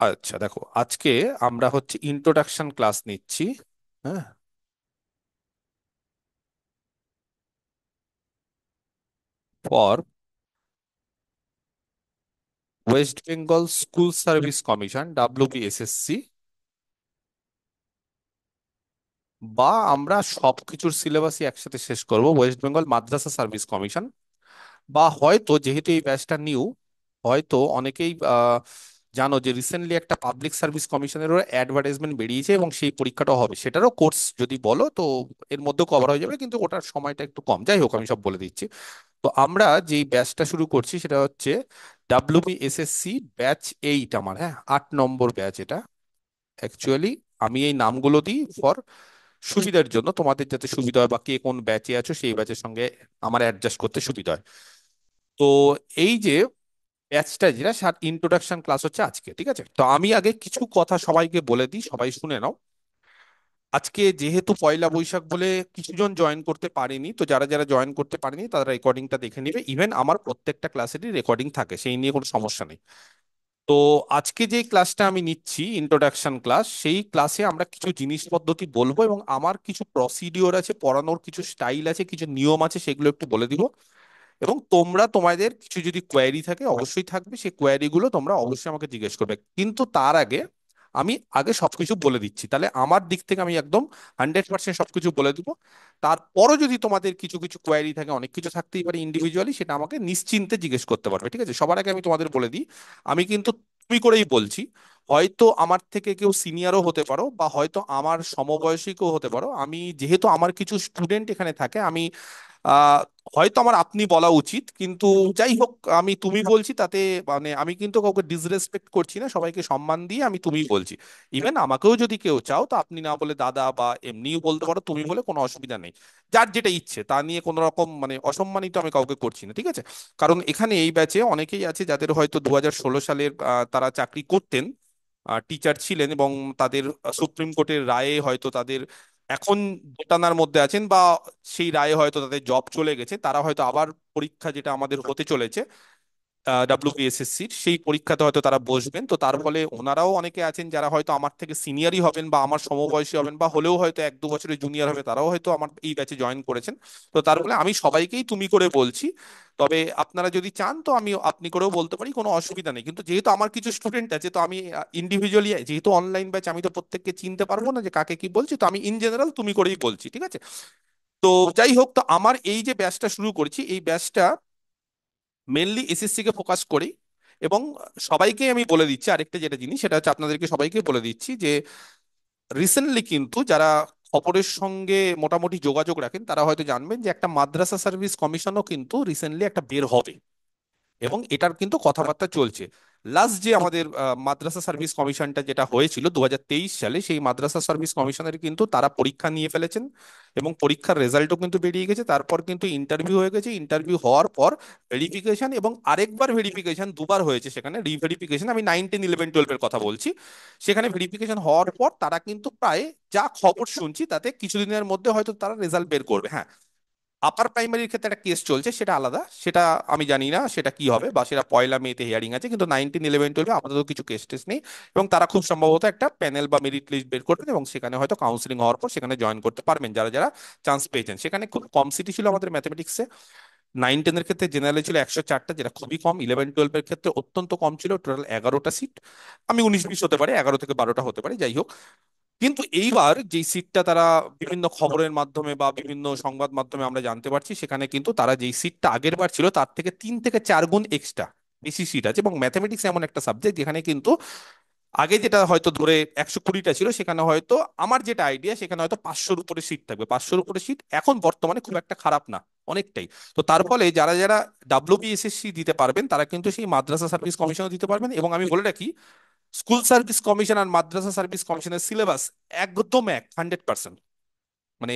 আচ্ছা, দেখো, আজকে আমরা হচ্ছে ইন্ট্রোডাকশন ক্লাস নিচ্ছি। হ্যাঁ। For West Bengal school service commission, WBSSC, বা আমরা সবকিছুর সিলেবাসই একসাথে শেষ করব, ওয়েস্ট বেঙ্গল মাদ্রাসা সার্ভিস কমিশন। বা হয়তো যেহেতু এই ব্যাচটা নিউ, হয়তো অনেকেই জানো যে রিসেন্টলি একটা পাবলিক সার্ভিস কমিশনেরও অ্যাডভার্টাইজমেন্ট বেরিয়েছে এবং সেই পরীক্ষাটাও হবে, সেটারও কোর্স যদি বলো তো এর মধ্যে কভার হয়ে যাবে, কিন্তু ওটার সময়টা একটু কম। যাই হোক, আমি সব বলে দিচ্ছি। তো আমরা যেই ব্যাচটা শুরু করছি সেটা হচ্ছে WBSSC ব্যাচ 8, আমার, হ্যাঁ, 8 নম্বর ব্যাচ এটা। অ্যাকচুয়ালি আমি এই নামগুলো দিই ফর সুবিধার জন্য, তোমাদের যাতে সুবিধা হয় বা কে কোন ব্যাচে আছো সেই ব্যাচের সঙ্গে আমার অ্যাডজাস্ট করতে সুবিধা হয়। তো এই যে ব্যাচটা, যেটা ইন্ট্রোডাকশন ক্লাস হচ্ছে আজকে, ঠিক আছে? তো আমি আগে কিছু কথা সবাইকে বলে দিই, সবাই শুনে নাও। আজকে যেহেতু পয়লা বৈশাখ বলে কিছুজন জয়েন করতে পারেনি, তো যারা যারা জয়েন করতে পারেনি তারা রেকর্ডিংটা দেখে নিবে। ইভেন আমার প্রত্যেকটা ক্লাসেরই রেকর্ডিং থাকে, সেই নিয়ে কোনো সমস্যা নেই। তো আজকে যে ক্লাসটা আমি নিচ্ছি, ইন্ট্রোডাকশন ক্লাস, সেই ক্লাসে আমরা কিছু জিনিস পদ্ধতি বলবো এবং আমার কিছু প্রসিডিওর আছে, পড়ানোর কিছু স্টাইল আছে, কিছু নিয়ম আছে, সেগুলো একটু বলে দিব। এবং তোমরা তোমাদের কিছু যদি কোয়ারি থাকে, অবশ্যই থাকবে, সেই কোয়ারি গুলো তোমরা অবশ্যই আমাকে জিজ্ঞেস করবে। কিন্তু তার আগে আমি আগে সবকিছু বলে দিচ্ছি, তাহলে আমার দিক থেকে আমি একদম 100% সবকিছু বলে দিব। তারপরও যদি তোমাদের কিছু কিছু কোয়ারি থাকে, অনেক কিছু থাকতেই পারে ইন্ডিভিজুয়ালি, সেটা আমাকে নিশ্চিন্তে জিজ্ঞেস করতে পারবে, ঠিক আছে? সবার আগে আমি তোমাদের বলে দিই, আমি কিন্তু তুমি করেই বলছি। হয়তো আমার থেকে কেউ সিনিয়রও হতে পারো বা হয়তো আমার সমবয়সী কেউ হতে পারো। আমি যেহেতু আমার কিছু স্টুডেন্ট এখানে থাকে, আমি আহ হয়তো আমার আপনি বলা উচিত, কিন্তু যাই হোক, আমি তুমি বলছি তাতে, মানে আমি কিন্তু কাউকে ডিসরেসপেক্ট করছি না, সবাইকে সম্মান দিয়ে আমি তুমি বলছি। ইভেন আমাকেও যদি কেউ চাও তো আপনি না বলে দাদা, বা এমনিও বলতে পারো তুমি বলে, কোনো অসুবিধা নেই। যার যেটা ইচ্ছে তা নিয়ে কোনো রকম মানে অসম্মানিত আমি কাউকে করছি না, ঠিক আছে? কারণ এখানে এই ব্যাচে অনেকেই আছে যাদের হয়তো 2016 সালের তারা চাকরি করতেন, টিচার ছিলেন, এবং তাদের সুপ্রিম কোর্টের রায়ে হয়তো তাদের এখন দোটানার মধ্যে আছেন, বা সেই রায়ে হয়তো তাদের জব চলে গেছে, তারা হয়তো আবার পরীক্ষা যেটা আমাদের হতে চলেছে WPSSCর, সেই পরীক্ষাতে হয়তো তারা বসবেন। তো তার ফলে ওনারাও অনেকে আছেন যারা হয়তো আমার থেকে সিনিয়রই হবেন বা আমার সমবয়সী হবেন, বা হলেও হয়তো 1-2 বছরের জুনিয়র হবে, তারাও হয়তো আমার এই ব্যাচে জয়েন করেছেন। তো তার ফলে আমি সবাইকেই তুমি করে বলছি। তবে আপনারা যদি চান তো আমি আপনি করেও বলতে পারি, কোনো অসুবিধা নেই। কিন্তু যেহেতু আমার কিছু স্টুডেন্ট আছে, তো আমি ইন্ডিভিজুয়ালি, যেহেতু অনলাইন ব্যাচ, আমি তো প্রত্যেককে চিনতে পারবো না যে কাকে কি বলছি, তো আমি ইন জেনারেল তুমি করেই বলছি, ঠিক আছে? তো যাই হোক, তো আমার এই যে ব্যাচটা শুরু করছি, এই ব্যাচটা মেনলি এসএসসি কে ফোকাস করি। এবং সবাইকে আমি বলে দিচ্ছি আরেকটা যেটা জিনিস, সেটা হচ্ছে আপনাদেরকে সবাইকে বলে দিচ্ছি যে রিসেন্টলি কিন্তু যারা খবরের সঙ্গে মোটামুটি যোগাযোগ রাখেন, তারা হয়তো জানবেন যে একটা মাদ্রাসা সার্ভিস কমিশনও কিন্তু রিসেন্টলি একটা বের হবে, এবং এটার কিন্তু কথাবার্তা চলছে। লাস্ট যে আমাদের মাদ্রাসা সার্ভিস কমিশনটা যেটা হয়েছিল 2023 সালে, সেই মাদ্রাসা সার্ভিস কমিশনের কিন্তু তারা পরীক্ষা নিয়ে ফেলেছেন, এবং পরীক্ষার রেজাল্টও কিন্তু বেরিয়ে গেছে। তারপর কিন্তু ইন্টারভিউ হয়ে গেছে, ইন্টারভিউ হওয়ার পর ভেরিফিকেশন, এবং আরেকবার ভেরিফিকেশন, দুবার হয়েছে সেখানে রিভেরিফিকেশন, আমি 9, 10, 11, 12-এর কথা বলছি। সেখানে ভেরিফিকেশন হওয়ার পর তারা কিন্তু প্রায়, যা খবর শুনছি তাতে কিছুদিনের মধ্যে হয়তো তারা রেজাল্ট বের করবে। হ্যাঁ, আপার প্রাইমারির ক্ষেত্রে একটা কেস চলছে, সেটা আলাদা, সেটা আমি জানি না সেটা কি হবে, বা সেটা 1লা মে-তে হিয়ারিং আছে। কিন্তু 9, 10, 11, 12 আপাতত কিছু কেস টেস নেই, এবং তারা খুব সম্ভবত একটা প্যানেল বা মেরিট লিস্ট বের করবেন, এবং সেখানে হয়তো কাউন্সিলিং হওয়ার পর সেখানে জয়েন করতে পারবেন যারা যারা চান্স পেয়েছেন। সেখানে খুব কম সিটি ছিল আমাদের ম্যাথমেটিক্সে। 9, 10-এর ক্ষেত্রে জেনারেলে ছিল 104টা, যেটা খুবই কম। 11, 12-এর ক্ষেত্রে অত্যন্ত কম ছিল, টোটাল 11টা সিট। আমি 19-20 হতে পারে, 11 থেকে 12টা হতে পারে, যাই হোক। কিন্তু এইবার যে সিটটা তারা বিভিন্ন খবরের মাধ্যমে বা বিভিন্ন সংবাদ মাধ্যমে আমরা জানতে পারছি, সেখানে কিন্তু তারা যেই সিটটা আগের বার ছিল তার থেকে 3 থেকে 4 গুণ এক্সট্রা বেশি সিট আছে। এবং ম্যাথামেটিক্স এমন একটা সাবজেক্ট যেখানে কিন্তু আগে যেটা হয়তো ধরে 120টা ছিল, সেখানে হয়তো, আমার যেটা আইডিয়া, সেখানে হয়তো 500-র উপরে সিট থাকবে। 500-র উপরে সিট এখন বর্তমানে খুব একটা খারাপ না, অনেকটাই। তো তার ফলে যারা যারা WBSSC দিতে পারবেন তারা কিন্তু সেই মাদ্রাসা সার্ভিস কমিশনও দিতে পারবেন। এবং আমি বলে রাখি, স্কুল সার্ভিস কমিশন আর মাদ্রাসা সার্ভিস কমিশনের সিলেবাস একদম এক, 100%। মানে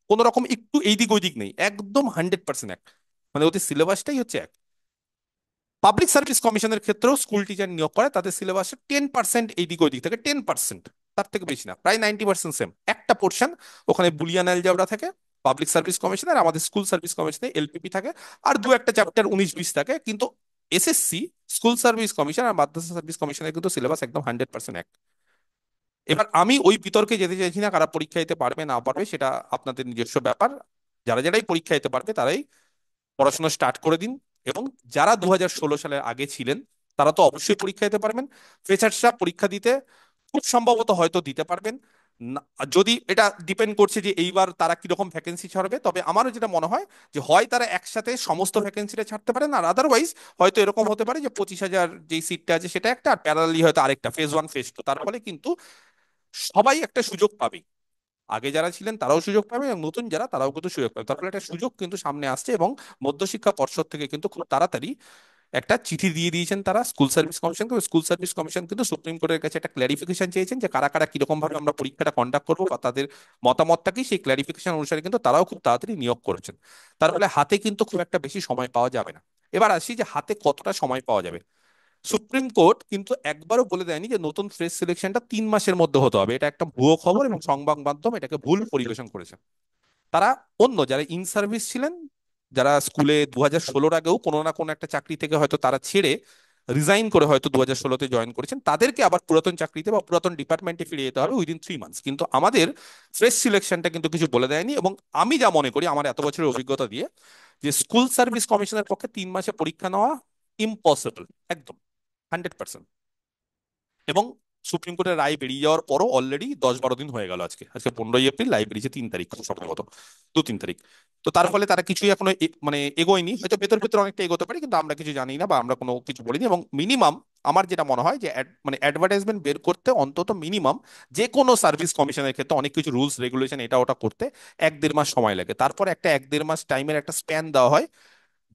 কোনো রকম একটু এইদিক ওইদিক নেই, একদম 100% এক। মানে ওদের সিলেবাসটাই হচ্ছে এক। পাবলিক সার্ভিস কমিশনের ক্ষেত্রেও স্কুল টিচার নিয়োগ করে, তাদের সিলেবাসে 10% এইদিক ওইদিক থাকে, 10%, তার থেকে বেশি না, প্রায় 90% সেম। একটা পোর্শন ওখানে বুলিয়ান অ্যালজেব্রা থাকে পাবলিক সার্ভিস কমিশনের, আমাদের স্কুল সার্ভিস কমিশনে LPP থাকে, আর দু একটা চ্যাপ্টার 19-20 থাকে। কিন্তু এসএসসি, স্কুল সার্ভিস কমিশন আর মাদ্রাসা সার্ভিস কমিশনের কিন্তু সিলেবাস একদম 100% এক। এবার আমি ওই বিতর্কে যেতে চাইছি না, কারা পরীক্ষা দিতে পারবে না পারবে সেটা আপনাদের নিজস্ব ব্যাপার। যারা যারাই পরীক্ষা দিতে পারবে তারাই পড়াশোনা স্টার্ট করে দিন। এবং যারা 2016 সালের আগে ছিলেন তারা তো অবশ্যই পরীক্ষা দিতে পারবেন। ফ্রেশার্সরা পরীক্ষা দিতে খুব সম্ভবত হয়তো দিতে পারবেন না, যদি এটা ডিপেন্ড করছে যে এইবার তারা কিরকম ভ্যাকেন্সি ছাড়বে। তবে আমারও যেটা মনে হয় যে হয় তারা একসাথে সমস্ত ভ্যাকেন্সিটা ছাড়তে পারেন, আর আদারওয়াইজ হয়তো এরকম হতে পারে যে 25,000 যেই সিটটা আছে সেটা একটা, আর প্যারালালি হয়তো আরেকটা, ফেজ 1 ফেজ 2, তার ফলে কিন্তু সবাই একটা সুযোগ পাবে। আগে যারা ছিলেন তারাও সুযোগ পাবে এবং নতুন যারা তারাও কিন্তু সুযোগ পাবে। তার ফলে একটা সুযোগ কিন্তু সামনে আসছে এবং মধ্যশিক্ষা পর্ষদ থেকে কিন্তু খুব তাড়াতাড়ি একটা চিঠি দিয়ে দিয়েছেন তারা স্কুল সার্ভিস কমিশনকে। স্কুল সার্ভিস কমিশন কিন্তু সুপ্রিম কোর্টের কাছে একটা ক্ল্যারিফিকেশন চেয়েছেন যে কারা কারা কিরকম ভাবে আমরা পরীক্ষাটা কন্ডাক্ট করবো বা তাদের মতামতটা কি, সেই ক্ল্যারিফিকেশন অনুসারে কিন্তু তারাও খুব তাড়াতাড়ি নিয়োগ করেছেন। তার ফলে হাতে কিন্তু খুব একটা বেশি সময় পাওয়া যাবে না। এবার আসি যে হাতে কতটা সময় পাওয়া যাবে। সুপ্রিম কোর্ট কিন্তু একবারও বলে দেয়নি যে নতুন ফ্রেশ সিলেকশনটা 3 মাসের মধ্যে হতে হবে। এটা একটা ভুয়ো খবর এবং সংবাদ মাধ্যম এটাকে ভুল পরিবেশন করেছে। তারা অন্য যারা ইন সার্ভিস ছিলেন, যারা স্কুলে 2016-র আগেও কোনো না কোনো একটা চাকরি থেকে হয়তো তারা ছেড়ে রিজাইন করে হয়তো 2016-তে জয়েন করেছেন, তাদেরকে আবার পুরাতন চাকরিতে বা পুরাতন ডিপার্টমেন্টে ফিরে যেতে হবে উইদিন 3 মান্থস। কিন্তু আমাদের ফ্রেশ সিলেকশনটা কিন্তু কিছু বলে দেয়নি। এবং আমি যা মনে করি আমার এত বছরের অভিজ্ঞতা দিয়ে, যে স্কুল সার্ভিস কমিশনের পক্ষে 3 মাসে পরীক্ষা নেওয়া ইম্পসিবল, একদম 100%। এবং সুপ্রিম কোর্টের রায় বেরিয়ে যাওয়ার পরও অলরেডি 10-12 দিন হয়ে গেল। আজকে আজকে 15ই এপ্রিল, রায় বেরিয়েছে 3 তারিখ খুব সম্ভবত, 2-3 তারিখ। তো তার ফলে তারা কিছুই এখনো মানে এগোয়নি, হয়তো ভেতর ভেতর অনেকটা এগোতে পারে কিন্তু আমরা কিছু জানি না বা আমরা কোনো কিছু বলিনি। এবং মিনিমাম আমার যেটা মনে হয় যে মানে অ্যাডভার্টাইজমেন্ট বের করতে অন্তত মিনিমাম যে কোনো সার্ভিস কমিশনের ক্ষেত্রে অনেক কিছু রুলস রেগুলেশন এটা ওটা করতে 1-1.5 মাস সময় লাগে। তারপর একটা 1-1.5 মাস টাইমের একটা স্প্যান দেওয়া হয়,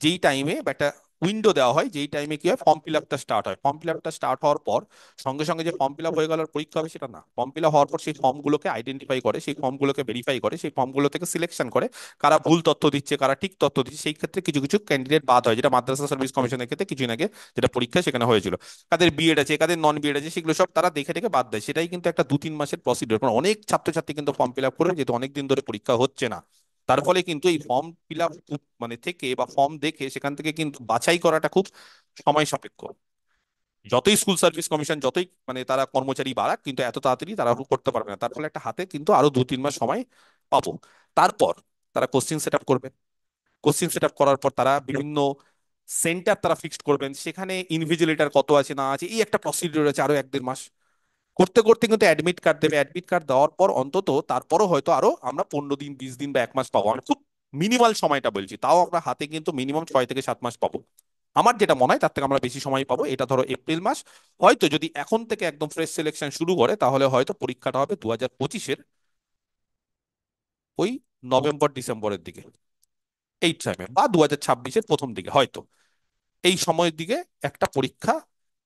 যেই টাইমে বা একটা উইন্ডো দেওয়া হয়, যেই টাইমে কি হয় ফর্ম ফিল আপটা স্টার্ট হয়। ফর্ম ফিল আপটা স্টার্ট হওয়ার পর সঙ্গে সঙ্গে যে ফর্ম ফিল আপ হয়ে গেল আর পরীক্ষা হবে সেটা না। ফর্ম ফিল আপ হওয়ার পর সেই ফর্মগুলোকে আইডেন্টিফাই করে, সেই ফর্মগুলোকে ভেরিফাই করে, সেই ফর্মগুলো থেকে সিলেকশন করে কারা ভুল তথ্য দিচ্ছে কারা ঠিক তথ্য দিচ্ছে। সেই ক্ষেত্রে কিছু কিছু ক্যান্ডিডেট বাদ হয়, যেটা মাদ্রাসা সার্ভিস কমিশনের ক্ষেত্রে কিছুদিন আগে যেটা পরীক্ষা সেখানে হয়েছিল। কাদের বিএড আছে কাদের নন বিএড আছে সেগুলো সব তারা দেখে দেখে বাদ দেয়। সেটাই কিন্তু একটা 2-3 মাসের প্রসিডিওর। অনেক ছাত্রছাত্রী কিন্তু ফর্ম ফিল আপ করে যেহেতু অনেক দিন ধরে পরীক্ষা হচ্ছে না, তার ফলে কিন্তু এই ফর্ম ফিল আপ মানে থেকে বা ফর্ম দেখে সেখান থেকে কিন্তু বাছাই করাটা খুব সময় সাপেক্ষ। যতই স্কুল সার্ভিস কমিশন যতই মানে তারা কর্মচারী বাড়াক কিন্তু এত তাড়াতাড়ি তারা করতে পারবে না। তার ফলে একটা হাতে কিন্তু আরো 2-3 মাস সময় পাবো। তারপর তারা কোশ্চিন সেট আপ করবে। কোশ্চিন সেট আপ করার পর তারা বিভিন্ন সেন্টার তারা ফিক্সড করবেন, সেখানে ইনভিজিলেটর কত আছে না আছে এই একটা প্রসিডিওর আছে, আরো 1-1.5 মাস করতে করতে কিন্তু অ্যাডমিট কার্ড দেবে। অ্যাডমিট কার্ড দেওয়ার পর অন্তত তারপরও হয়তো আরো আমরা 15 দিন 20 দিন বা 1 মাস পাবো। আমি খুব মিনিমাল সময়টা বলছি, তাও আমরা হাতে কিন্তু মিনিমাম 6 থেকে 7 মাস পাবো। আমার যেটা মনে হয় তার থেকে আমরা বেশি সময় পাবো। এটা ধরো এপ্রিল মাস, হয়তো যদি এখন থেকে একদম ফ্রেশ সিলেকশন শুরু করে তাহলে হয়তো পরীক্ষাটা হবে 2025-এর ওই নভেম্বর-ডিসেম্বরের দিকে, এই টাইমে, বা 2026-এর প্রথম দিকে হয়তো এই সময়ের দিকে একটা পরীক্ষা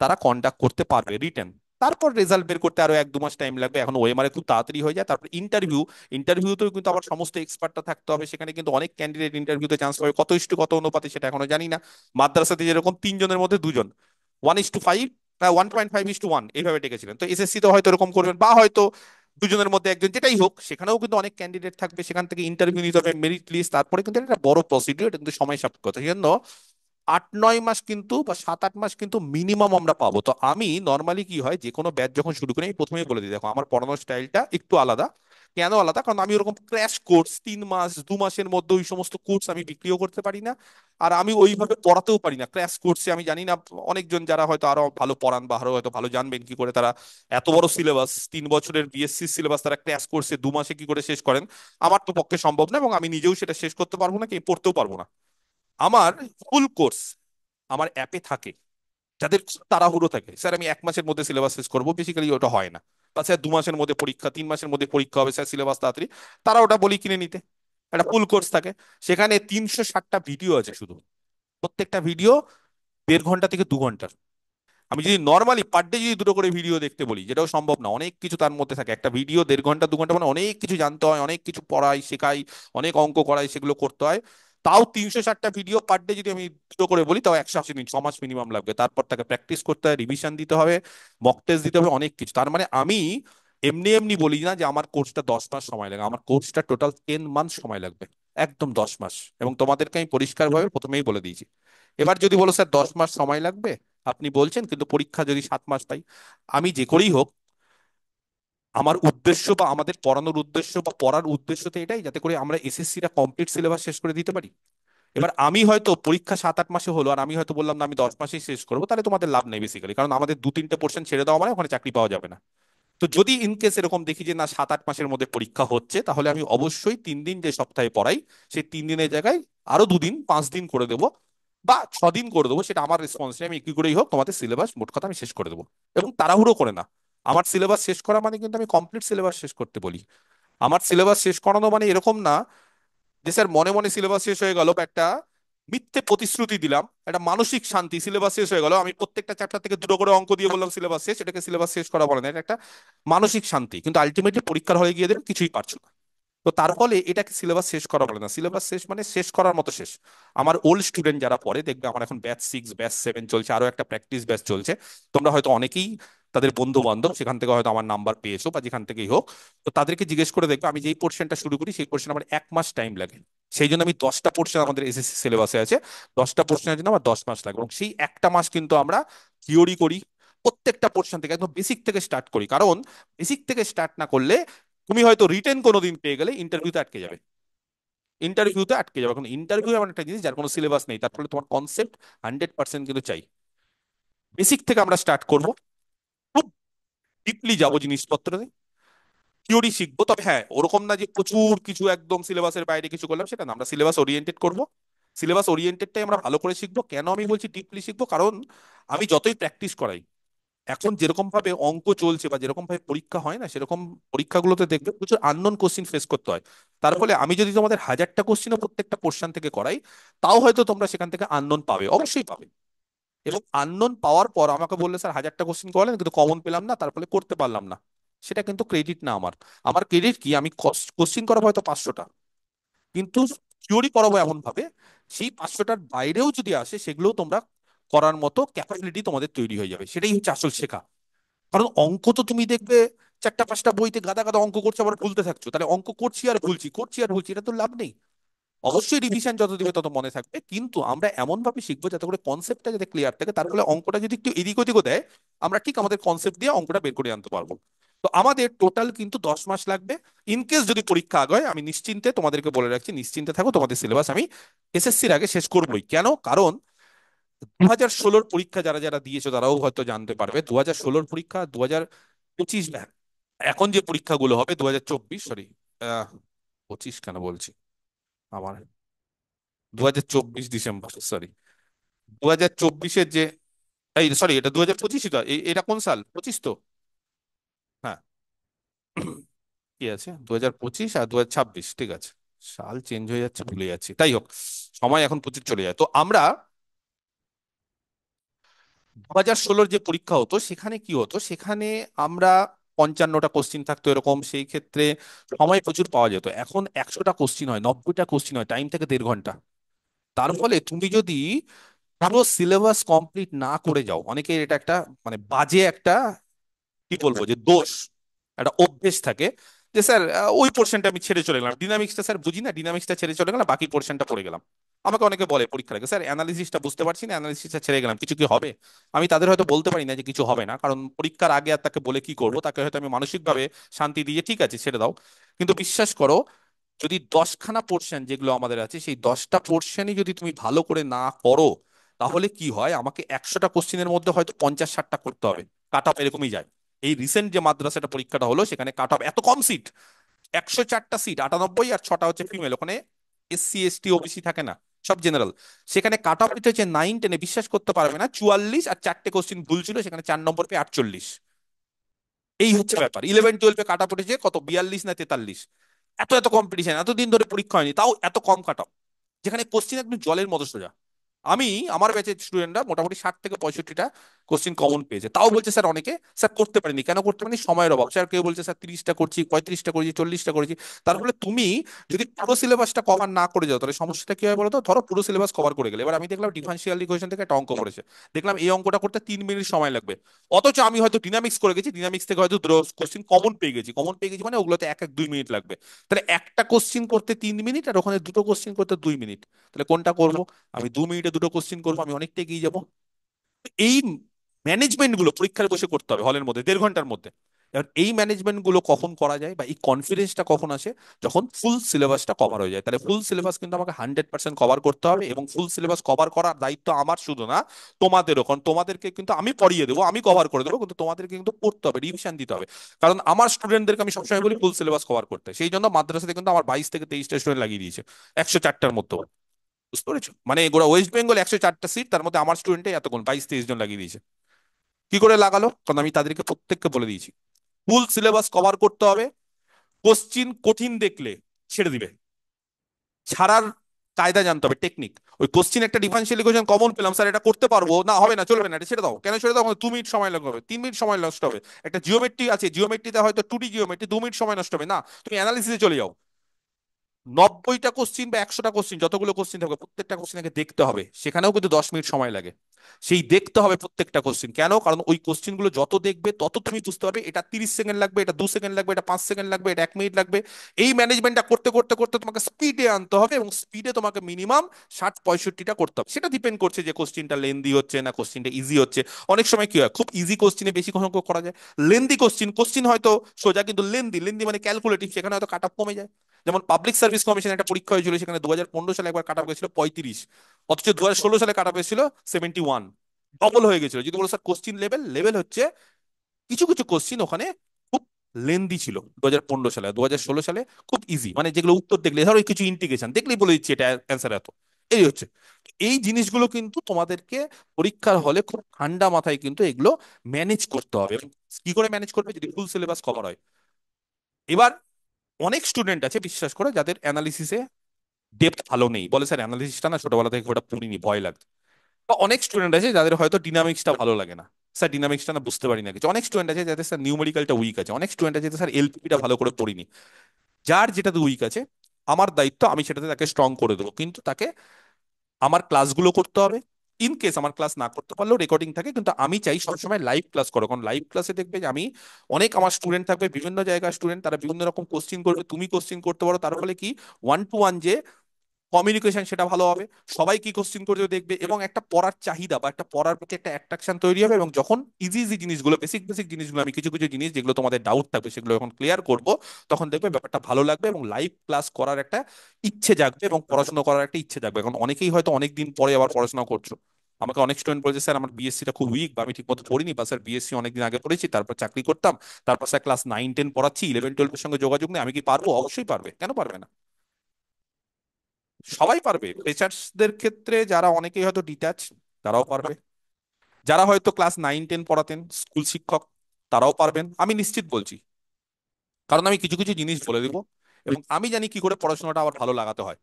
তারা কন্ডাক্ট করতে পারবে রিটেন। তারপর রেজাল্ট বের করতে আরো 1-2 মাস টাইম লাগবে। এখন ওএমআর খুব তাড়াতাড়ি হয়ে যায়। তারপর ইন্টারভিউ, ইন্টারভিউতেও কিন্তু আবার সমস্ত এক্সপার্টটা থাকতে হবে। সেখানে কিন্তু অনেক ক্যান্ডিডেট ইন্টারভিউতে চান্স পাবে, কত ইস্টু কত অনুপাতে সেটা এখনো জানি না। মাদ্রাসাতে যেরকম 3 জনের মধ্যে 2 জন, 1:5, 1.5:1 এইভাবে ডেকেছিলেন, তো এসএসসি তো হয়তো এরকম করবেন, বা হয়তো 2 জনের মধ্যে একজন, যেটাই হোক সেখানেও কিন্তু অনেক ক্যান্ডিডেট থাকবে, সেখান থেকে ইন্টারভিউ নিতে হবে, মেরিট লিস্ট, তারপরে কিন্তু এটা একটা বড় প্রসিডিউর, এটা কিন্তু সময় সাপেক্ষ। সেই জন্য 8-9 মাস কিন্তু বা 7-8 মাস কিন্তু মিনিমাম আমরা পাবো। তো আমি নর্মালি কি হয় যে কোনো ব্যাচ যখন শুরু করি আমি প্রথমেই বলে দিই দেখো আমার পড়ানোর স্টাইলটা একটু আলাদা। কেন আলাদা? কারণ আমি ওরকম ক্র্যাশ কোর্স 3 মাস 2 মাসের মধ্যে ওই সমস্ত কোর্স আমি বিক্রিও করতে পারি না। আর আমি ওইভাবে পড়াতেও পারি না ক্র্যাশ কোর্সে। আমি জানি না অনেকজন যারা হয়তো আরো ভালো পড়ান বা আরো হয়তো ভালো জানবেন কি করে তারা এত বড় সিলেবাস 3 বছরের বিএসসি সিলেবাস তারা ক্র্যাশ কোর্সে 2 মাসে কি করে শেষ করেন। আমার তো পক্ষে সম্ভব না এবং আমি নিজেও সেটা শেষ করতে পারবো না, কি পড়তেও পারবো না। আমার ফুল কোর্স আমার অ্যাপে থাকে। যাদের খুব তাড়াহুড়ো থাকে, স্যার আমি 1 মাসের মধ্যে সিলেবাস শেষ করবো, বেসিক্যালি ওটা হয় না। বা স্যার 2 মাসের মধ্যে পরীক্ষা, 3 মাসের মধ্যে পরীক্ষা হবে, স্যার সিলেবাস তাড়াতাড়ি, তারা ওটা বলি কিনে নিতে। একটা ফুল কোর্স থাকে, সেখানে 360টা ভিডিও আছে শুধু, প্রত্যেকটা ভিডিও 1.5 ঘন্টা থেকে 2 ঘন্টার। আমি যদি নর্মালি পার ডে যদি দুটো করে ভিডিও দেখতে বলি, যেটাও সম্ভব না, অনেক কিছু তার মধ্যে থাকে। একটা ভিডিও 1.5 ঘন্টা 2 ঘন্টা মানে অনেক কিছু জানতে হয়, অনেক কিছু পড়াই শেখাই, অনেক অঙ্ক করাই, সেগুলো করতে হয়। তাও 360টা ভিডিও পার ডে যদি আমি দুটো করে বলি তাও 180 দিন, 6 মাস মিনিমাম লাগবে। তারপর তাকে প্র্যাকটিস করতে হয়, রিভিশন দিতে হবে, মক টেস্ট দিতে হবে, অনেক কিছু। তার মানে আমি এমনি এমনি বলি না যে আমার কোর্সটা 10 মাস সময় লাগে, আমার কোর্সটা টোটাল 10 মান্থ সময় লাগবে, একদম 10 মাস। এবং তোমাদেরকে আমি পরিষ্কারভাবে প্রথমেই বলে দিয়েছি এবার যদি বলো স্যার 10 মাস সময় লাগবে, আপনি বলছেন কিন্তু পরীক্ষা যদি 7 মাস পাই, আমি যে করেই হোক, আমার উদ্দেশ্য বা আমাদের পড়ানোর উদ্দেশ্য বা পড়ার উদ্দেশ্য তো এটাই, যাতে করে আমরা এসএসসিটা কমপ্লিট সিলেবাস শেষ করে দিতে পারি। এবার আমি হয়তো পরীক্ষা 7-8 মাসে হলো, আর আমি হয়তো বললাম না আমি 10 মাসেই শেষ করবো, তাহলে তোমাদের লাভ নেই বেসিক্যালি, কারণ আমাদের 2-3টে পোর্শন ছেড়ে দেওয়া মানে ওখানে চাকরি পাওয়া যাবে না। তো যদি ইন কেস এরকম দেখি যে না 7-8 মাসের মধ্যে পরীক্ষা হচ্ছে, তাহলে আমি অবশ্যই 3 দিন যে সপ্তাহে পড়াই, সেই 3 দিনের জায়গায় আরো 2 দিন 5 দিন করে দেবো, বা 6 দিন করে দেবো, সেটা আমার রেসপন্সিবিলিটি। আমি কি করেই হোক তোমাদের সিলেবাস মোট কথা আমি শেষ করে দেবো, এবং তাড়াহুড়ো করে না। আমার সিলেবাস শেষ করা মানে কিন্তু আমি কমপ্লিট সিলেবাস শেষ করতে বলি। আমার সিলেবাস শেষ করানো মানে এরকম না যে স্যার মনে মনে সিলেবাস শেষ হয়ে গেল, বা একটা মিথ্যে প্রতিশ্রুতি দিলাম, একটা মানসিক শান্তি, সিলেবাস শেষ হয়ে গেল, আমি প্রত্যেকটা চ্যাপ্টার থেকে দুটো করে অঙ্ক দিয়ে বললাম সিলেবাস শেষ, এটাকে সিলেবাস শেষ করা বলে না, এটা একটা মানসিক শান্তি, কিন্তু আলটিমেটলি পরীক্ষার হলে গিয়ে দেবে কিছুই পারছো না। তো তার ফলে এটাকে সিলেবাস শেষ করা বলে না, সিলেবাস শেষ মানে শেষ করার মতো শেষ। আমার ওল্ড স্টুডেন্ট যারা পড়ে দেখবে, আমার এখন ব্যাচ 6 ব্যাচ 7 চলছে, আরো একটা প্র্যাকটিস ব্যাচ চলছে। তোমরা হয়তো অনেকেই তাদের বন্ধু বান্ধব সেখান থেকে হয়তো আমার নাম্বার পেয়েছো, বা যেখান থেকেই হোক, তো তাদেরকে জিজ্ঞেস করে দেখবে, আমি যেই পোর্শনটা শুরু করি সেই পোর্শন আমার 1 মাস টাইম লাগে। সেই জন্য আমি 10টা পোর্শন আমাদের এসএসসি সিলেবাসে আছে, 10টা পোর্শনের জন্য আমার 10 মাস লাগে, এবং সেই একটা মাস কিন্তু আমরা থিওরি করি, প্রত্যেকটা পোর্শন থেকে একদম বেসিক থেকে স্টার্ট করি। কারণ বেসিক থেকে স্টার্ট না করলে তুমি হয়তো রিটেন কোনোদিন পেয়ে গেলে ইন্টারভিউতে আটকে যাবে, ইন্টারভিউতে আটকে যাবে। এখন ইন্টারভিউ এমন একটা জিনিস যার কোনো সিলেবাস নেই, তার ফলে তোমার কনসেপ্ট 100% কিন্তু চাই। বেসিক থেকে আমরা স্টার্ট করব, খুব ডিপলি যাবো জিনিসপত্রে, থিওরি শিখবো। তবে হ্যাঁ, ওরকম না যে প্রচুর কিছু একদম সিলেবাসের বাইরে কিছু করলাম, সেটা না, আমরা সিলেবাস ওরিয়েন্টেড করব। সিলেবাস ওরিয়েন্টেডটাই আমরা ভালো করে শিখবো। কেন আমি বলছি ডিপলি শিখবো, কারণ আমি যতই প্র্যাকটিস করাই, এখন যেরকম ভাবে অঙ্ক চলছে বা যেরকম ভাবে পরীক্ষা হয় না, সেরকম পরীক্ষাগুলোতে দেখবে প্রচুর আননোন কোশ্চিন ফেস করতে হয়। তার ফলে আমি যদি তোমাদের 1000টা কোশ্চিনও প্রত্যেকটা পোর্শন থেকে করাই, তাও হয়তো তোমরা সেখান থেকে আননোন পাবে, অবশ্যই পাবে। এবং আননোন পাওয়ার পর আমাকে বললে স্যার 1000টা কোশ্চিন করলেন কিন্তু কমন পেলাম না, তার ফলে করতে পারলাম না, সেটা কিন্তু ক্রেডিট না আমার। আমার ক্রেডিট কি, আমি কোশ্চিন করাবো হয়তো 500টা, কিন্তু থিওরি করাবো এমন ভাবে সেই 500টার বাইরেও যদি আসে, সেগুলোও তোমরা করার মতো ক্যাপাবিলিটি তোমাদের তৈরি হয়ে যাবে। সেটাই হচ্ছে আসল শেখা। কারণ অঙ্ক তো তুমি দেখবে 4টা 5টা বইতে গাদা গাদা অঙ্ক করছো, আবার ভুলতে থাকছো, তাহলে অঙ্ক করছি আর ভুলছি, করছি আর ভুলছি, এটা তো লাভ নেই। অবশ্যই রিভিশন যত দিবে তত মনে থাকবে, কিন্তু আমরা এমন ভাবে শিখবো যাতে করে কনসেপ্টটা যাতে ক্লিয়ার থাকে, তার ফলে অঙ্কটা যদি একটু এদিক ওদিকও দেয়, আমরা ঠিক আমাদের কনসেপ্ট দিয়ে অঙ্কটা বের করে আনতে পারবো। তো আমাদের টোটাল কিন্তু 10 মাস লাগবে। ইনকেস যদি পরীক্ষা আগায়, আমি নিশ্চিন্তে তোমাদেরকে বলে রাখছি, নিশ্চিন্তে থাকো, তোমাদের সিলেবাস আমি এসএসসির আগে শেষ করবোই। কেন? কারণ 2016-র পরীক্ষা যারা যারা দিয়েছো তারাও হয়তো জানতে পারবে, 2016-র পরীক্ষা 2025, এখন যে পরীক্ষাগুলো হবে 2024, সরি, 25 কেন বলছি, আমার 2024 ডিসেম্বর, সরি, 2024-এর যে, এই সরি, এটা 2025, তো এটা কোন সাল, 25 তো? হ্যাঁ, কি আছে 2025 আর 2026, ঠিক আছে, সাল চেঞ্জ হয়ে যাচ্ছে, ভুলে যাচ্ছি, তাই হোক, সময় এখন প্রচুর চলে যায়। তো আমরা 2016-র যে পরীক্ষা হতো সেখানে কি হতো, সেখানে আমরা 55টা কোশ্চিন থাকতো এরকম, সেই ক্ষেত্রে সময় প্রচুর পাওয়া যেত। এখন 100টা কোশ্চিন হয়, 90টা কোশ্চিন হয়, টাইম থেকে 1.5 ঘন্টা। তার ফলে তুমি যদি পুরো সিলেবাস কমপ্লিট না করে যাও, অনেকে এটা একটা মানে বাজে একটা, কি বলবো, যে দোষ, একটা অভ্যেস থাকে, যে স্যার ওই পোর্শনটা আমি ছেড়ে চলে গেলাম, ডিনামিক্সটা স্যার বুঝি না, ডিনামিক্সটা ছেড়ে চলে গেলাম, বাকি পোর্শনটা পড়ে গেলাম। আমাকে অনেকে বলে পরীক্ষার আগে, স্যার অ্যানালিসিসটা বুঝতে পারছি না, অ্যানালিসিসটা ছেড়ে গেলাম, কিছু কি হবে? আমি তাদের হয়তো বলতে পারি না যে কিছু হবে না, কারণ পরীক্ষার আগে আর তাকে বলে কি করবো, তাকে হয়তো আমি মানসিকভাবে শান্তি দিয়ে ঠিক আছে ছেড়ে দাও। কিন্তু বিশ্বাস করো, যদি 10খানা পোর্শন যেগুলো আমাদের আছে, সেই 10টা পোর্শনই যদি তুমি ভালো করে না করো, তাহলে কি হয়, আমাকে 100টা কোশ্চিনের মধ্যে হয়তো 50-60টা করতে হবে। কাট অফ এরকমই যায়। এই রিসেন্ট যে মাদ্রাসাটা পরীক্ষাটা হলো, সেখানে কাট অফ এত কম সিট, 104টা সিট, 98, আর 6টা হচ্ছে ফিমেল, ওখানে এসসি এসটি ওবিসি থাকে না, সব জেনারেল। সেখানে কাট অফ হচ্ছে 9-10, বিশ্বাস করতে পারবে না, 44, আর 4টে কোশ্চিন ভুল ছিল, সেখানে 4 নম্বর পেয়ে 48। এই হচ্ছে ব্যাপার। 11-12-এ কাট অফ উঠেছে কত, 42 না 43। এত এত কম্পিটিশন, এতদিন ধরে পরীক্ষা হয়নি, তাও এত কম কাট অফ, যেখানে কোশ্চিন একদম জলের মতো সোজা। আমি, আমার ব্যাচের স্টুডেন্টরা মোটামুটি 60 থেকে 65টা কোশ্চিন কমন পেয়েছে, তাও বলছে স্যার অনেকে, স্যার করতে পারিনি, কেন করতে পারিনি, সময়ের অভাব। স্যার কেউ বলছে স্যার 30টা করছি, 35টা করেছি, 40টা করেছি। তার ফলে তুমি যদি পুরো সিলেবাসটা কভার না করে যাও, তাহলে সমস্যাটা কি হয় বলো তো? ধরো পুরো সিলেবাস কভার করে গেলে, এবার আমি দেখলাম ডিফারেন্সিয়াল ইকুয়েশন থেকে একটা অঙ্ক করেছে, দেখলাম এই অঙ্কটা করতে 3 মিনিট সময় লাগবে, অথচ আমি হয়তো ডিনামিক্স করে গেছি, ডিনামিক্স থেকে হয়তো কোশ্চিন কমন পেয়ে গেছি, কমন পেয়ে গেছি মানে ওগুলোতে 1-2 মিনিট লাগবে। তাহলে একটা কোশ্চিন করতে 3 মিনিট, আর ওখানে দুটো কোশ্চিন করতে 2 মিনিট, তাহলে কোনটা করবো? আমি 2 মিনিটে দুটো কোশ্চিন করবো, আমি অনেকটা এগিয়ে যাবো। এই ম্যানেজমেন্ট গুলো পরীক্ষায় বসে করতে হবে হলের মধ্যে 1.5 ঘন্টার মধ্যে। এবার এই ম্যানেজমেন্ট গুলো কখন করা যায় বা এই কনফিডেন্সটা কখন আসে, যখন ফুল সিলেবাসটা কভার হয়ে যায়। তাহলে ফুল সিলেবাস কিন্তু আমাকে 100% কভার করতে হবে, এবং ফুল সিলেবাস কভার করার দায়িত্ব আমার শুধু না, তোমাদেরও। কারণ তোমাদেরকে কিন্তু আমি পড়িয়ে দেবো, আমি কভার করে দেবো, কিন্তু তোমাদেরকে কিন্তু পড়তে হবে, রিভিশন দিতে হবে। কারণ আমার স্টুডেন্টদেরকে আমি সবসময় বলি ফুল সিলেবাস কভার করতে, সেই জন্য মাদ্রাসাতে কিন্তু আমার 22 থেকে 23টা স্টুডেন্ট লাগিয়ে দিয়েছে 104টার মতো। বুঝতে পেরেছো? মানে গোটা ওয়েস্ট বেঙ্গল 104টা সিট, তার মধ্যে আমার স্টুডেন্টে এতক্ষণ 22-23 জন লাগিয়ে দিয়েছে। কি করে লাগালো? কারণ আমি তাদেরকে প্রত্যেককে বলে দিয়েছি ফুল সিলেবাস কভার করতে হবে। কোশ্চিন কঠিন দেখলে ছেড়ে দিবে, ছাড়ার কায়দা জানতে হবে, টেকনিক। ওই কোশ্চিন একটা ডিফারেন্সিয়াল ইকুয়েশন কমন পেলাম স্যার, এটা করতে পারবো না, হবে না, চলবে না, এটা ছেড়ে দাও। কেন ছেড়ে দাও? আমাদের 2 মিনিট সময় লাগবে, 3 মিনিট সময় নষ্ট হবে। একটা জিওমেট্রি আছে, জিওমেট্রিতে হয়তো 2D জিওমেট্রি 2 মিনিট সময় নষ্ট হবে না, তুমি অ্যানালিসিসে চলে যাও। 90টা কোশ্চিন বা 100টা কোশ্চিন, যতগুলো কোশ্চিন থাকবে প্রত্যেকটা কোশ্চিন আগে দেখতে হবে, সেখানেও কিন্তু 10 মিনিট সময় লাগে। সেই দেখতে হবে প্রত্যেকটা কোশ্চিন। কেন? কারণ ওই কোশ্চিন গুলো যত দেখবে তত তুমি বুঝতে পারবে এটা 30 সেকেন্ড লাগবে, এটা 2 সেকেন্ড লাগবে, এটা 5 সেকেন্ড লাগবে, এটা 1 মিনিট লাগবে। এই ম্যানেজমেন্টটা করতে করতে করতে তোমাকে স্পিডে আনতে হবে, এবং স্পিডে তোমাকে মিনিমাম 60-65টা করতে হবে। সেটা ডিপেন্ড করছে যে কোশ্চিনটা লেন্দি হচ্ছে না কোশ্চিনটা ইজি হচ্ছে। অনেক সময় কি হয়, খুব ইজি কোশ্চিনে বেশি অঙ্ক করা যায়। লেন্দি কোশ্চিন, কোশ্চিন হয়তো সোজা কিন্তু লেন্দি, লেন্দি মানে ক্যালকুলেটিভ, সেখানে হয়তো কাট অফ কমে যায়। যেমন পাবলিক সার্ভিস কমিশন একটা পরীক্ষা হয়েছিল, সেখানে 2015 সালে একবার কাট অফ গেছিল 35, অথচ 2016 সালে কাট অফ এসেছিল 71। ডবল হয়ে গেছিল। যদি বলো স্যার কোশ্চিন লেভেল, লেভেল হচ্ছে কিছু কিছু কোশ্চিন ওখানে খুব লেন্দি ছিল 2015 সালে, 2016 সালে খুব ইজি, মানে যেগুলো উত্তর দেখলে ধরো কিছু ইন্টিগ্রেশন দেখলেই বলে দিচ্ছি এটা অ্যান্সার এত। এই হচ্ছে, এই জিনিসগুলো কিন্তু তোমাদেরকে পরীক্ষার হলে খুব ঠান্ডা মাথায় কিন্তু এগুলো ম্যানেজ করতে হবে। এবং কি করে ম্যানেজ করবে? যদি ফুল সিলেবাস কভার হয়। এবার অনেক স্টুডেন্ট আছে বিশ্বাস করে যাদের অ্যানালিসিসে ডেপথ ভালো নেই, বলে স্যার অ্যানালিসিসটা না ছোটবেলা থেকে ওটা পড়িনি, ভয় লাগছে। বা অনেক স্টুডেন্ট আছে যাদের হয়তো ডিনামিক্সটা ভালো লাগে না, স্যার ডিনামিক্সটা না বুঝতে পারি না কিছু। অনেক স্টুডেন্ট আছে যাদের স্যার নিউমেরিক্যালটা উইক আছে, অনেক স্টুডেন্ট আছে যাদের স্যার এলপিটা ভালো করে পড়িনি। যার যেটাতে উইক আছে, আমার দায়িত্ব আমি সেটাতে তাকে স্ট্রং করে দেবো, কিন্তু তাকে আমার ক্লাসগুলো করতে হবে। ইন কেস আমার ক্লাস না করতে পারলেও রেকর্ডিং থাকে, কিন্তু আমি চাই সবসময় লাইভ ক্লাস করো। কারণ লাইভ ক্লাসে দেখবে যে আমি অনেক, আমার স্টুডেন্ট থাকবে বিভিন্ন জায়গার স্টুডেন্ট, তারা বিভিন্ন রকম কোশ্চিন করবে, তুমি কোশ্চিন করতে পারো, তার ফলে কি 1 to 1 যে কমিউনিকেশন সেটা ভালো হবে। সবাই কি কোশ্চিন করতে দেখবে, এবং একটা পড়ার চাহিদা বা একটা পড়ার প্রতি একটা অ্যাট্রাকশন তৈরি হবে। এবং যখন ইজি ইজি জিনিসগুলো, বেসিক বেসিক জিনিসগুলো, আমি কিছু কিছু জিনিস যেগুলো তোমাদের ডাউট থাকবে সেগুলো যখন ক্লিয়ার করব, তখন দেখবে ব্যাপারটা ভালো লাগবে, এবং লাইভ ক্লাস করার একটা ইচ্ছে জাগবে, এবং পড়াশোনা করার একটা ইচ্ছে জাগবে। এখন অনেকেই হয়তো অনেক দিন পরে আবার পড়াশোনা করছো। আমাকে অনেক স্টুডেন্ট বলেছে স্যার আমার বিএসসিটা খুব উইক, বা আমি ঠিক মতো পড়িনি, বা স্যার বিএসসি অনেকদিন আগে পড়েছি, তারপর চাকরি করতাম, তারপর স্যার ক্লাস 9-10 পড়াচ্ছি, 11-12-এর সঙ্গে যোগাযোগ নেই, আমি কি পারবো? অবশ্যই পারবে, কেন পারবে না? সবাই পারবে। ফ্রেশার্সদের ক্ষেত্রে যারা অনেকেই হয়তো ডিট্যাচ, তারাও পারবে। যারা হয়তো ক্লাস 9-10 পড়াতেন, স্কুল শিক্ষক, তারাও পারবেন, আমি নিশ্চিত বলছি। কারণ আমি কিছু কিছু জিনিস বলে দিব, এবং আমি জানি কি করে পড়াশোনাটা আবার ভালো লাগাতে হয়।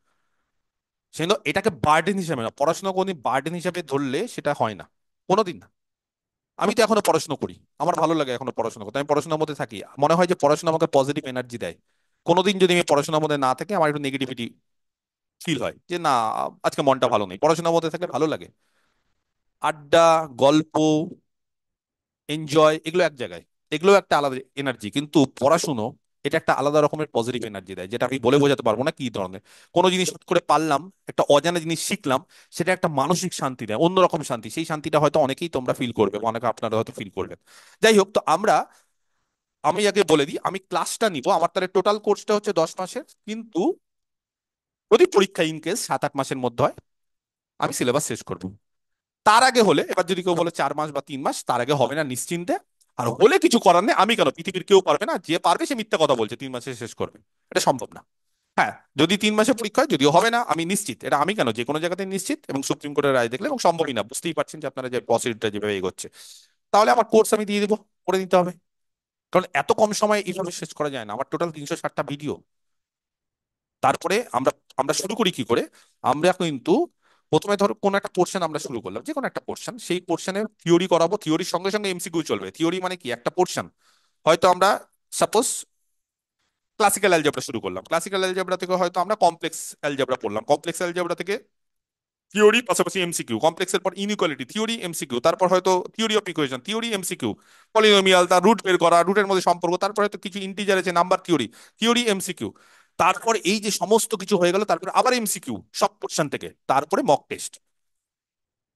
সেজন্য এটাকে বার্ডেন হিসেবে না, পড়াশোনা কোনোদিন বার্ডেন হিসেবে ধরলে সেটা হয় না, কোনোদিন না। আমি তো এখনো পড়াশোনা করি, আমার ভালো লাগে এখনো পড়াশোনা করতে, আমি পড়াশোনার মধ্যে থাকি, মনে হয় যে পড়াশোনা আমাকে পজিটিভ এনার্জি দেয়। কোনোদিন যদি আমি পড়াশোনার মধ্যে না থাকি, আমার একটু নেগেটিভিটি ফিল হয় যে না, আজকে মনটা ভালো নেই। পড়াশোনার মধ্যে থাকলে ভালো লাগে, আড্ডা, গল্প, এনজয়, এগুলো এক জায়গায়, এগুলো একটা আলাদা এনার্জি। কিন্তু পড়াশুনো, এটা একটা আলাদা রকমের পজিটিভ এনার্জি দেয়, যেটা আমি বলে বোঝাতে পারবো না কি ধরনের। কোনো জিনিস হুট করে পারলাম, একটা অজানা জিনিস শিখলাম, সেটা একটা মানসিক শান্তি দেয়, অন্যরকম শান্তি। সেই শান্তিটা হয়তো অনেকেই তোমরা ফিল করবে, বা অনেকে আপনারা হয়তো ফিল করবেন। যাই হোক, তো আমি আগে বলে দিই, আমি ক্লাসটা নিব, আমার তাহলে টোটাল কোর্সটা হচ্ছে 10 মাসের। কিন্তু যদি পরীক্ষা ইন কেস 7-8 মাসের মধ্যে হয়, আমি সিলেবাস শেষ করবো। তার আগে হলে, এবার যদি কেউ বলে 4 মাস বা 3 মাস, তার আগে হবে না নিশ্চিন্তে। আর হলে কিছু করার নেই, আমি কেন, পৃথিবীর কেউ পারবে না, যে পারবে সে মিথ্যা কথা বলছে 3 মাসে শেষ করবে, এটা সম্ভব না। হ্যাঁ, যদি 3 মাসে পরীক্ষা হয়, যদিও হবে না, আমি নিশ্চিত, এটা আমি কেন, যে কোনো জায়গাতে নিশ্চিত, এবং সুপ্রিম কোর্টের রায় দেখলে, এবং সম্ভবই না, বুঝতেই পারছেন যে আপনারা যে প্রসিডিউরটা যেভাবে এগোচ্ছে। তাহলে আমার কোর্স আমি দিয়ে দিব, করে নিতে হবে। কারণ এত কম সময়ে এইভাবে শেষ করা যায় না, আমার টোটাল 360টা ভিডিও। তারপরে আমরা আমরা শুরু করি কি করে? আমরা কিন্তু প্রথমে ধরো কোন একটা পোর্শন আমরা শুরু করলাম, যে কোনো একটা পোর্শন, সেই পোর্শনে থিওরি করাবো, থিওরির সঙ্গে সঙ্গে এমসিকিউ চলবে। থিওরি মানে কি, একটা পোর্শন হয়তো আমরা সাপোজ ক্লাসিক্যাল অ্যালজেব্রা শুরু করলাম, ক্লাসিক্যাল অ্যালজেব্রা থেকে হয়তো আমরা কমপ্লেক্স অ্যালজেব্রা পড়লাম, কমপ্লেক্স অ্যালজেব্রা থেকে থিওরি পাশাপাশি এমসিকিউ, কমপ্লেক্সের পর ইনইকুয়ালিটি, থিওরি এমসিকিউ, তারপর হয়তো theory of equation, theory MCQ, polynomial, তার রুট বের করা, রুটের মধ্যে সম্পর্ক, তারপর হয়তো কিছু ইন্টিজার আছে, নাম্বার থিওরি, থিওরি এমসিকিউ। তারপর এই যে সমস্ত কিছু হয়ে গেল, তারপর আবার এমসিকিউ সব পোর্শন থেকে, তারপরে মক টেস্ট।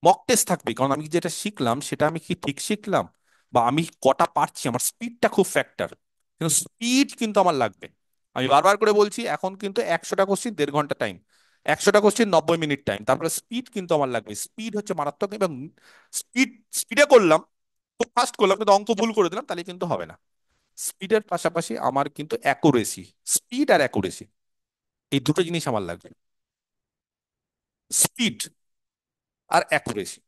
মক টেস্ট থাকবে, কারণ আমি যেটা শিখলাম সেটা আমি কি ঠিক শিখলাম, বা আমি কটা পারছি, আমার স্পিডটা খুব ফ্যাক্টর, কিন্তু স্পিড কিন্তু আমার লাগবে। আমি বারবার করে বলছি, এখন কিন্তু 100টা কোশ্চিন 1.5 ঘন্টা টাইম, 100টা কোশ্চিন 90 মিনিট টাইম, তারপরে স্পিড কিন্তু আমার লাগবে। স্পিড হচ্ছে মারাত্মক, এবং স্পিড, স্পিডে করলাম, খুব ফাস্ট করলাম কিন্তু অঙ্ক ভুল করে দিলাম, তাহলে কিন্তু হবে না। স্পিডের পাশাপাশি আমার কিন্তু অ্যাকুরেসি, স্পিড আর অ্যাকুরেসি, এই দুটো জিনিস আমার লাগবে। স্পিড আর অ্যাকুরেসি,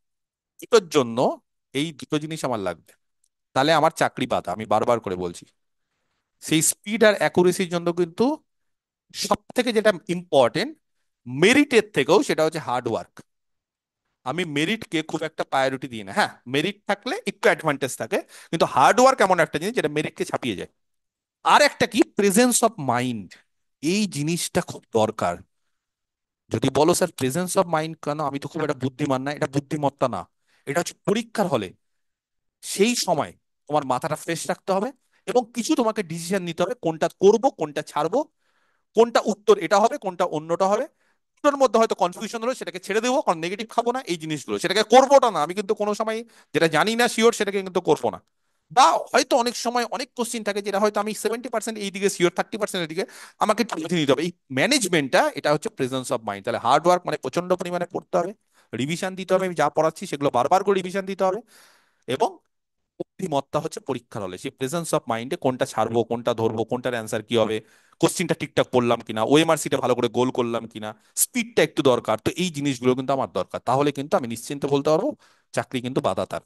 দুটোর জন্য এই দুটো জিনিস আমার লাগবে, তাহলে আমার চাকরি বাদ, আমি বারবার করে বলছি। সেই স্পিড আর অ্যাকুরেসির জন্য কিন্তু সব থেকে যেটা ইম্পর্টেন্ট, মেরিটের থেকেও সেটা হচ্ছে হার্ড ওয়ার্ক। আমি মেরিটকে খুব একটা প্রায়োরিটি দিই না। হ্যাঁ, মেরিট থাকলে একটু অ্যাডভান্টেজ থাকে, কিন্তু হার্ড ওয়ার্ক এমন একটা জিনিস যেটা মেরিটকে ছাপিয়ে যায়। আর একটা কি, প্রেজেন্স অফ মাইন্ড, এই জিনিসটা খুব দরকার। যদি বলো স্যার প্রেজেন্স অফ মাইন্ড কেন, আমি তো খুব একটা বুদ্ধিমান না, এটা বুদ্ধিমত্তা না, এটা হচ্ছে পরীক্ষার হলে সেই সময় তোমার মাথাটা ফ্রেশ রাখতে হবে, এবং কিছু তোমাকে ডিসিশন নিতে হবে, কোনটা করব কোনটা ছাড়বো, কোনটা উত্তর এটা হবে কোনটা অন্যটা হবে। দুটোর মধ্যে হয়তো কনফিউশন হলো, সেটাকে ছেড়ে দেবো, কারণ নেগেটিভ খাবো না, এই জিনিসগুলো সেটাকে করবোটা না, আমি কিন্তু কোনো সময় যেটা জানি না শিওর সেটাকে কিন্তু করবো না। বা হয়তো অনেক সময় অনেক কোশ্চিন থাকে যেটা হয়তো আমি 70% এই দিকে শিওর, 30% এদিকে, আমাকে একটু বুঝে নিতে হবে। এই ম্যানেজমেন্টটা, এটা হচ্ছে প্রেজেন্স অফ মাইন্ড। তাহলে হার্ড ওয়ার্ক মানে প্রচন্ড পরিমাণে পড়তে হবে, রিভিশন দিতে হবে, আমি যা পড়াচ্ছি সেগুলো বারবার করে রিভিশন দিতে হবে, এবং বুদ্ধিমত্তা হচ্ছে পরীক্ষার হলে সেই প্রেজেন্স অফ মাইন্ডে কোনটা ছাড়বো কোনটা ধরবো, কোনটার অ্যান্সার কি হবে, কোশ্চিনটা ঠিকঠাক পড়লাম কিনা, ওএমআরসিটা ভালো করে গোল করলাম কিনা, স্পিডটা একটু দরকার। তো এই জিনিসগুলো কিন্তু আমার দরকার, তাহলে কিন্তু আমি নিশ্চিন্তে বলতে পারবো চাকরি কিন্তু বাধা তার।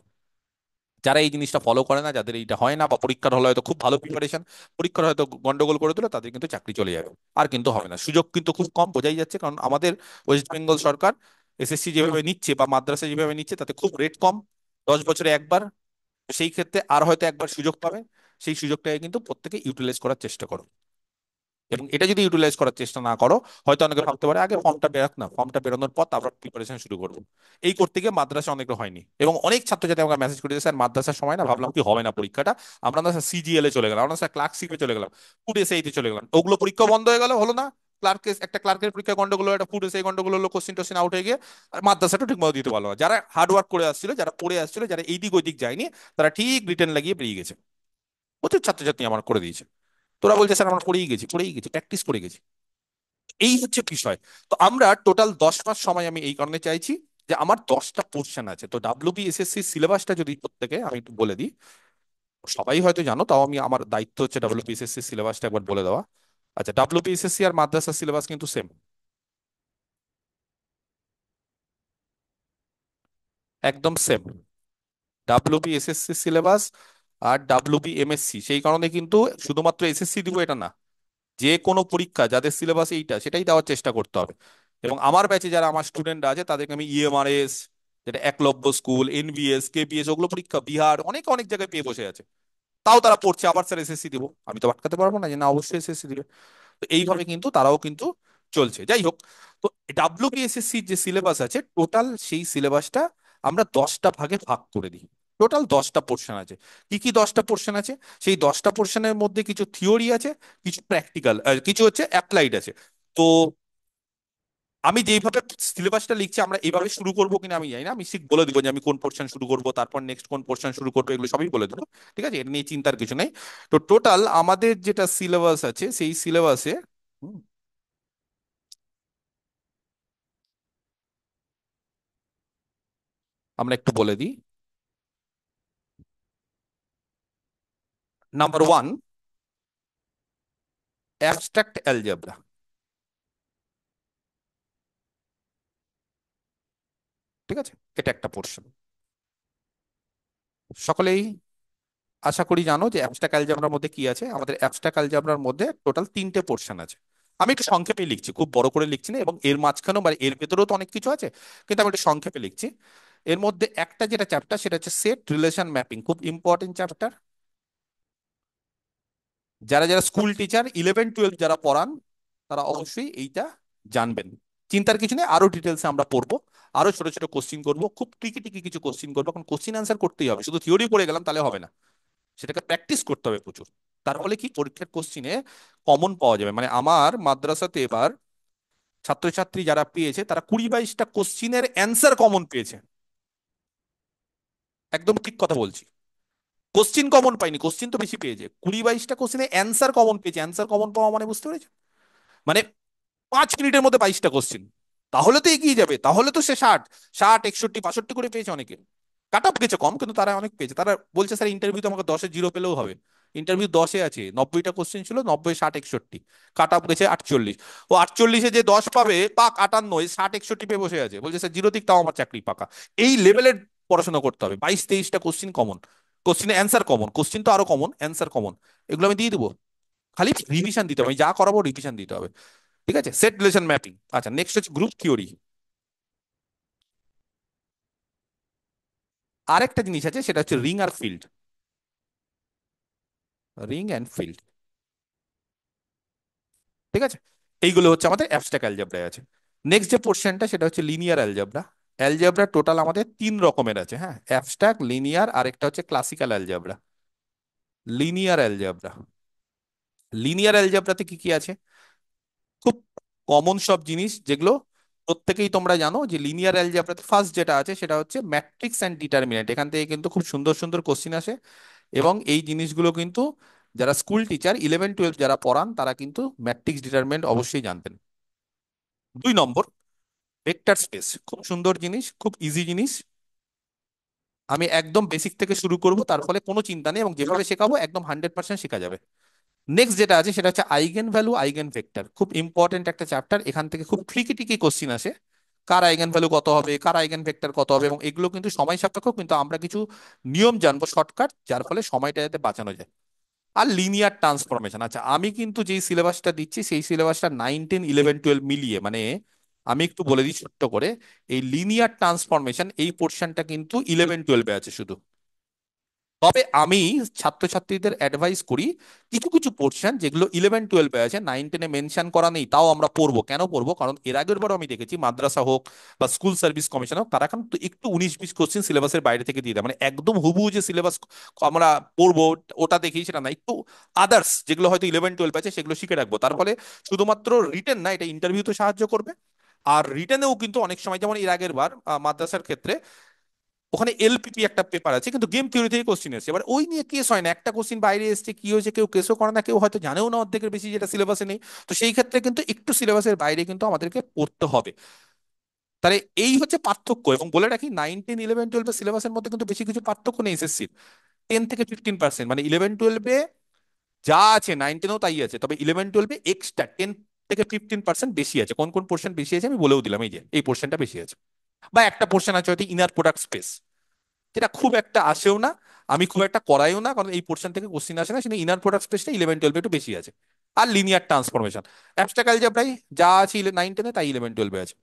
যারা এই জিনিসটা ফলো করে না, যাদের এইটা হয় না, বা পরীক্ষার হলে হয়তো খুব ভালো প্রিপারেশন, পরীক্ষার হয়তো গন্ডগোল করে দিল, তাদের কিন্তু চাকরি চলে যাবে, আর কিন্তু হবে না। সুযোগ কিন্তু খুব কম, বোঝাই যাচ্ছে, কারণ আমাদের ওয়েস্ট বেঙ্গল সরকার এসএসসি যেভাবে নিচ্ছে বা মাদ্রাসা যেভাবে নিচ্ছে, তাতে খুব রেট কম, 10 বছরে একবার। সেই ক্ষেত্রে আর হয়তো একবার সুযোগ পাবে, সেই সুযোগটাকে কিন্তু প্রত্যেকে ইউটিলাইজ করার চেষ্টা করো। এবং এটা যদি ইউটিলাইজ করার চেষ্টা না করো, হয়তো অনেকে ভাবতে পারে আগে ফর্মটা বেরোক না, ফর্মটা বেরোনোর পর তারপর প্রিপারেশন শুরু করবো। এই করতে গিয়ে মাদ্রাসা অনেকটা হয়নি, এবং অনেক ছাত্রছাত্রী আমাকে মেসেজ করেছে, স্যার মাদ্রাসার সময় না ভাবলাম কি হবে না পরীক্ষাটা, আমরা না স্যার সিজিএল এ চলে গেলাম, আমরা স্যার ক্লার্কশিপে চলে গেলাম, ফুড এসআইতে চলে গেলাম, ওগুলো পরীক্ষা বন্ধ হয়ে গেল, হলো না। ক্লার্কের একটা ক্লার্কের পরীক্ষা গন্ডগোল হলো, একটা ফুড এসআই গন্ডগোল হলো, কোশ্চিন টোশ্চিন আউট হয়ে গিয়ে আর মাদ্রাসাটা ঠিক মতো দিতে পারলো না। যারা হার্ড ওয়ার্ক করে আসছিল, যারা পড়ে আসছিল, যারা এইদিক ওইদিক যায়নি, তারা ঠিক রিটেন লাগিয়ে বেরিয়ে গেছে। প্রচুর ছাত্রছাত্রী আমার করে দিয়েছে। তোরা বলছে স্যার আমরা পড়েই গেছি প্র্যাকটিস করে গেছি। এই হচ্ছে বিষয়। তো আমরা টোটাল 10 মাস সময় আমি এই কারণে চাইছি, যে আমার 10টা পোর্শন আছে। তো ডাব্লিউবিএসএসসি সিলেবাসটা যদি প্রত্যেকে আমি একটু বলে দিই, সবাই হয়তো জানো, তাও আমি, আমার দায়িত্ব হচ্ছে ডাব্লিউবিএসএসসি সিলেবাসটা একবার বলে দেওয়া। আচ্ছা, ডাব্লিউবিএসএসসি আর মাদ্রাসা সিলেবাস কিন্তু সেম, একদম সেম। ডাব্লিউবিএসএসসি সিলেবাস আর ডাব্লিউবিএমএসসি, সেই কারণে কিন্তু শুধুমাত্র এসএসসি দিব এটা না, যে কোনো পরীক্ষা যাদের সিলেবাস এইটা সেটাই দেওয়ার চেষ্টা করতে হবে। এবং আমার ব্যাচে যারা আমার স্টুডেন্টরা আছে, তাদেরকে আমি ইএমআরএস, যেটা একলব্য স্কুল, এনবিএস, কেপিএস, ওগুলো পরীক্ষা বিহার অনেক অনেক জায়গায় পেয়ে বসে আছে, তাও তারা পড়ছে, আবার স্যার এসএসসি দিব, আমি তো আটকাতে পারবো না যে না অবশ্যই এসএসসি দিবে। তো এইভাবে কিন্তু তারাও কিন্তু চলছে, যাই হোক। তো ডাব্লিউবিএসএসসি যে সিলেবাস আছে টোটাল, সেই সিলেবাসটা আমরা 10টা ভাগে ভাগ করে দিই। টোটাল 10টা পোর্শন আছে। কি কি 10টা পোর্শন আছে? সেই 10টা পোর্শনের মধ্যে কিছু থিওরি আছে, কিছু প্র্যাকটিক্যাল, কিছু হচ্ছে অ্যাপ্লাইড আছে। তো আমি যেইভাবে সিলেবাসটা লিখছি, আমরা এইভাবে শুরু করবো কিনা আমি জানি না, আমি ঠিক বলে দিবো যে আমি কোন পোর্শন শুরু করবো, তারপর নেক্সট কোন পোর্শন শুরু করবো, এগুলো সবই বলে দেবো। ঠিক আছে, এটা নিয়ে চিন্তার কিছু নেই। তো টোটাল আমাদের যেটা সিলেবাস আছে, সেই সিলেবাসে আমরা একটু বলে দিই। Number 1, abstract algebra. ঠিক আছে, এটা একটা পোর্শন। সকলেই আশা করি জানো যে অ্যাবস্ট্রাক্ট অ্যালজেব্রার মধ্যে কি আছে। আমাদের অ্যাবস্ট্রাক্ট অ্যালজেব্রার মধ্যে টোটাল 3টে পোর্শন আছে। আমি একটু সংক্ষেপে লিখছি, খুব বড় করে লিখছি না, এবং এর মাঝখানেও মানে এর ভেতরেও তো অনেক কিছু আছে, কিন্তু আমি একটু সংক্ষেপে লিখছি। এর মধ্যে একটা যেটা চ্যাপ্টার, সেটা হচ্ছে সেট রিলেশন ম্যাপিং, খুব ইম্পর্টেন্ট চ্যাপ্টার। যারা যারা স্কুল টিচার 11 12 যারা পড়ান, তারা অবশ্যই এইটা জানবেন। চিন্তার কিছু নেই, আরো ডিটেলসে আমরা পড়বো, আরো ছোট ছোট কোশ্চিন করবো, খুব ট্রিকি ট্রিকি কিছু কোশ্চিন করবো। এখন কোশ্চিন অ্যান্সার করতেই হবে, শুধু থিওরি পড়ে গেলাম তাহলে হবে না, সেটাকে প্র্যাকটিস করতে হবে প্রচুর। তার ফলে কি, পরীক্ষার কোশ্চিনে কমন পাওয়া যাবে। মানে আমার মাদ্রাসাতে এবার, ছাত্রছাত্রী যারা পেয়েছে, তারা 20 22টা কোশ্চিনের অ্যান্সার কমন পেয়েছে। একদম ঠিক কথা বলছি। কোশ্চিন কমন পাইনি, কোশ্চিন তো বেশি পেয়েছে, 20-22টা কোশ্চিনে অ্যান্সার কমন পেয়েছে। অ্যান্সার কমন পাওয়া মানে বুঝতে পেরেছো? মানে 5 মিনিটের মধ্যে 22টা কোশ্চিন। তাহলে তো এগিয়ে যাবে, তাহলে তো সে 60, 60, 61, 62 করে পেয়েছে অনেকে। কাট অফ গেছে কম, কিন্তু তারা অনেক পেয়েছে। তারা বলছে স্যার ইন্টারভিউতে আমাকে 10-এ 0 পেলেও হবে। ইন্টারভিউ 10-এ আছে, 90টা কোশ্চেন ছিল, 90, 60, 61, কাট অফ গেছে 48। ও 48-এ যে 10 পাবে পাক 58, 60, 61 পেয়ে বসে আছে, বলছে স্যার 0 দিক তাও আমার চাকরি পাকা। এই লেভেলের পড়াশোনা করতে হবে। 22-23টা কোশ্চিন কমন, কোশ্চিনে অ্যান্সার কমন, কোশ্চিন তো আরো কমন, অ্যান্সার কমন। এগুলো আমি দিয়ে দিবো, খালি রিভিশন দিতে হবে। আমি যা করাবো রিভিশন দিতে হবে। ঠিক আছে, সেট রিলেশন ম্যাপিং। আচ্ছা, নেক্সট হচ্ছে গ্রুপ থিওরি। আরেকটা জিনিস আছে, সেটা হচ্ছে রিং আর ফিল্ড। রিং অ্যান্ড ফিল্ড, ঠিক আছে। এইগুলো হচ্ছে আমাদের অ্যাবস্ট্রাক্ট অ্যালজেব্রায় আছে। নেক্সট যে পোর্শনটা সেটা হচ্ছে লিনিয়ার অ্যালজেব্রা। অ্যালজেব্রা টোটাল আমাদের 3 রকমের আছে, হ্যাঁ, অ্যাবস্ট্রাক্ট, লিনিয়ার, আর একটা হচ্ছে classical algebra. Linear algebra, linear অ্যালজেব্রাতে কি কি আছে? খুব কমন সব জিনিস যেগুলো প্রত্যেকেই তোমরা জানো, যে লিনিয়ার অ্যালজেব্রাতে ফার্স্ট যেটা আছে সেটা হচ্ছে ম্যাট্রিক্স অ্যান্ড ডিটারমিনেন্ট। এখান থেকে কিন্তু খুব সুন্দর সুন্দর কোশ্চিন আসে, এবং এই জিনিসগুলো কিন্তু যারা স্কুল টিচার 11-12 যারা পড়ান তারা কিন্তু ম্যাট্রিক্স ডিটারমিনেন্ট অবশ্যই জানতেন। 2 নম্বর, ভেক্টর স্পেস, খুব সুন্দর জিনিস, খুব ইজি জিনিস। আমি একদম বেসিক থেকে শুরু করব, তার ফলে কোনো চিন্তা নেই, এবং যেভাবে শেখাবো একদম 100% শেখা যাবে। নেক্সট যেটা আছে সেটা হচ্ছে আইগেন ভ্যালু, আইগেন ভেক্টর, খুব ইম্পর্টেন্ট একটা চ্যাপ্টার। এখান থেকে খুব ট্রিকি ট্রিকি কোশ্চিন আসে, কার আইগেন ভ্যালু কত হবে, কার আইগেন ভেক্টর কত হবে, এবং এগুলো কিন্তু সময় সাপেক্ষ, কিন্তু আমরা কিছু নিয়ম জানবো শর্টকাট, যার ফলে সময়টা যাতে বাঁচানো যায়। আর লিনিয়ার ট্রান্সফরমেশন। আচ্ছা, আমি কিন্তু যেই সিলেবাসটা দিচ্ছি সেই সিলেবাসটা 9, 10, 11, 12 মিলিয়ে, মানে আমি একটু বলে দিই ছোট্ট করে, এই লিনিয়ার ট্রান্সফরমেশন এই পোর্শনটা কিন্তু 11-12-এ আছে শুধু। তবে আমি ছাত্রছাত্রীদের অ্যাডভাইস করি, কিছু কিছু পোর্শন যেগুলো 11-12-এ আছে, 9-10-এ মেনশন করা নেই, তাও আমরা পড়বো। কেন পড়বো? কারণ এর আগের বারও আমি দেখেছি মাদ্রাসা হোক বা স্কুল সার্ভিস কমিশন হোক, তারা কিন্তু একটু 19-20 কোশ্চেন সিলেবাসের বাইরে থেকে দিয়ে দেয়। মানে একদম হুবহু যে সিলেবাস আমরা পড়বো ওটা দেখি সেটা না, একটু আদার্স যেগুলো হয়তো 11-12 আছে সেগুলো শিখে রাখবো। তার ফলে শুধুমাত্র রিটেন না, এটা ইন্টারভিউতে সাহায্য করবে। আর রিটেনেও কিন্তু অনেক সময়, যেমন এর আগের বার মাদ্রাসার ক্ষেত্রে, ওখানে এলপিপি একটা পেপার আছে কিন্তু গেম থিওরি থেকে কোশ্চিন এসেছে। এবার ওই নিয়ে কেস হয় না, একটা কোশ্চিন বাইরে এসেছে, কি হয়েছে কেউ কেসও করে না, কেউ হয়তো জানেও না অর্ধেকের বেশি, যেটা সিলেবাসে নেই। তো সেই ক্ষেত্রে কিন্তু একটু সিলেবাসের বাইরে কিন্তু আমাদেরকে পড়তে হবে। তাহলে এই হচ্ছে পার্থক্য। এবং বলে রাখি, 9, 10, 11, 12 সিলেবাসের মধ্যে কিন্তু বেশি কিছু পার্থক্য নেই এসএসসির। 10 থেকে 15%, মানে 11-12-এ যা আছে 9-10-এও তাই আছে, তবে 11-12-এ এক্সট্রা 10 থেকে 15% বেশি আছে। কোন কোন পোর্শন বেশি আছে আমি বলেও দিলাম, এই যে এই পোর্শনটা বেশি আছে। বা একটা পোর্শন আছে হয়তো ইনার প্রোডাক্ট স্পেস, যেটা খুব একটা আসেও না, আমি খুব একটা করাইও না, কারণ এই পোর্শন থেকে কোশ্চিন আসে না, সেটা ইনার প্রোডাক্ট স্পেসটা 11-12 একটু বেশি আছে। আর লিনিয়ার ট্রান্সফরমেশন, অ্যাবস্ট্রাক্ট অ্যালজেব্রায় যা আছে 9-10-এ তাই 11-12-এ আছে।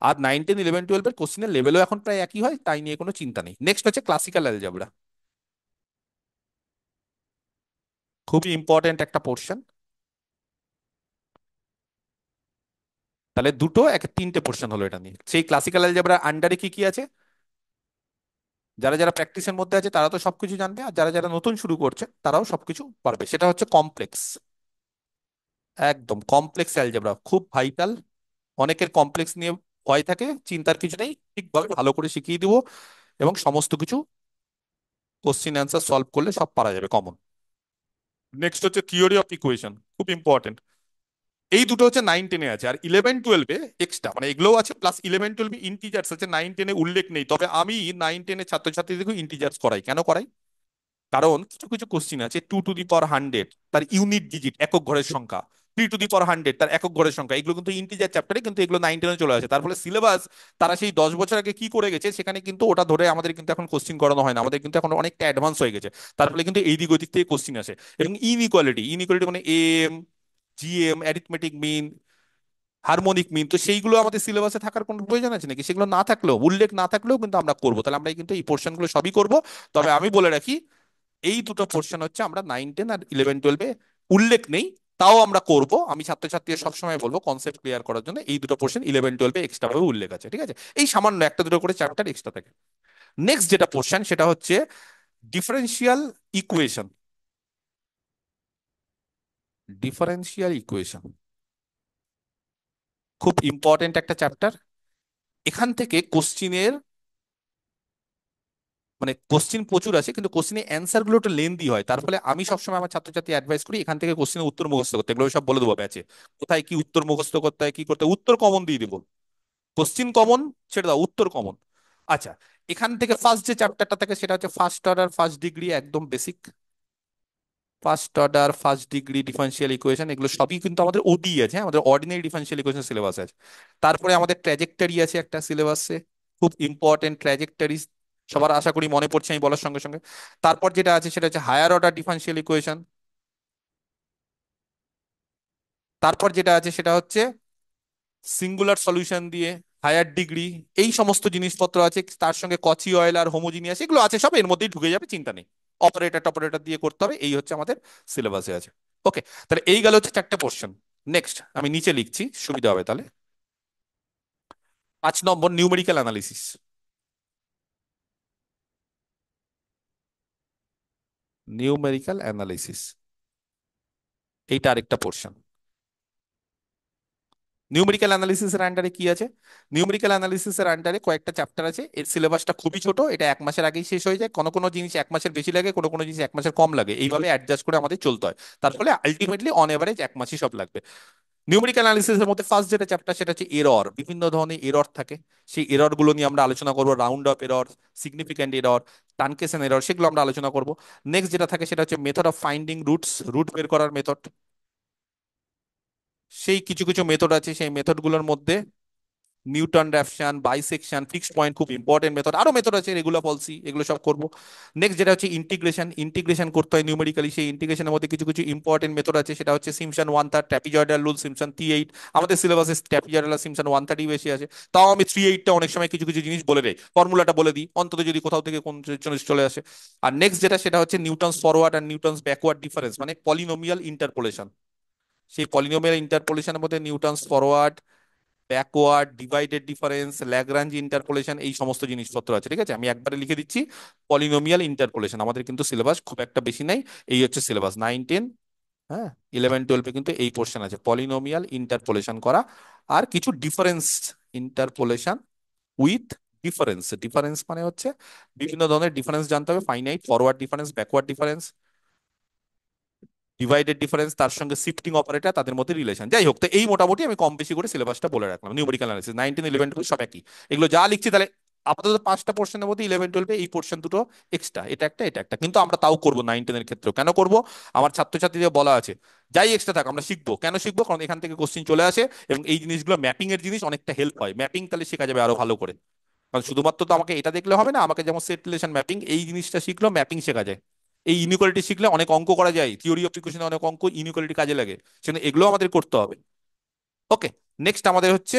আর 9, 10, 11, 12-এর কোশ্চিনের লেভেলও এখন প্রায় একই হয়, তাই নিয়ে কোনো চিন্তা নেই। নেক্সট হচ্ছে ক্লাসিক্যাল অ্যালজেব্রা, খুবই ইম্পর্টেন্ট একটা পোর্শন। তাহলে দুটো এক, 3টে পোর্শন হলো এটা নিয়ে। সেই ক্লাসিক্যাল অ্যালজেব্রার আন্ডারে কি কি আছে, যারা যারা প্র্যাকটিসের মধ্যে আছে তারা তো সবকিছু জানবে, আর যারা যারা নতুন শুরু করছে তারাও সবকিছু পারবে। সেটা হচ্ছে কমপ্লেক্স, একদম কমপ্লেক্স অ্যালজেব্রা, খুব ভাইটাল। অনেকের কমপ্লেক্স নিয়ে ভয় থাকে, চিন্তার কিছু নেই, ঠিকভাবে ভালো করে শিখিয়ে দিব, এবং সমস্ত কিছু কোশ্চিন অ্যান্সার সলভ করলে সব পারা যাবে কমন। নেক্সট হচ্ছে থিওরি অফ ইকুয়েশন, খুব ইম্পর্টেন্ট। এই দুটো হচ্ছে 9-10-এ আছে, আর 11-12-এ এক্সট্রা, মানে এগুলোও আছে, প্লাস 11-12-এ ইন্টিজার্স আছে, 9-10-এ উল্লেখ নেই। তবে আমি 9-10-এর ছাত্রছাত্রীদেরকে ইন্টিজার্স করাই। কেন করাই? কারণ কিছু কিছু কোশ্চিন আছে 2 টু দি পাওয়ার 100 তার ইউনিট ডিজিট, একক ঘরের সংখ্যা, 3 টু দি পাওয়ার 100 তার একক ঘরের সংখ্যা, এগুলো কিন্তু ইন্টিজার চ্যাপ্টারে, কিন্তু এগুলো 9-10-এ চলে আসে। তার ফলে সিলেবাস তারা সেই 10 বছর আগে কি করে গেছে সেখানে কিন্তু ওটা ধরে আমাদের কিন্তু এখন কোশ্চিন করানো হয় না, আমাদের কিন্তু এখন অনেকটা অ্যাডভান্স হয়ে গেছে। তার ফলে কিন্তু এই দিক ওই দিক থেকে কোশ্চিন আসে। এবং ইনইকুয়ালিটি, ইনইকুয়ালিটি মানে M, GM, arithmetic mean, harmonic mean, তো সেইগুলো আমাদের সিলেবাসে থাকার কোনো প্রয়োজন আছে নাকি? সেগুলো না থাকলেও, উল্লেখ না থাকলেও কিন্তু আমরা করবো। তাহলে আমরা কিন্তু এই পোর্শনগুলো সবই করব। তবে আমি বলে রাখি, এই দুটো পোর্শন হচ্ছে আমরা 9, 10 আর 11-12-এ উল্লেখ নেই, তাও আমরা করব। আমি ছাত্রছাত্রীদের সবসময় বলবো কনসেপ্ট ক্লিয়ার করার জন্য এই দুটো পোর্শন 11-12-এ এক্সট্রা ভাবে উল্লেখ আছে, ঠিক আছে? এই সামান্য একটা দুটো করে চ্যাপ্টার এক্সট্রা থাকে। নেক্সট যেটা পোর্শন সেটা হচ্ছে ডিফারেন্সিয়াল ইকুয়েশন। ডিফারেন্সিয়াল ইকুয়েশন খুব ইম্পর্টেন্ট একটা চ্যাপ্টার। এখান থেকে কোশ্চিনের, মানে কোশ্চিন প্রচুর আছে, কিন্তু কোশ্চিনের অ্যান্সার গুলো একটু লেন্দি হয়। তার ফলে আমি সবসময় আমার ছাত্রছাত্রী অ্যাডভাইস করি এখান থেকে কোশ্চিনের উত্তর মুখস্থ করতে, এগুলো সব বলে দেবো ব্যাচে, কোথায় কি উত্তর মুখস্থ করতে হয়, কি করতে হয়, উত্তর কমন দিয়ে দিব। কোশ্চিন কমন ছেড়ে দাও, উত্তর কমন। আচ্ছা, এখান থেকে ফার্স্ট যে চ্যাপ্টারটা থাকে সেটা হচ্ছে ফার্স্ট অর্ডার ফার্স্ট ডিগ্রি, একদম basic. First order first degree differential equation, এগুলো সবই কিন্তু আমাদের ওডি আছে, হ্যাঁ, আমাদের অর্ডিনারি ডিফারেন্সিয়াল ইকুয়েশন সিলেবাস আছে। তারপরে আমাদের ট্র্যাজেক্টরি আছে একটা সিলেবাসে, খুব ইম্পর্টেন্ট ট্র্যাজেক্টরি, সবার আশা করি মনে পড়ছে আমি বলার সঙ্গে সঙ্গে। তারপর যেটা আছে সেটা হচ্ছে হায়ার অর্ডার ডিফারেন্সিয়াল ইকুয়েশন। তারপর যেটা আছে সেটা হচ্ছে সিঙ্গুলার সলিউশন দিয়ে হায়ার ডিগ্রি, এই সমস্ত জিনিসপত্র আছে। তার সঙ্গে কচি অয়েল আর হোমোজিনিয়াস এগুলো আছে, সব এর মধ্যেই ঢুকে যাবে, চিন্তা নেই। অপারেটর টপারেটর দিয়ে করতে হবে, এই হচ্ছে আমাদের সিলেবাসে আছে। ওকে, তাহলে এই গেল হচ্ছে চারটে পোর্শন। নেক্সট আমি নিচে লিখছি, সুবিধা হবে তাহলে। 5 নম্বর, নিউমেরিক্যাল অ্যানালিসিস। নিউমেরিক্যাল অ্যানালিসিস, এইটা আরেকটা পোর্শন। নিউমেরিক্যাল অ্যানালিসিসের আন্ডারে কি আছে? নিউমেরিক্যাল অ্যানালিসিসের আন্ডারে কয়েকটা চ্যাপ্টার আছে, এর সিলেবাসটা খুবই ছোট, এটা 1 মাসের আগেই শেষ হয়ে যায়। কোনো কোনো জিনিস 1 মাসের বেশি লাগে, কোনো কোনো জিনিস 1 মাসের কম লাগে, এইভাবে অ্যাডজাস্ট করে আমাদের চলতে হয়। তার ফলে আলটিমেটলি অন এভারেজ 1 মাসই সব লাগবে। নিউমেরিক্যাল অ্যানালিসিসের মধ্যে ফার্স্ট যেটা চ্যাপ্টার সেটা হচ্ছে এরর, বিভিন্ন ধরনের এরর থাকে, সেই এরর গুলো নিয়ে আমরা আলোচনা করবো। Round off error, significant error, truncation error, সেগুলো আমরা আলোচনা করবো। নেক্সট যেটা থাকে সেটা হচ্ছে method of finding roots, root বের করার মেথড। সেই কিছু কিছু মেথড আছে, সেই মেথড গুলোর মধ্যে নিউটন র্যাফসন, বাইসেকশন, ফিক্সড পয়েন্ট খুব ইম্পর্টেন্ট মেথড, আরো মেথড আছে, রেগুলার পলিসি, এগুলো সব করবো। নেক্সট যেটা হচ্ছে ইন্টিগ্রেশন, ইন্টিগ্রেশন করতে হয় নিউমেরিক্যালি, সেই ইন্টিগ্রেশনের মধ্যে কিছু কিছু ইম্পর্টেন্ট মেথড আছে, সেটা হচ্ছে সিমসন 1/3, ট্র্যাপিজয়েডাল রুল, সিমসন 3/8। আমাদের সিলেবাসে ট্র্যাপিজয়েডাল আর সিমসন 1/3 বেশি আছে, তাও আমি 3/8টা অনেক সময় কিছু কিছু জিনিস বলে দেই, ফর্মুলাটা বলে দিই অন্তত, যদি কোথাও থেকে কোন জিনিস চলে আসে। আর নেক্সট যেটা সেটা হচ্ছে নিউটনস ফরওয়ার্ড আর নিউটনস ব্যাকওয়ার্ড ডিফারেন্স, মানে পলিনোমিয়াল ইন্টারপোলেশন। সেই পলিনোমিয়াল ইন্টারপোলেশনের মধ্যে Newton's forward, backward, divided difference, Lagrange interpolation, এই সমস্ত জিনিসপত্র আছে। ঠিক আছে, আমি একবারে লিখে দিচ্ছি, পলিনোমিয়াল ইন্টারপোলেশন। আমাদের কিন্তু সিলেবাস খুব একটা বেশি নাই, এই হচ্ছে সিলেবাস 9, 10, হ্যাঁ, 11, 12-এ কিন্তু এই পোর্শন আছে, পলিনোমিয়াল ইন্টারপোলেশন করা, আর কিছু difference interpolation with difference. Difference মানে হচ্ছে বিভিন্ন ধরনের ডিফারেন্স জানতে হবে, finite forward difference, backward difference, divided difference, তার সঙ্গে শিফটিং অপারেটর, তাদের মধ্যে রিলেশন। যাই হোক, তো এই মোটামুটি আমি কম বেশি করে সিলেবাসটা বলে রাখলাম। নিউমেরিক্যাল অ্যানালিসিস 9, 10, 11, 12 সব একই, এগুলো যা লিখছি তাহলে আপাতত 5টা পোর্শনের মধ্যে 11, 12-এ এই পোর্শন দুটো এক্সট্রা, এটা একটা এটা একটা, কিন্তু আমরা তাও করবো 9, 10-এর ক্ষেত্রেও। কেন করব? আমার ছাত্রছাত্রীদের বলা আছে যাই এক্সট্রা থাক আমরা শিখবো। কেন শিখবো? কারণ এখান থেকে কোশ্চিন চলে আসে, এবং এই জিনিসগুলো ম্যাপিং এর জিনিস, অনেকটা হেল্প হয় ম্যাপিং, তাহলে শেখা যাবে আরো ভালো করে। কারণ শুধুমাত্র তো আমাকে এটা দেখলে হবে না, আমাকে যেমন সেট রিলেশন ম্যাপিং এই জিনিসটা শিখলো, ম্যাপিং শেখা যায়। এই ইনইকুয়ালিটি শিখলে অনেক অঙ্ক করা যায়, থিওরি অফ ইকুয়েশনে অনেক অঙ্ক ইনইকুয়ালিটি কাজে লাগে, সেজন্য এগুলো আমাদের করতে হবে। ওকে, নেক্সট আমাদের হচ্ছে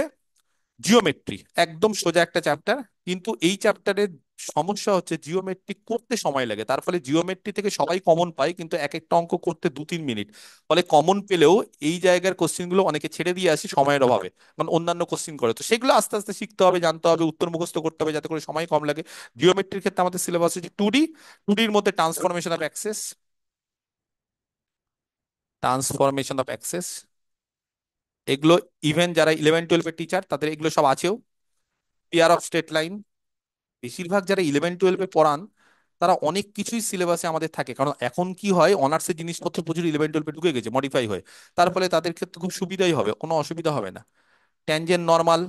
জিওমেট্রি, একদম সোজা একটা চ্যাপ্টার, কিন্তু এই চ্যাপ্টারের সমস্যা হচ্ছে জিওমেট্রি করতে সময় লাগে। তার ফলে জিওমেট্রি থেকে সবাই কমন পায়, কিন্তু এক একটা অঙ্ক করতে 2-3 মিনিট। ফলে কমন পেলেও এই জায়গার কোশ্চেন গুলো অনেকে ছেড়ে দিয়ে আসে সময়ের অভাবে, মানে অন্যান্য কোশ্চেন করে। তো সেগুলো আস্তে আস্তে শিখতে হবে, জানতে হবে, উত্তর মুখস্থ করতে হবে, যাতে করে সময় কম লাগে। জিওমেট্রির ক্ষেত্রে আমাদের সিলেবাস হচ্ছে 2D, 2Dর মধ্যে transformation of access, transformation of access, এগুলো ইভেন যারা 11, 12-এর টিচার তাদের এগুলো সব আছেও। পেয়ার অফ স্ট্রেট লাইন, বেশিরভাগ যারা 11, 12-এ পড়ান তারা অনেক কিছুই সিলেবাসে আমাদের থাকে, কারণ এখন কি হয়, অনার্সের জিনিসপত্র প্রচুর 11, 12-এ ঢুকে গেছে মডিফাই হয়ে। তার ফলে তাদের ক্ষেত্রে খুব সুবিধাই হবে, কোনো অসুবিধা হবে না। ট্যানজেন্ট নর্মাল,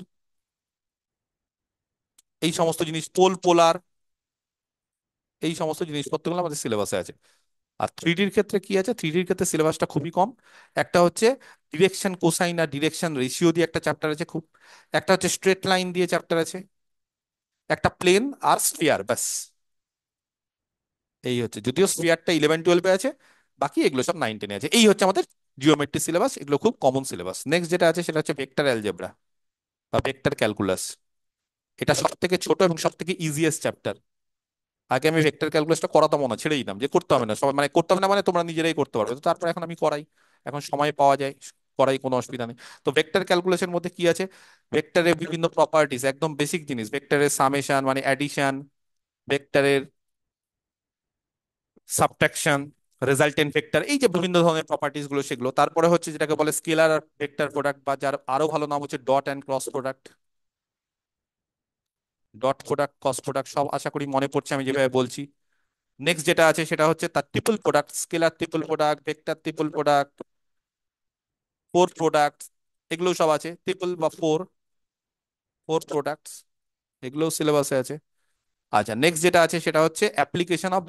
এই সমস্ত জিনিস, পোল পোলার, এই সমস্ত জিনিসপত্রগুলো আমাদের সিলেবাসে আছে। আর 3Dর ক্ষেত্রে কি আছে? 3Dর ক্ষেত্রে সিলেবাসটা খুবই কম। একটা হচ্ছে ডিরেকশন কোসাইন আর ডিরেকশন রেশিও দিয়ে একটা চ্যাপ্টার আছে খুব, একটা হচ্ছে স্ট্রেট লাইন দিয়ে চ্যাপ্টার আছে, একটা প্লেন আর স্ফিয়ার, ব্যাস। এই হচ্ছে, যদিও স্ফিয়ারটা 11, 12-এ আছে, বাকি এগুলো সব 9, 10-এ আছে। এই হচ্ছে আমাদের জিওমেট্রি সিলেবাস, এগুলো খুব কমন সিলেবাস। নেক্সট যেটা আছে সেটা হচ্ছে ভেক্টর অ্যালজেব্রা বা ভেক্টর ক্যালকুলাস। এটা সব থেকে ছোট এবং সব থেকে ইজিয়েস্ট চ্যাপ্টার। আগে আমি ভেক্টর ক্যালকুলাসটা করাতাম না, ছেড়ে দিতাম, যে করতে হবে না, সবাই মানে করতে হবে না, মানে তোমরা নিজেরাই করতে পারবে। তো তারপর এখন আমি করাই, এখন সময় পাওয়া যায়, করাই, কোনো অসুবিধা নেই। তো ভেক্টর ক্যালকুলাসের মধ্যে কি আছে? ভেক্টরের বিভিন্ন প্রপার্টিস, একদম বেসিক জিনিস, ভেক্টরের সামেশন মানে অ্যাডিশন, ভেক্টরের সাবট্রাকশন, রেজাল্টেন্ট ভেক্টর, এই যে বিভিন্ন ধরনের প্রপার্টিস গুলো সেগুলো। তারপরে হচ্ছে যেটাকে বলে স্কেলার আর ভেক্টর প্রোডাক্ট, বা যার আরো ভালো নাম হচ্ছে dot and cross product. Dot product, cost product সব আশা করি মনে পড়ছে আমি যেভাবে বলছি। নেক্সট যেটা আছে সেটা হচ্ছে তার triple product, scalar triple product, vector triple product, four product, এগুলো সব আছে। ট্রিপল বা ফোর, ফোর প্রোডাক্টস, এগুলো সিলেবাসে আছে। আচ্ছা, নেক্সট যেটা আছে সেটা হচ্ছে অ্যাপ্লিকেশন অফ,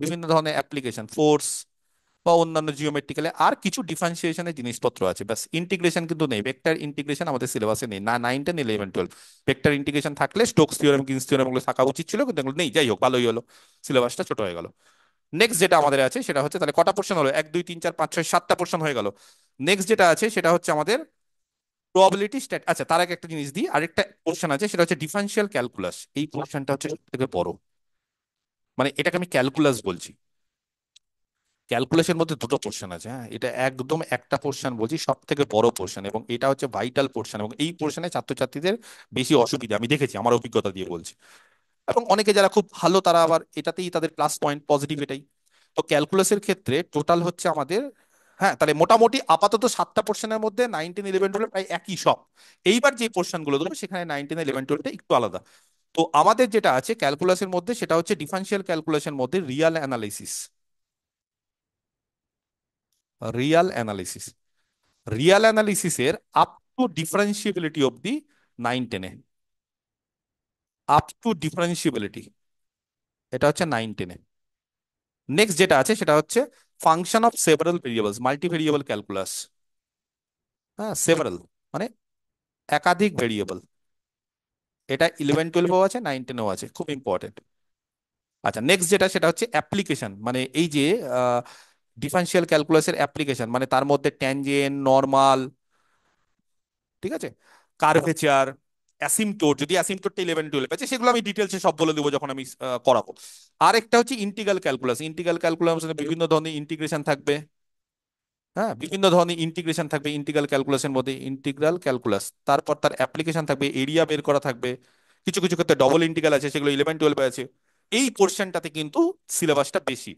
বিভিন্ন ধরনের অ্যাপ্লিকেশন, ফোর্স বা অন্যান্য জিওমেট্রিক্যালে আর কিছু ডিফারেন্সিয়েশনের জিনিসপত্র আছে, ব্যাস। ইন্টিগ্রেশন কিন্তু নেই, ভেক্টর ইন্টিগ্রেশন আমাদের সিলেবাসে নেই, না 9 10 11 12। ভেক্টর ইন্টিগ্রেশন থাকলে স্টোকস থিওরেম, গ্রিনস থিওরেম গুলো থাকা উচিত ছিল, কিন্তু এগুলো নেই। যাই হোক, ভালোই হলো, সিলেবাসটা ছোট হয়ে গেল। নেক্সট যেটা আমাদের আছে সেটা হচ্ছে, তাহলে কটা পোর্শন হলো? 1 2 3 4 5 6 7টা পোর্শন হয়ে গেল। নেক্সট যেটা আছে সেটা হচ্ছে আমাদের প্রবাবিলিটি স্ট্যাট। আচ্ছা, তার আগে একটা জিনিস দিই, আরেকটা পোর্শন আছে সেটা হচ্ছে ডিফারেন্সিয়াল ক্যালকুলাস। এই পোর্শনটা হচ্ছে সব থেকে বড়, মানে এটাকে আমি ক্যালকুলাস বলছি। ক্যালকুলেশন মধ্যে দুটো পোর্শন আছে, হ্যাঁ, এটা একদম একটা পোর্শন বলছি, সব থেকে বড় পোর্শন, এবং এটা হচ্ছে ভাইটাল পোর্শন, এবং এই পোর্শনে ছাত্রছাত্রীদের বেশি অসুবিধা আমি দেখেছি, আমার অভিজ্ঞতা দিয়ে বলছি। এবং অনেকে যারা খুব ভালো তারা আবার এটাতেই তাদের প্লাস পয়েন্ট, পজিটিভ এটাই। তো ক্যালকুলাসের ক্ষেত্রে টোটাল হচ্ছে আমাদের, হ্যাঁ, তাহলে মোটামুটি আপাতত 7টা পোর্শনের মধ্যে 9 10 11 12 প্রায় একই সব। এইবার যে পোর্শন গুলো দেবো সেখানে 9 10 11 12টা একটু আলাদা। তো আমাদের যেটা আছে ক্যালকুলাসের মধ্যে সেটা হচ্ছে ডিফারেন্সিয়াল ক্যালকুলাসের মধ্যে real analysis. Real analysis, real অ্যানালিসিসের আপ টু ডিফারেন্সিবিলিটি অব্দি 9 10-এ, আপ টু ডিফারেন্সিবিলিটি, এটা হচ্ছে 9 10-এ। নেক্সট যেটা আছে সেটা হচ্ছে function of several variables, multi variable calculus. হ্যাঁ, সেভারাল মানে একাধিক ভেরিয়েবল, এটা 11 12-এও আছে, 9 10-এও আছে, খুব ইম্পর্টেন্ট। আচ্ছা, নেক্সট যেটা সেটা হচ্ছে অ্যাপ্লিকেশন, মানে এই যে ডিফারেন্সিয়াল ক্যালকুলাসের অ্যাপ্লিকেশন, মানে তার মধ্যে ট্যানজেন্ট, নর্মাল, ঠিক আছে, কার্ভেচার, অ্যাসিমটোট, যদি অ্যাসিমটোটটা 11 12 আছে সেগুলো আমি ডিটেলসে সব বলে দেবো যখন আমি করাবো। আর একটা হচ্ছে ইন্টিগ্রাল ক্যালকুলাস। ইন্টিগ্রাল ক্যালকুলাসে বিভিন্ন ধরনের ইন্টিগ্রেশন থাকবে, হ্যাঁ, বিভিন্ন ধরনের ইন্টিগ্রেশন থাকবে ইন্টিগ্রাল ক্যালকুলাসের মধ্যে, ইন্টিগ্রাল ক্যালকুলাস। তারপর তার অ্যাপ্লিকেশন থাকবে, এরিয়া বের করা থাকবে, কিছু কিছু ক্ষেত্রে ডবল ইন্টিগ্রাল আছে, সেগুলো 11 12 আছে। এই পোর্শনটাতে কিন্তু সিলেবাসটা বেশি।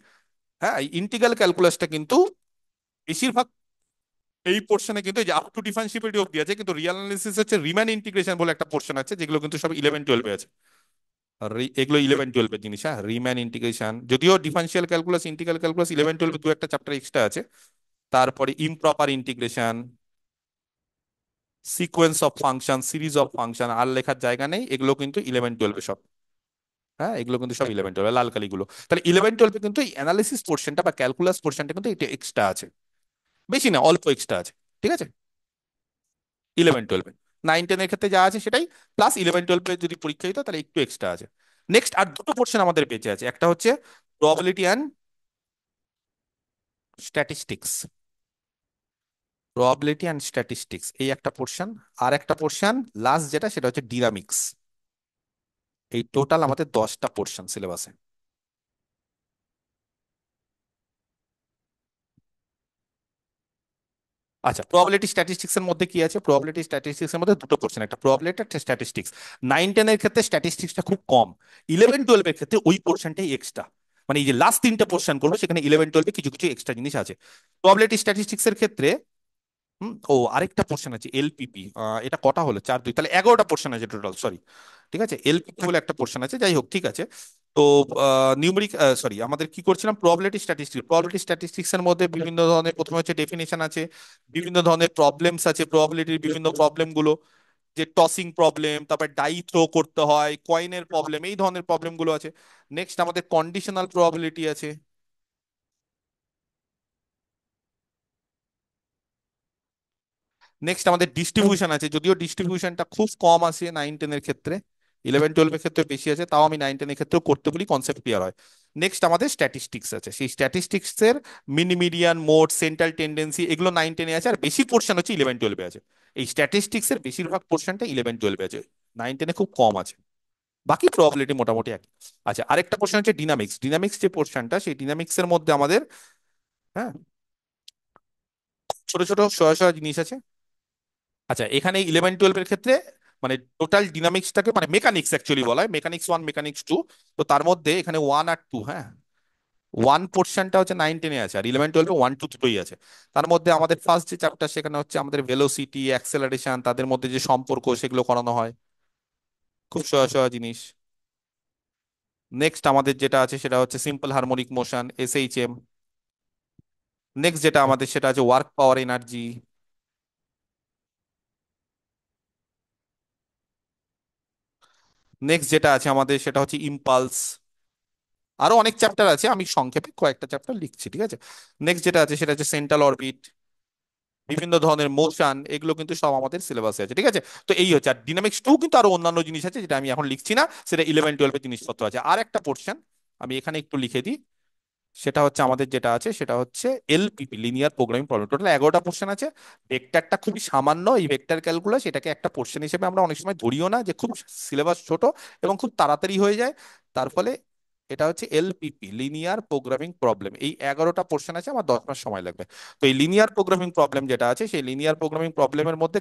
হ্যাঁ, এই ইন্টিগ্রাল ক্যালকুলাসটা কিন্তু বেশিরভাগ এই পোর্শনে কিন্তু এই যে আপ টু ডিফারেন্সিবিলিটি অব্দি আছে, কিন্তু রিয়াল অ্যানালিসিস হচ্ছে রিম্যান ইন্টিগ্রেশন বলে একটা পোর্শন আছে, যেগুলো কিন্তু সব 11 12-এ আছে। আর এগুলো 11 12-এর জিনিস, হ্যাঁ, রিম্যান ইন্টিগ্রেশন, যদিও ডিফারেন্সিয়াল ক্যালকুলাস, ইন্টিগ্রাল ক্যালকুলাস 11 12-এ দু একটা চ্যাপ্টার এক্সট্রা আছে। তারপরে improper integration, sequence of function, series of function, আর লেখার জায়গা নেই, এগুলো কিন্তু 11 12-এ সব। হ্যাঁ, এগুলো কিন্তু সব 11 12, লাল কালিগুলো। তাহলে 11 12-এ কিন্তু এই অ্যানালিসিস পোর্শনটা বা ক্যালকুলাস পোর্শনটা কিন্তু এটা এক্সট্রা আছে, বেশি না, অল্প এক্সট্রা আছে, ঠিক আছে, 11 12-এ। 9 10-এর ক্ষেত্রে যা আছে সেটাই, প্লাস 11 12-এ যদি পরীক্ষা হতো তাহলে একটু এক্সট্রা আছে। নেক্সট আর দুটো পোর্শন আমাদের বেঁচে আছে, একটা হচ্ছে probability and statistics. Probability and statistics এই একটা পোর্শন। আর একটা পোর্শন লাস্ট যেটা সেটা হচ্ছে ডিনামিক্স। এই টোটাল আমাদের 10টা পোর্শন সিলেবাসে। আচ্ছা, প্রবাবিলিটি স্ট্যাটিস্টিক্স এর মধ্যে কি আছে? প্রবাবিলিটি স্ট্যাটিস্টিক্স এর মধ্যে দুটো পোর্শন, একটা প্রবাবিলিটি, একটা স্ট্যাটিস্টিক্স। 9 10-এর ক্ষেত্রে স্ট্যাটিস্টিক্সটা খুব কম, 11 12-এর ক্ষেত্রে ওই পোর্শনটাই এক্সট্রা। মানে এই যে লাস্ট তিনটে পোর্শন করবো সেখানে 11 12-এ কিছু কিছু এক্সট্রা জিনিস আছে। প্রবাবিলিটি স্ট্যাটিস্টিক্স এর ক্ষেত্রে ও আরেকটা পোর্শন আছে এলপিপি। এটা কটা হলো? 4 2, তাহলে 11টা পোর্শন আছে টোটাল, সরি। ঠিক আছে, এলপিপি বলে একটা পোর্শন আছে, যাই হোক, ঠিক আছে। তো নিউমেরিক, সরি, আমাদের কি করছিলাম, প্রবাবিলিটি স্ট্যাটিস্টিক্স। প্রবাবিলিটি স্ট্যাটিস্টিক্স এর মধ্যে বিভিন্ন ধরনের, প্রথমে হচ্ছে ডেফিনেশন আছে, বিভিন্ন ধরনের প্রবলেমস আছে, প্রবাবিলিটির বিভিন্ন প্রবলেম গুলো, যে টসিং প্রবলেম, তারপর ডাই থ্রো করতে হয়, কয়েনের প্রবলেম, এই ধরনের প্রবলেম গুলো আছে। নেক্সট আমাদের কন্ডিশনাল প্রবাবিলিটি আছে। নেক্সট আমাদের ডিস্ট্রিবিউশন আছে, যদিও ডিস্ট্রিবিউশনটা খুব কম আছে 9 10-এর ক্ষেত্রে, 11 12-এর ক্ষেত্রে বেশি আছে, তাও আমি 9 10-এর ক্ষেত্রেও করতে বলি, কনসেপ্ট ক্লিয়ার হয়। নেক্সট আমাদের স্ট্যাটিস্টিক্স আছে, সেই স্ট্যাটিস্টিক্স এর mini median, mode, central tendency, এগুলো 9 10-এ আছে, আর বেশি পোর্শন হচ্ছে 11 12-এ আছে। এই স্ট্যাটিস্টিক্স এর বেশিরভাগ পোর্শনটা 11 12-এ আছে, 9 10-এ খুব কম আছে। বাকি প্রবাবিলিটি মোটামুটি একই। আচ্ছা, আরেকটা পোর্শন হচ্ছে ডিনামিক্স। ডিনামিক্স যে পোর্শনটা, সেই ডিনামিক্স এর মধ্যে আমাদের, হ্যাঁ, ছোট ছোট শয়ে শয়ে জিনিস আছে। আচ্ছা, এখানে 11 12-এর ক্ষেত্রে মানে টোটাল ডিনামিক্সটাকে, মানে মেকানিক্স অ্যাকচুয়ালি বলা হয়, মেকানিক্স 1, মেকানিক্স 2। তো তার মধ্যে এখানে 1 আর 2, হ্যাঁ, 1 পোর্শনটা হচ্ছে 9 10-এ আছে, আর 11 12-এ 1 2 দুটোই আছে। তার মধ্যে আমাদের ফার্স্ট যে চ্যাপ্টার সেখানে হচ্ছে আমাদের ভেলোসিটি, অ্যাক্সেলারেশন, তাদের মধ্যে যে সম্পর্ক সেগুলো করানো হয়। খুব সোজা সোজা জিনিস। নেক্সট আমাদের যেটা আছে সেটা হচ্ছে simple harmonic motion, SHM। Next যেটা আমাদের সেটা আছে ওয়ার্ক পাওয়ার এনার্জি। নেক্সট যেটা আছে আমাদের সেটা হচ্ছে ইম্পালস। আরো অনেক চ্যাপ্টার আছে, আমি সংক্ষেপে কয়েকটা চ্যাপ্টার লিখছি, ঠিক আছে। নেক্সট যেটা আছে সেটা হচ্ছে সেন্ট্রাল অরবিট, বিভিন্ন ধরনের মোশন, এগুলো কিন্তু সব আমাদের সিলেবাসে আছে, ঠিক আছে। তো এই হচ্ছে, আর ডিনামিক্স টু কিন্তু আরো অন্যান্য জিনিস আছে যেটা আমি এখন লিখছি না, সেটা 11-12 জিনিসপত্র আছে। আর একটা পোর্শন আমি এখানে একটু লিখে দিই, সেটা হচ্ছে আমাদের যেটা আছে সেটা হচ্ছে LPP, linear programming problem. Total 11টা পোর্শন আছে। ভেক্টরটা খুবই সামান্য, এই ভেক্টর ক্যালকুলাস এটাকে একটা পোর্শন হিসেবে আমরা অনেক সময় ধরিও না, যে খুব সিলেবাস ছোট এবং খুব তাড়াতাড়ি হয়ে যায়। তার ফলে এটা হচ্ছে LPP, লিনিয়ার প্রোগ্রামিং প্রবলেম। এই 11টা পোর্শন আছে, আমার 10 মাস সময় লাগবে। তো এই লিনিয়ার প্রোগ্রামিং প্রবলেম যেটা আছে, সেই লিনিয়ার প্রোগ্রামিং প্রবলেমের মধ্যে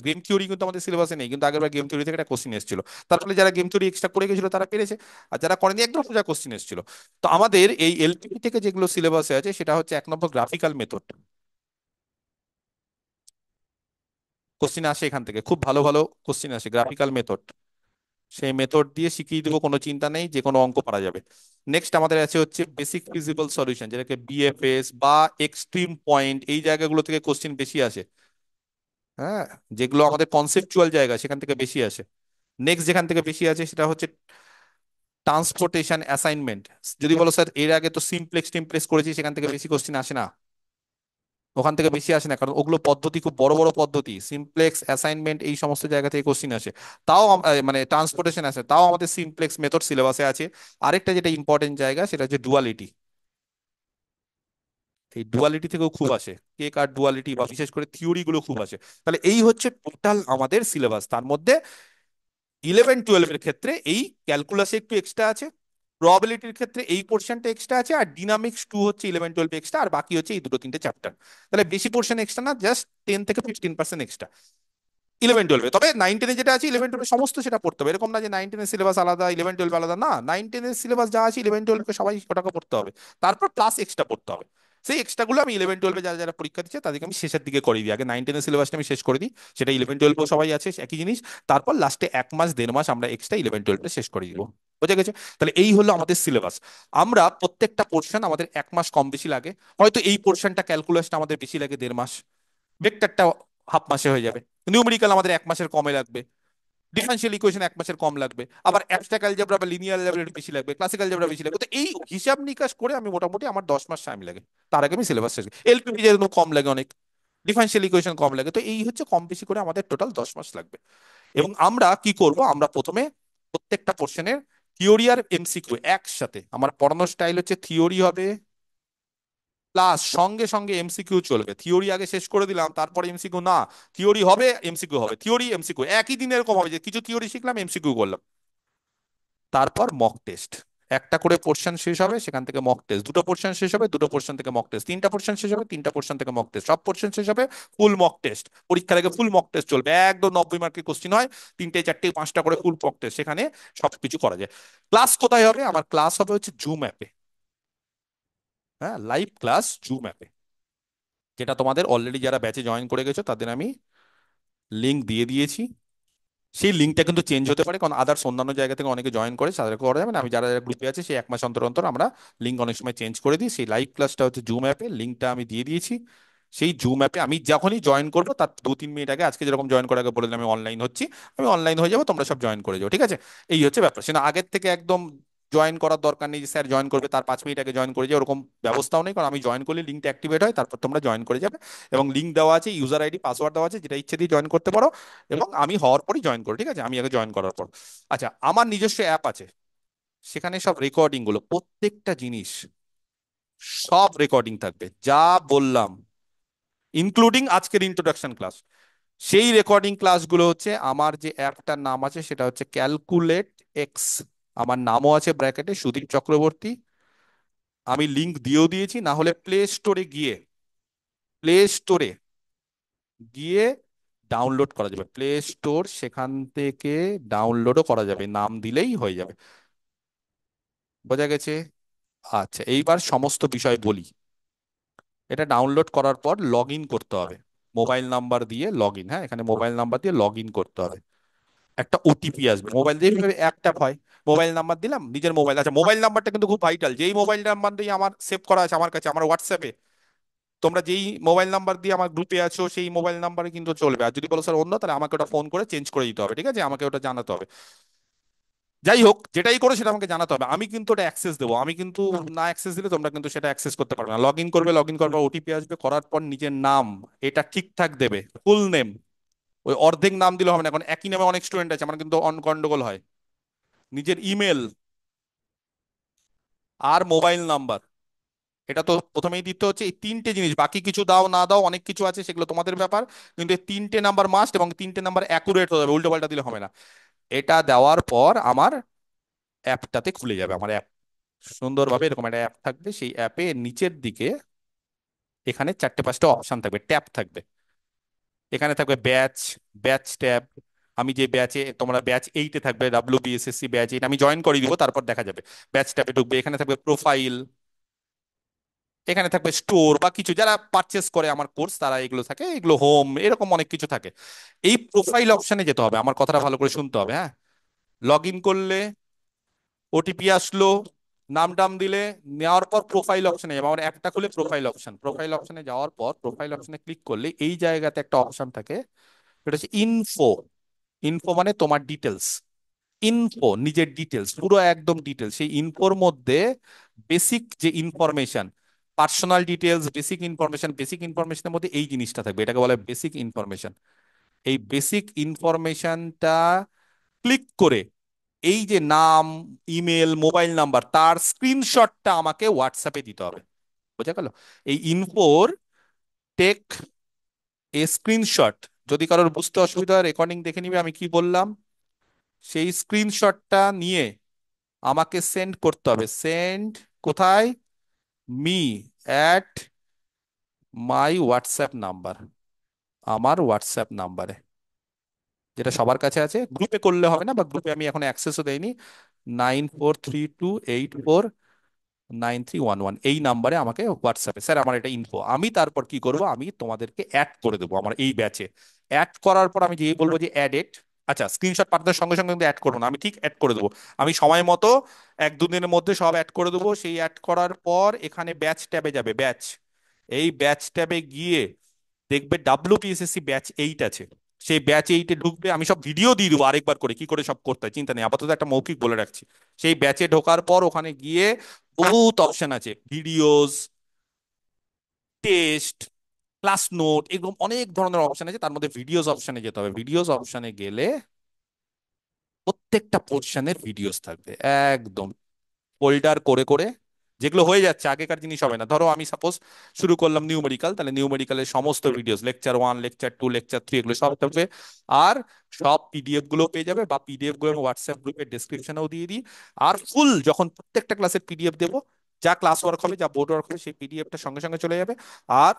গেম থিওরি কিন্তু আমাদের সিলেবাসে নেই, কিন্তু আগেরবার গেম থিওরি থেকে একটা কোশ্চিন এসেছিল। তার ফলে যারা গেম থিওরি এক্সট্রা করে গেছিল তারা পেরেছে, আর যারা করেনি একদম সোজা কোশ্চিন এসেছিল। তো আমাদের এই LPP থেকে যেগুলো সিলেবাসে আছে সেটা হচ্ছে 1 নম্বর গ্রাফিক্যাল মেথড। কোশ্চিন আসে এখান থেকে, খুব ভালো ভালো কোশ্চিন আসে গ্রাফিক্যাল মেথড। সেই মেথড দিয়ে শিখিয়ে দেবো, কোনো চিন্তা নেই, যে কোনো অঙ্ক পারা যাবে। নেক্সট আমাদের আছে হচ্ছে বেসিক ফিজিবল সলিউশন, যেটাকে BFS বা এক্সট্রিম পয়েন্ট, এই জায়গাগুলো থেকে কোশ্চিন বেশি আসে। হ্যাঁ, যেগুলো আমাদের কনসেপচুয়াল জায়গা সেখান থেকে বেশি আসে। নেক্সট যেখান থেকে বেশি আছে সেটা হচ্ছে ট্রান্সপোর্টেশন অ্যাসাইনমেন্ট। যদি বলো স্যার এর আগে তো সিমপ্লেক্স টিমপ্লেক্স করেছি, সেখান থেকে বেশি কোশ্চিন আসে না, ওখান থেকে বেশি আসে না, কারণ ওগুলো পদ্ধতি খুব বড় বড় পদ্ধতি, সিমপ্লেক্স অ্যাসাইনমেন্ট এই সমস্ত জায়গা থেকে কোশ্চিন আসে। তাও মানে ট্রান্সপোর্টেশন আছে, তাও আমাদের সিমপ্লেক্স মেথড সিলেবাসে আছে। আরেকটা যেটা ইম্পর্টেন্ট জায়গা সেটা হচ্ছে ডুয়ালিটি। এই ডুয়ালিটি থেকেও খুব আসে, কেক আর ডুয়ালিটি, বা বিশেষ করে থিওরি গুলো খুব আসে। তাহলে এই হচ্ছে টোটাল আমাদের সিলেবাস। তার মধ্যে 11-12 এর ক্ষেত্রে এই ক্যালকুলাসে একটু এক্সট্রা আছে, প্রবাবিলিটির ক্ষেত্রে এই পোর্শনটা এক্সট্রা আছে, আর ডিনামিক্স টু হচ্ছে 11-12 এক্সট্রা, আর বাকি হচ্ছে এই দুটো তিনটে চ্যাপ্টার। তাহলে বেশি পোর্শন এক্সট্রা না, জাস্ট 10 থেকে 15% এক্সট্রা 11-12। তবে 9-10 যেটা আছে 11-12 সমস্ত সেটা পড়তে হবে, এরকম না যে 9-10 সিলেবাস আলাদা 11-12 আলাদা, না, 9-10 সিলেবাস যা আছে 11-12 সবাই ওটাকে পড়তে হবে। তারপর প্লাস এক্সট্রা পড়তে হবে। সেই এক্সট্রা গুলো আমি 11-12 যারা যারা পরীক্ষা দিচ্ছে তাদেরকে আমি শেষের দিকে করে দিই, আগে 9-10 সিলেবাসটা আমি শেষ করে দিই, সেটা 11-12 সবাই আছে একই জিনিস। তারপর লাস্টে 1 মাস 1.5 মাস আমরা এক্সট্রা 11-12 শেষ করে দিব। বুঝে গেছে? তাহলে এই হলো আমাদের সিলেবাস। আমরা প্রত্যেকটা পোর্শন আমাদের 1 মাস কম বেশি লাগে, হয়তো এই পোর্শনটা ক্যালকুলাসটা আমাদের বেশি লাগে 1.5 মাস, ভেক্টরটা হাফ মাসে হয়ে যাবে, নিউমেরিক্যাল আমাদের 1 মাসের কমে লাগবে, ডিফারেন্সিয়াল ইকুয়েশন 1 মাসের কম লাগবে, আবার অ্যাবস্ট্রাক্ট অ্যালজেব্রা বা লিনিয়ার অ্যালজেব্রা একটু বেশি লাগবে, ক্লাসিক্যাল অ্যালজেব্রা বেশি লাগবে। তো এই হিসাব নিকাশ করে আমি মোটামুটি আমার 10 মাস টাইম লাগে, তার আগে আমি সিলেবাস শেষ। LPP যেরকম কম লাগে অনেক, ডিফারেন্সিয়াল ইকুয়েশন কম লাগে, তো এই হচ্ছে কম বেশি করে আমাদের টোটাল 10 মাস লাগবে। এবং আমরা কি করব, আমরা প্রথমে প্রত্যেকটা পোর্শনের থিওরি আর MCQ একসাথে, আমার পড়ানোর স্টাইল হচ্ছে থিওরি হবে প্লাস সঙ্গে সঙ্গে MCQ চলবে। থিওরি আগে শেষ করে দিলাম তারপরে MCQ না, থিওরি হবে MCQ হবে, থিওরি MCQ একই দিনে, এরকম হবে যে কিছু থিওরি শিখলাম MCQ করলাম। তারপর মক টেস্ট, একটা করে পোর্শন শেষ হবে, সেখান থেকে মক টেস্ট, দুটো পোর্শন শেষ হবে, দুটো পোর্শন থেকে মক টেস্ট, তিনটা পোর্শন শেষ হবে, তিনটা পোর্শন থেকে মক টেস্ট, সব পোর্শন শেষ হবে, ফুল মক টেস্ট। পরীক্ষার আগে ফুল মক টেস্ট চলবে, একদম 90 মার্কের কোশ্চিন হয়, 3টে 4টে 5টা করে ফুল মক টেস্ট, সেখানে সবকিছু করা যায়। ক্লাস কোথায় হবে? আমার ক্লাস হবে হচ্ছে জুম অ্যাপে। হ্যাঁ, লাইভ ক্লাস জুম অ্যাপে, যেটা তোমাদের অলরেডি যারা ব্যাচে জয়েন করে গেছো তাদের আমি লিংক দিয়ে দিয়েছি। সেই লিঙ্কটা কিন্তু চেঞ্জ হতে পারে, কারণ আদার্স অন্যান্য জায়গা থেকে অনেকে জয়েন করে, তাদেরকে করা যাবে না। আমি যারা যারা গ্রুপে আছে সেই 1 মাস অন্তর অন্তর আমরা লিঙ্ক অনেক সময় চেঞ্জ করে দিই। সেই লাইভ ক্লাসটা হচ্ছে জুম অ্যাপে, লিঙ্কটা আমি দিয়ে দিয়েছি। সেই জুম অ্যাপে আমি যখনই জয়েন করবো তার 2-3 মিনিট আগে, আজকে যেরকম জয়েন করার আগে বলে দিলাম আমি অনলাইন হচ্ছি, আমি অনলাইন হয়ে যাবো, তোমরা সব জয়েন করে যাও, ঠিক আছে? এই হচ্ছে ব্যাপার। সেটা আগের থেকে একদম জয়েন করার দরকার নেই যে স্যার জয়েন করবে তার 5 মিনিট আগে জয়েন করে যাও, ওরকম ব্যবস্থাও নেই, কারণ আমি জয়েন করলে লিঙ্কটা অ্যাক্টিভেট হয়, তারপর তোমরা জয়েন করে যাবে। এবং লিঙ্ক দেওয়া আছে, ইউজার আইডি পাসওয়ার্ড দেওয়া আছে, যেটা ইচ্ছে দিয়ে জয়েন করতে পারো। এবং আমি হওয়ার পরই জয়েন করি, ঠিক আছে, আমি আগে জয়েন করার পর। আচ্ছা, আমার নিজস্ব অ্যাপ আছে, সেখানে সব রেকর্ডিং গুলো, প্রত্যেকটা জিনিস সব রেকর্ডিং থাকবে, যা বললাম, ইনক্লুডিং আজকের ইন্ট্রোডাকশন ক্লাস। সেই রেকর্ডিং ক্লাসগুলো হচ্ছে আমার যে অ্যাপটার নাম আছে সেটা হচ্ছে ক্যালকুলেট এক্স, আমার নামও আছে ব্র্যাকেটে সুদীপ চক্রবর্তী। আমি লিংক দিয়েও দিয়েছি, না হলে প্লে স্টোরে গিয়ে ডাউনলোড করা যাবে, প্লে স্টোর, সেখান থেকে ডাউনলোডও করা যাবে, নাম দিলেই হয়ে যাবে। বোঝা গেছে? আচ্ছা, এইবার সমস্ত বিষয় বলি। এটা ডাউনলোড করার পর লগ ইন করতে হবে, মোবাইল নাম্বার দিয়ে লগ ইন, হ্যাঁ, এখানে মোবাইল নাম্বার দিয়ে লগ ইন করতে হবে। একটা ওটিপি আসবে, মোবাইল দিয়ে অ্যাপ ট্যাপ হয়, মোবাইল নাম্বার দিলাম, নিজের মোবাইল, আচ্ছা মোবাইল নাম্বারটা কিন্তু খুব ভাইটাল, যেই মোবাইল নাম্বার দিয়ে আমার সেভ করা আছে আমার কাছে আমার হোয়াটসঅ্যাপে, তোমরা যেই মোবাইল নাম্বার দিয়ে আমার গ্রুপে আছো সেই মোবাইল নাম্বারে কিন্তু চলবে। আর যদি বলো স্যার অন্য, তাহলে আমাকে ওটা ফোন করে চেঞ্জ করে দিতে হবে, ঠিক আছে, আমাকে ওটা জানাতে হবে। যাই হোক, যেটাই করো সেটা আমাকে জানাতে হবে, আমি কিন্তু ওটা অ্যাক্সেস দেবো, আমি কিন্তু না অ্যাক্সেস দিলে তোমরা কিন্তু সেটা অ্যাক্সেস করতে পারবে না। লগ ইন করবে, লগ ইন করার পর ওটিপি আসবে, করার পর নিজের নাম এটা ঠিকঠাক দেবে, ফুল নেম, ওই অর্ধেক নাম দিলে হবে না, এখন একই নামে অনেক স্টুডেন্ট আছে, আমার কিন্তু গন্ডগোল হয়। নিজের ইমেল আর মোবাইল নাম্বার, এটা তো প্রথমেই দিতে হচ্ছে, এই তিনটে জিনিস, বাকি কিছু দাও না দাও অনেক কিছু আছে সেগুলো তোমাদের ব্যাপার, কিন্তু এই তিনটে নাম্বার মাস্ট, এবং তিনটে নাম্বার অ্যাকুরেট হতে হবে, উল্টো পাল্টা দিলে হবে না। এটা দেওয়ার পর আমার অ্যাপটাতে খুলে যাবে, আমার অ্যাপ সুন্দরভাবে এরকম একটা অ্যাপ থাকবে, সেই অ্যাপে নিচের দিকে এখানে চারটে পাঁচটা অপশন থাকবে, ট্যাব থাকবে, এখানে থাকবে ব্যাচ, ব্যাচ ট্যাব, আমি যে ব্যাচে, তোমরা ব্যাচ 8-এ থাকবে, WBSSC ব্যাচ 8, আমি জয়েন করে দিব, তারপর দেখা যাবে। ব্যাচ ট্যাবে ঢুকবে, এখানে থাকবে প্রোফাইল, এখানে থাকবে স্টোর বা কিছু, যারা পারচেস করে আমার কোর্স তারা এগুলো থাকে, এগুলো হোম, এরকম অনেক কিছু থাকে। এই প্রোফাইল অপশনে যেতে হবে, আমার কথাটা ভালো করে শুনতে হবে, হ্যাঁ। লগ ইন করলে ওটিপি আসলো, নাম টাম দিলে, নেওয়ার পর প্রোফাইল অপশনে যাবে, আমার একটা খুলে প্রোফাইল অপশন, প্রোফাইল অপশনে যাওয়ার পর প্রোফাইল অপশনে ক্লিক করলে এই জায়গাতে একটা অপশন থাকে, এটা হচ্ছে ইনফো। ইনফো মানে তোমার ডিটেলস, ইনফো নিজের ডিটেলস, পুরো একদম ডিটেলস, সেই ইনফোর মধ্যে বেসিক যে information, personal details, basic information, basic ইনফরমেশনের মধ্যে এই জিনিসটা থাকবে, এটাকে বলে বেসিক ইনফরমেশন। এই বেসিক ইনফরমেশনটা ক্লিক করে এই যে নাম, ইমেল, মোবাইল নাম্বার, তার স্ক্রিনশটটা আমাকে হোয়াটসঅ্যাপে দিতে হবে, বোঝা গেল? এই ইনফোর টেক এ স্ক্রিনশট, যদি কারোর বুঝতে অসুবিধা হয় রেকর্ডিং দেখে নিবে আমি কি বললাম, সেই স্ক্রিনশটটা নিয়ে আমাকে সেন্ড করতে হবে, সেন্ড কোথায়, me at my WhatsApp number, আমার হোয়াটসঅ্যাপ নাম্বারে, যেটা সবার কাছে আছে, গ্রুপে করলে হবে না, বা গ্রুপে আমি এখন অ্যাক্সেসও দেইনি, 9432849311, এই নাম্বারে আমাকে হোয়াটসঅ্যাপে, স্যার আমার এটা ইনফো, আমি তারপর কি করব, আমি তোমাদেরকে অ্যাড করে দেবো আমার এই ব্যাচে। অ্যাড করার পর আমি যেই বলবো যে অ্যাড ইট, আচ্ছা স্ক্রিনশট পাঠানোর সঙ্গে সঙ্গে কিন্তু অ্যাড করবো না, আমি ঠিক অ্যাড করে দেবো, আমি সময় মতো 1-2 দিনের মধ্যে সব অ্যাড করে দেবো। সেই অ্যাড করার পর এখানে ব্যাচ ট্যাবে যাবে, ব্যাচ, এই ব্যাচ ট্যাবে গিয়ে দেখবে WPSSC ব্যাচ 8 আছে, সেই ব্যাচ 8-এ ঢুকবে, আমি সব ভিডিও দিয়ে দেবো আরেকবার করে কি করে সব করতে হয়, চিন্তা নেই, আপাতত একটা মৌখিক বলে রাখছি। সেই ব্যাচে ঢোকার পর ওখানে গিয়ে বহুত অপশন আছে, ভিডিওস, টেস্ট, ক্লাস নোট, এরকম অনেক ধরনের অপশন আছে, তার মধ্যে ভিডিওস অপশনে যেতে হবে, ভিডিওস অপশনে গেলে প্রত্যেকটা পোর্শনের ভিডিওস থাকবে, একদম ফোল্ডার করে করে, যেগুলো হয়ে যাচ্ছে, আগেকার জিনিস হবে না। ধরো আমি সাপোজ শুরু করলাম নিউমেরিক্যাল, তাহলে নিউমেরিক্যালের সমস্ত ভিডিওস, লেকচার 1, লেকচার 2, লেকচার 3, এগুলো সব থাকবে। আর সব পিডিএফ গুলো পেয়ে যাবে, বা পিডিএফ গুলো আমি হোয়াটসঅ্যাপ গ্রুপের ডেসক্রিপশনেও দিয়ে দিই। আর ফুল যখন প্রত্যেকটা ক্লাসের পিডিএফ দেবো, যা ক্লাস ওয়ার্ক হবে, যা বোর্ড ওয়ার্ক হবে, সেই পিডিএফটা সঙ্গে সঙ্গে চলে যাবে। আর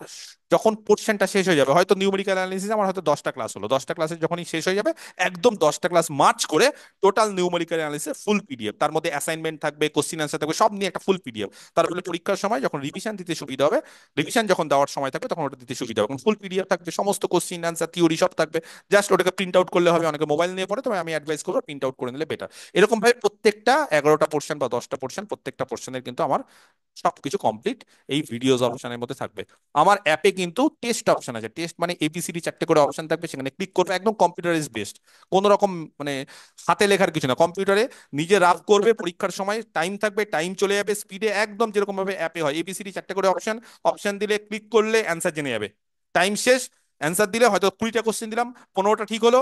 যখন পোর্শনটা শেষ হয়ে যাবে, হয়তো নিউমেরিক্যাল অ্যানালিসিস আমার হয়তো 10টা ক্লাস হলো, 10টা ক্লাসের যখনই শেষ হয়ে যাবে, একদম 10টা ক্লাস মার্চ করে টোটাল নিউমেরিক্যাল অ্যানালিসিস ফুল পিডিএফ, তার মধ্যে অ্যাসাইনমেন্ট থাকবে, কোশ্চিন আনসার থাকবে, সব নিয়ে একটা ফুল পিডিএফ। তার ফলে পরীক্ষার সময় যখন রিভিশন দিতে সুবিধা হবে, রিভিশন যখন দেওয়ার সময় থাকবে তখন ওটা দিতে সুবিধা হবে, ফুল পিডিএফ থাকবে, সমস্ত কোশ্চিন আনসার থিওরি সব থাকবে। জাস্ট ওটাকে প্রিন্ট আউট করলে হবে, অনেকে মোবাইল নিয়ে পড়ে, তবে আমি অ্যাডভাইস করবো প্রিন্ট আউট করে নিলে বেটার। এরকম ভাবে প্রত্যেকটা 11টা পোর্শন বা 10টা পোর্শন, প্রত্যেকটা পোর্শনের কিন্তু আমার সবকিছু কমপ্লিট এই ভিডিওস অপশনের মধ্যে থাকবে। আমার অ্যাপে কিন্তু টেস্ট অপশন আছে, টেস্ট মানে ABCD চারটে করে অপশন থাকবে, সেখানে ক্লিক করবে, একদম কম্পিউটার ইজ বেস্ট, কোন রকম মানে হাতে লেখার কিছু না, কম্পিউটারে নিজে রাফ করবে, পরীক্ষার সময় টাইম থাকবে, টাইম চলে যাবে স্পিডে, একদম যেরকম ভাবে অ্যাপে হয়, ABCD চারটে করে অপশন, অপশন দিলে ক্লিক করলে অ্যান্সার জেনে যাবে, টাইম শেষ, অ্যান্সার দিলে হয়তো 20টা কোশ্চেন দিলাম, 15টা ঠিক হলো,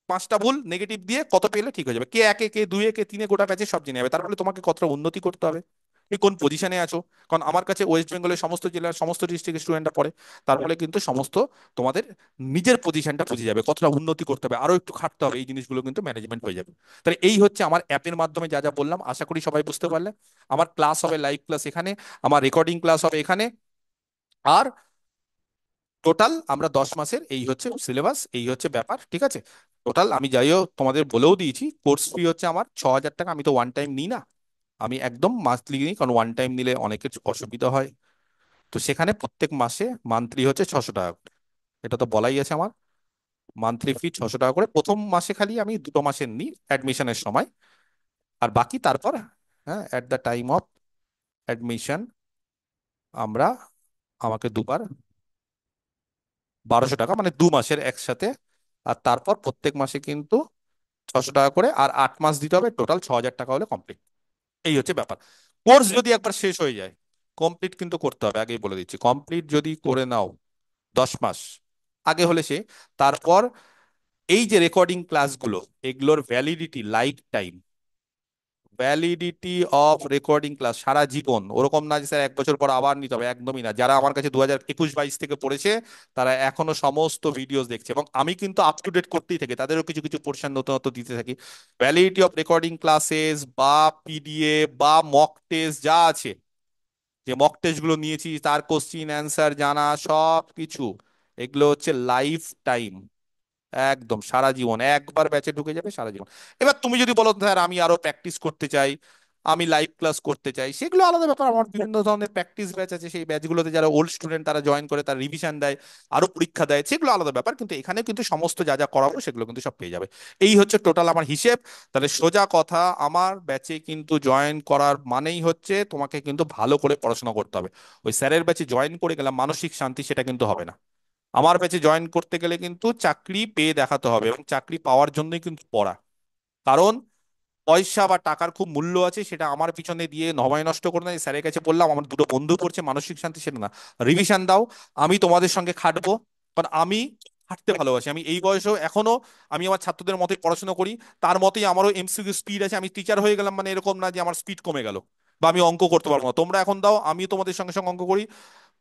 5টা ভুল, নেগেটিভ দিয়ে কত পেলে ঠিক হয়ে যাবে, কে 1-এ, কে 2-এ, কে 3-এ, গোটা ব্যাচে সব জেনে যাবে। তার ফলে তোমাকে কতটা উন্নতি করতে হবে, তুমি কোন পজিশনে আছো, কারণ আমার কাছে ওয়েস্ট বেঙ্গলের সমস্ত জেলার সমস্ত ডিস্ট্রিক্টের স্টুডেন্টরা পড়ে, তার ফলে কিন্তু সমস্ত তোমাদের নিজের পজিশনটা বুঝে যাবে, কতটা উন্নতি করতে হবে, আরো একটু খাটতে হবে, এই জিনিসগুলো কিন্তু ম্যানেজমেন্ট হয়ে যাবে। তাহলে এই হচ্ছে আমার অ্যাপের মাধ্যমে যা যা বললাম, আশা করি সবাই বুঝতে পারলে। আমার ক্লাস হবে, লাইভ ক্লাস এখানে, আমার রেকর্ডিং ক্লাস হবে এখানে, আর টোটাল আমরা 10 মাসের এই হচ্ছে সিলেবাস, এই হচ্ছে ব্যাপার, ঠিক আছে। টোটাল আমি যাইও তোমাদের বলেও দিয়েছি, কোর্স ফি হচ্ছে আমার 6,000 টাকা, আমি তো ওয়ান টাইম নিই না, আমি একদম মান্থলি নিই, কারণ ওয়ান টাইম নিলে অনেকের অসুবিধা হয়। তো সেখানে প্রত্যেক মাসে মান্থলি হচ্ছে 600 টাকা করে, এটা তো বলাই আছে আমার। মান্থলি ফি 600 টাকা করে, প্রথম মাসে খালি আমি 2 মাসের নিই অ্যাডমিশনের সময়, আর বাকি তারপর, হ্যাঁ, at the time of admission আমরা, আমাকে দুবার 1200 টাকা, মানে 2 মাসের একসাথে। আর তারপর প্রত্যেক মাসে কিন্তু 600 টাকা করে, আর 8 মাস দিতে হবে, টোটাল 6,000 টাকা হলে কমপ্লিট। এই হচ্ছে ব্যাপার। কোর্স যদি একবার শেষ হয়ে যায়, কমপ্লিট কিন্তু করতে হবে, আগেই বলে দিচ্ছি, কমপ্লিট যদি করে নাও 10 মাস আগে হলে সে, তারপর এই যে রেকর্ডিং ক্লাসগুলো, এগুলোর validity lifetime, validity of recording class সারা জীবন। ওরকম না যে স্যার 1 বছর পর আবার নিতে হবে, একদমই না। যারা আমার কাছে 2021-22 থেকে পড়েছে, তারা এখনো সমস্ত ভিডিওস দেখছে, এবং আমি কিন্তু আপ টু ডেট করতেই থাকি, তাদেরও কিছু কিছু পোর্শন নতুন নতুন দিতে থাকি। ভ্যালিডিটি অফ রেকর্ডিং ক্লাসেস বা পিডিএফ বা মক টেস্ট যা আছে, যে মক টেস্ট গুলো নিয়েছি তার কোশ্চিন অ্যান্সার জানা সব কিছু, এগুলো হচ্ছে লাইফ টাইম, একদম সারা জীবন, একবার ব্যাচে ঢুকে যাবে সারা জীবন। এবার তুমি যদি বলো স্যার আমি আরো প্র্যাকটিস করতে চাই, আমি লাইভ ক্লাস করতে চাই, সেগুলো আলাদা ব্যাপার। আমার বিভিন্ন ধরনের প্র্যাকটিস ব্যাচ আছে, সেই ব্যাচগুলোতে যারা ওল্ড স্টুডেন্ট তারা জয়েন করে, তারা রিভিশন দেয়, আরো পরীক্ষা দেয়, সেগুলো আলাদা ব্যাপার। কিন্তু এখানে কিন্তু সমস্ত যা যা করাবো সেগুলো কিন্তু সব পেয়ে যাবে। এই হচ্ছে টোটাল আমার হিসেব। তাহলে সোজা কথা, আমার ব্যাচে কিন্তু জয়েন করার মানেই হচ্ছে তোমাকে কিন্তু ভালো করে পড়াশোনা করতে হবে। ওই স্যারের ব্যাচে জয়েন করে গেলাম মানসিক শান্তি, সেটা কিন্তু হবে না। আমার ব্যাচে জয়েন করতে গেলে কিন্তু চাকরি পেয়ে দেখাতে হবে, এবং চাকরি পাওয়ার জন্যই কিন্তু পড়া। কারণ পয়সা বা টাকার খুব মূল্য আছে, সেটা আমার পিছনে দিয়ে নবায় নষ্ট করে না। স্যারের কাছে বললাম আমার দুটো বন্ধু পড়ছে, মানসিক শান্তি, সেটা না। রিভিশন দাও, আমি তোমাদের সঙ্গে খাটবো, কারণ আমি খাটতে ভালোবাসি। আমি এই বয়সেও এখনো আমি আমার ছাত্রদের মতোই পড়াশোনা করি, তার মতোই আমারও এমসিকিউ স্পিড আছে। আমি টিচার হয়ে গেলাম মানে এরকম না যে আমার স্পিড কমে গেল বা আমি অঙ্ক করতে পারবো না। তোমরা এখন দাও, আমি তোমাদের সঙ্গে সঙ্গে অঙ্ক করি।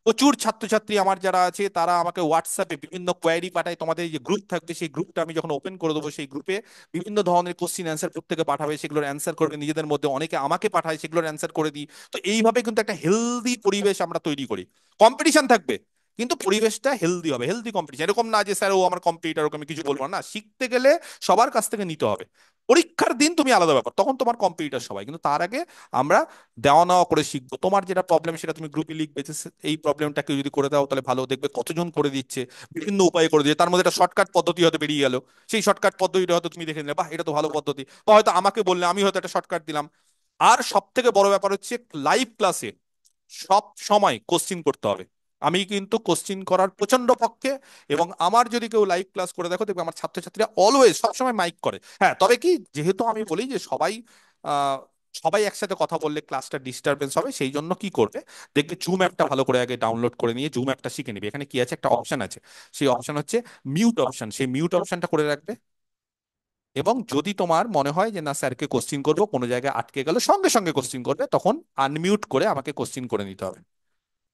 প্রচুর ছাত্রছাত্রী আমার যারা আছে, তারা আমাকে হোয়াটসঅ্যাপে বিভিন্ন কোয়ারি পাঠায়। তোমাদের এই যে গ্রুপ থাকবে, সেই গ্রুপটা আমি যখন ওপেন করে দেবো, সেই গ্রুপে বিভিন্ন ধরনের কোশ্চিন অ্যান্সার প্রত্যেকে পাঠাবে, সেগুলোর অ্যান্সার করবে নিজেদের মধ্যে, অনেকে আমাকে পাঠায়, সেগুলোর অ্যান্সার করে দিই। তো এইভাবে কিন্তু একটা হেলদি পরিবেশ আমরা তৈরি করি। কম্পিটিশন থাকবে, কিন্তু পরিবেশটা হেলদি হবে, হেলদি কম্পিটিশন। এরকম না যে স্যার ও আমার কম্পিটিটর, ওকে আমি কিছু বলবো না। না, শিখতে গেলে সবার কাছ থেকে নিতে হবে। পরীক্ষার দিন তুমি আলাদা ব্যাপার, তখন তোমার কম্পিটিটর সবাই, কিন্তু তার আগে আমরা দেওয়া নেওয়া করে শিখবো। তোমার যেটা প্রবলেম সেটা তুমি গ্রুপে লিখবে যে এই প্রবলেমটাকে যদি করে দাও তাহলে ভালো, দেখবে কতজন করে দিচ্ছে, বিভিন্ন উপায়ে করে দিচ্ছে। তার মধ্যে একটা শর্টকাট পদ্ধতি হয়তো বেরিয়ে গেল, সেই শর্টকাট পদ্ধতিটা হয়তো তুমি দেখে নিলে, বাহ এটা তো ভালো পদ্ধতি, বা হয়তো আমাকে বললে আমি হয়তো একটা শর্টকাট দিলাম। আর সব থেকে বড় ব্যাপার হচ্ছে লাইভ ক্লাসে সব সময় কোশ্চিন করতে হবে। আমি কিন্তু কোশ্চিন করার প্রচন্ড পক্ষে, এবং আমার যদি কেউ লাইভ ক্লাস করে দেখো, দেখবে আমার ছাত্রছাত্রীরা অলওয়েজ সবসময় মাইক করে। হ্যাঁ, তবে কি, যেহেতু আমি বলি যে সবাই আহ, সবাই একসাথে কথা বললে ক্লাসটা ডিস্টারবেন্স হবে, সেই জন্য কি করবে, দেখবে জুম অ্যাপটা ভালো করে আগে ডাউনলোড করে নিয়ে জুম অ্যাপটা শিখে নিবে। এখানে কি আছে, একটা অপশন আছে, সেই অপশন হচ্ছে মিউট অপশন, সেই মিউট অপশনটা করে রাখবে। এবং যদি তোমার মনে হয় যে না স্যারকে কোশ্চিন করবো, কোনো জায়গায় আটকে গেল, সঙ্গে সঙ্গে কোশ্চিন করবে, তখন আনমিউট করে আমাকে কোশ্চিন করে নিতে হবে।